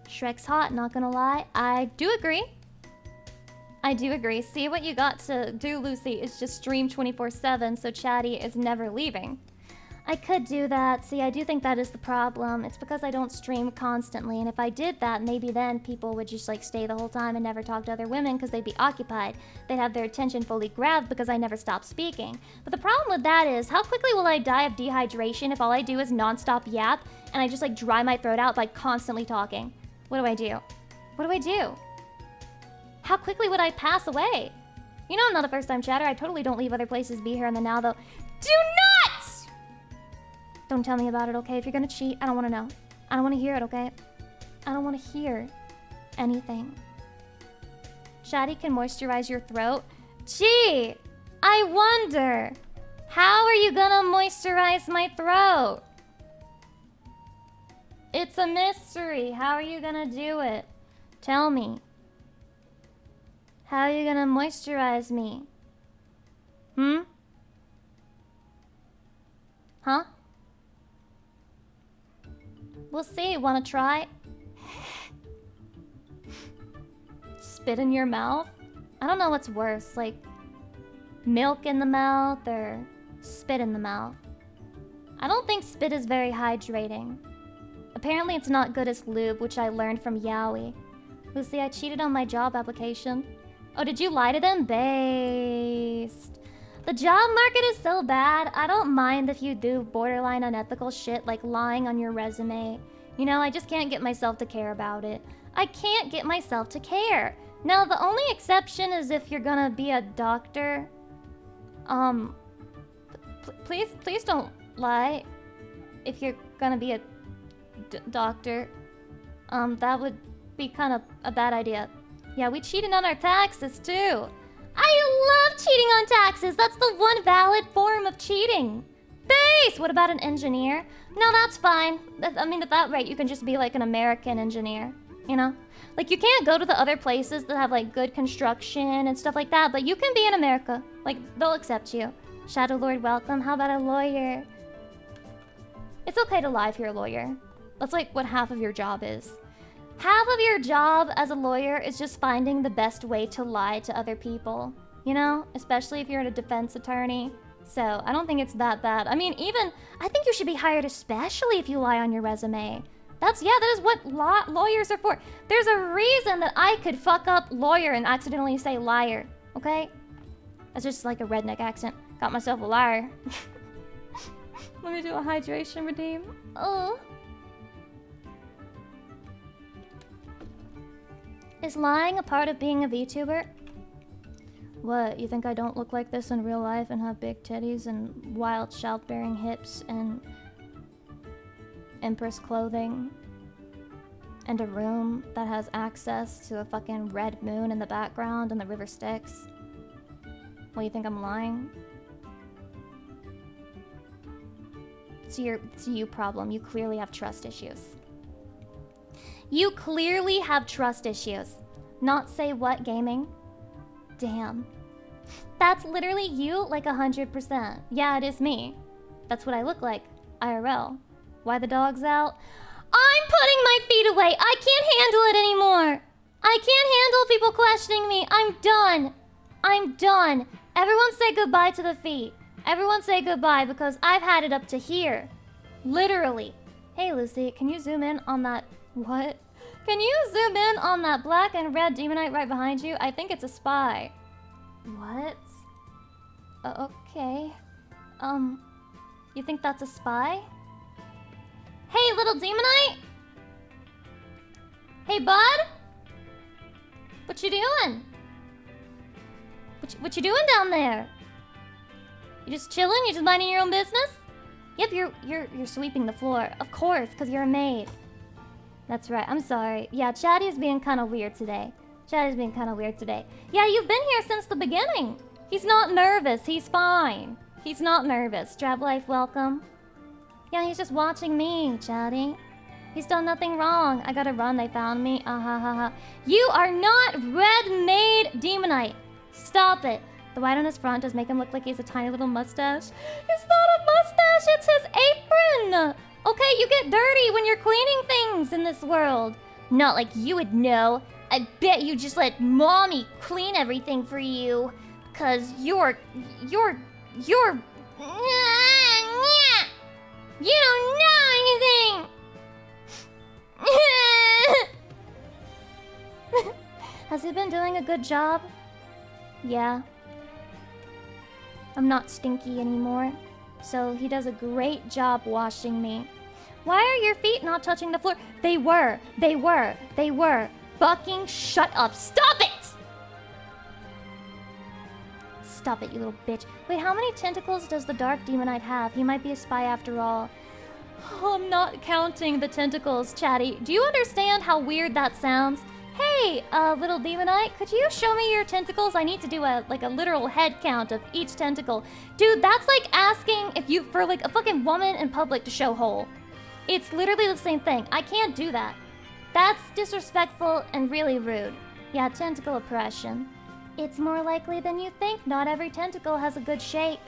Shrek's hot, not gonna lie. I do agree. See, what you got to do, Lucy, is just stream 24/7 so Chatty is never leaving. I could do that. See, I do think that is the problem. It's because I don't stream constantly, and if I did that, maybe then people would just like stay the whole time and never talk to other women because they'd be occupied. They'd have their attention fully grabbed because I never stop speaking. But the problem with that is, how quickly will I die of dehydration if all I do is nonstop yap and I just like dry my throat out by constantly talking? What do I do? What do I do? How quickly would I pass away? You know I'm not a first-time chatter. I totally don't leave other places be here and then now though. Do not! Don't tell me about it, okay? If you're gonna cheat, I don't want to know. I don't want to hear it, okay? I don't want to hear anything. Shadi can moisturize your throat. Gee, I wonder, how are you gonna moisturize my throat? It's a mystery. How are you gonna do it? Tell me. How are you gonna moisturize me? Huh? We'll see. Wanna try? Spit in your mouth? I don't know what's worse, like milk in the mouth or spit in the mouth. I don't think spit is very hydrating. Apparently it's not good as lube, which I learned from Yowie. Lucy, I cheated on my job application. Oh, did you lie to them? Based. The job market is so bad, I don't mind if you do borderline unethical shit like lying on your resume. You know, I just can't get myself to care about it. I can't get myself to care. Now, the only exception is if you're gonna be a doctor. Please don't lie. If you're gonna be a doctor. That would be kind of a bad idea. Yeah, we cheated on our taxes too. I love cheating on taxes. That's the one valid form of cheating. Base! What about an engineer? No, that's fine. I mean, at that rate, you can just be like an American engineer, you know? Like, you can't go to the other places that have like good construction and stuff like that, but you can be in America. Like, they'll accept you. Shadow Lord, welcome. How about a lawyer? It's okay to lie if you're a lawyer. That's like what half of your job is. Half of your job as a lawyer is just finding the best way to lie to other people, you know? Especially if you're a defense attorney. So, I don't think it's that bad. I mean, I think you should be hired especially if you lie on your resume. That is what lawyers are for. There's a reason that I could fuck up lawyer and accidentally say liar, okay? That's just like a redneck accent. Got myself a liar. Let me do a hydration redeem. Oh. Is lying a part of being a VTuber? What, you think I don't look like this in real life and have big titties and wild childbearing hips and Empress clothing and a room that has access to a fucking red moon in the background and the river Styx? Well, you think I'm lying? It's a you problem. You clearly have trust issues. You clearly have trust issues. Not say what gaming? Damn. That's literally you like 100%. Yeah, it is me. That's what I look like. IRL. Why the dog's out? I'm putting my feet away. I can't handle it anymore. I can't handle people questioning me. I'm done. I'm done. Everyone say goodbye to the feet. Everyone say goodbye because I've had it up to here. Literally. Hey, Lucy, can you zoom in on that... What? Can you zoom in on that black and red demonite right behind you? I think it's a spy. What? Okay. You think that's a spy? Hey, little demonite! Hey, bud? What you doing? What you doing down there? You just chilling? You just minding your own business? Yep, you're sweeping the floor. Of course, because you're a maid. That's right, I'm sorry. Yeah, Chatty's being kind of weird today. Yeah, you've been here since the beginning. He's not nervous, he's fine. He's not nervous. Strap Life, welcome. Yeah, he's just watching me, Chatty. He's done nothing wrong. I gotta run, they found me. You are not Red Maid Demonite. Stop it. The white on his front does make him look like he has a tiny little mustache. It's not a mustache, it's his apron! Okay, you get dirty when you're cleaning things in this world. Not like you would know. I bet you just let mommy clean everything for you. Cause you're... You don't know anything! Has he been doing a good job? Yeah. I'm not stinky anymore, so he does a great job washing me. Why are your feet not touching the floor? They were. Fucking shut up. Stop it! Stop it, you little bitch. Wait, how many tentacles does the Dark Demonite have? He might be a spy after all. Oh, I'm not counting the tentacles, Chatty. Do you understand how weird that sounds? Hey, little demonite, could you show me your tentacles? I need to do a literal head count of each tentacle. Dude, that's like asking for a fucking woman in public to show hole. It's literally the same thing. I can't do that. That's disrespectful and really rude. Yeah, tentacle oppression. It's more likely than you think. Not every tentacle has a good shape.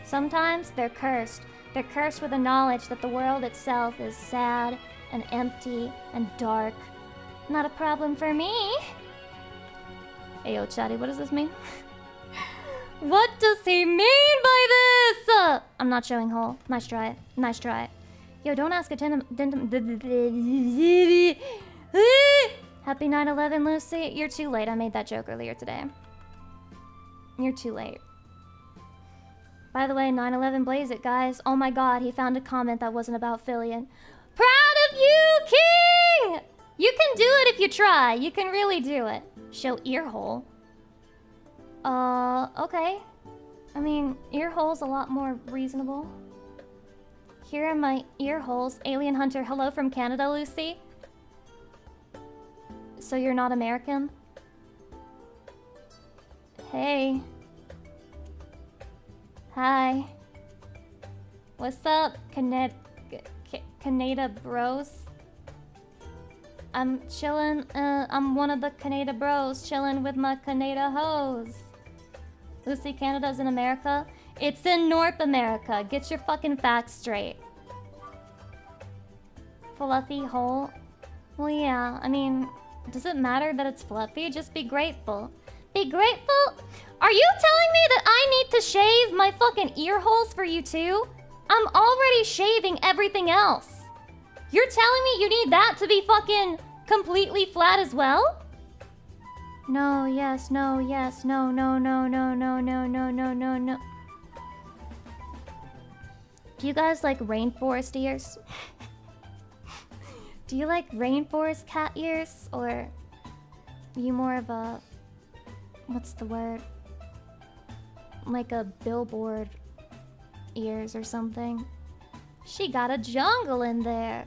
Sometimes they're cursed. They're cursed with the knowledge that the world itself is sad and empty and dark. Not a problem for me. Ayo, Chatty, what does this mean? What does he mean by this? I'm not showing hole. Nice try. Yo, don't ask a Happy 9/11, Lucy. You're too late. I made that joke earlier today. You're too late. By the way, 9/11 blaze it, guys. Oh my god, he found a comment that wasn't about Fillion. Proud of you, King! You can do it if you try. You can really do it. Show ear hole. Okay. I mean, ear hole's a lot more reasonable. Here are my ear holes. Alien Hunter, hello from Canada, Lucy. So you're not American? Hey. Hi. What's up, Canada bros? I'm chillin', I'm one of the Canada bros, chillin' with my Canada hoes. Lucy, Canada's in America? It's in North America. Get your fucking facts straight. Fluffy hole? Well, yeah, I mean, does it matter that it's fluffy? Just be grateful. Be grateful? Are you telling me that I need to shave my fucking ear holes for you too? I'm already shaving everything else. You're telling me you need that to be fucking completely flat as well? No, yes, no, yes, no, no, no, no, no, no, no, no, no, no. Do you guys like rainforest ears? Do you like rainforest cat ears? Or are you more of a... what's the word? Like a billboard ears or something? She got a jungle in there.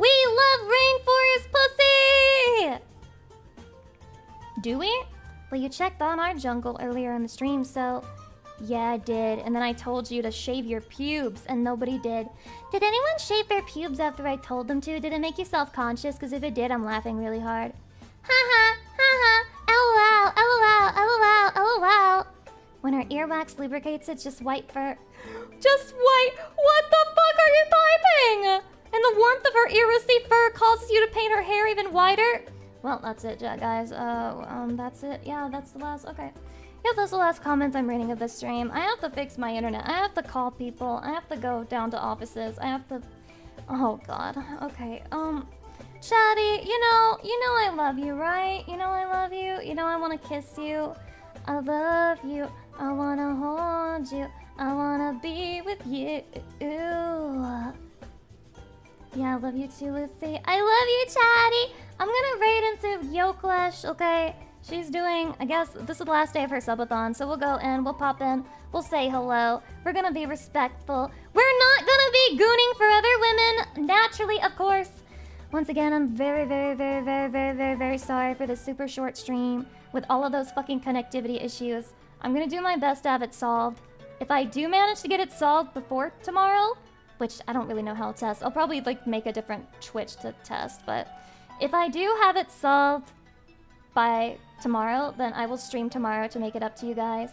We love rainforest pussy! Do we? Well, you checked on our jungle earlier in the stream, so... Yeah, I did. And then I told you to shave your pubes, and nobody did. Did anyone shave their pubes after I told them to? Did it make you self-conscious? Because if it did, I'm laughing really hard. Ha ha, LOL, LOL, LOL, LOL. When her earwax lubricates, it's just white fur. Just white? What the fuck are you typing? And the warmth of her irisy fur causes you to paint her hair even whiter? Well, that's it, guys. That's it. Yeah, that's the last. Okay. Yeah, those are the last comments I'm reading of this stream. I have to fix my internet. I have to call people. I have to go down to offices. I have to... Oh, God. Okay, Chatty, you know I love you, right? You know I love you. You know I want to kiss you. I love you. I want to hold you. I want to be with you. Yeah, I love you too, Lucy. I love you, Chatty. I'm gonna raid into Yoklesh, okay? She's doing, I guess, this is the last day of her subathon, so we'll go in, we'll pop in, we'll say hello. We're gonna be respectful. We're not gonna be gooning for other women, naturally, of course. Once again, I'm very sorry for this super short stream with all of those fucking connectivity issues. I'm gonna do my best to have it solved. If I do manage to get it solved before tomorrow, which I don't really know how to test, I'll probably like make a different Twitch to test, but if I do have it solved by tomorrow, then I will stream tomorrow to make it up to you guys.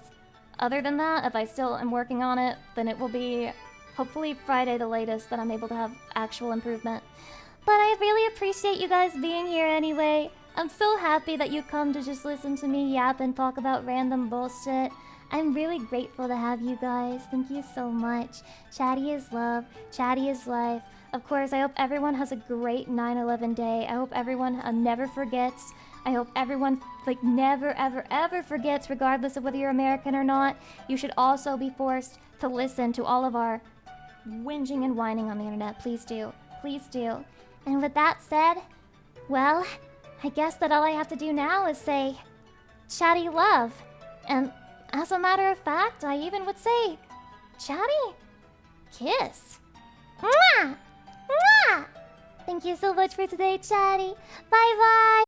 Other than that, if I still am working on it, then it will be hopefully Friday the latest that I'm able to have actual improvement. But I really appreciate you guys being here anyway. I'm so happy that you come to just listen to me yap and talk about random bullshit. I'm really grateful to have you guys. Thank you so much. Chatty is love. Chatty is life. Of course, I hope everyone has a great 9/11 day. I hope everyone never forgets. I hope everyone like never ever forgets, regardless of whether you're American or not. You should also be forced to listen to all of our whinging and whining on the internet. Please do. Please do. And with that said, well, I guess that all I have to do now is say chatty love. And as a matter of fact, I even would say chatty kiss. Mwah! Mwah! Thank you so much for today, Chatty. Bye-bye.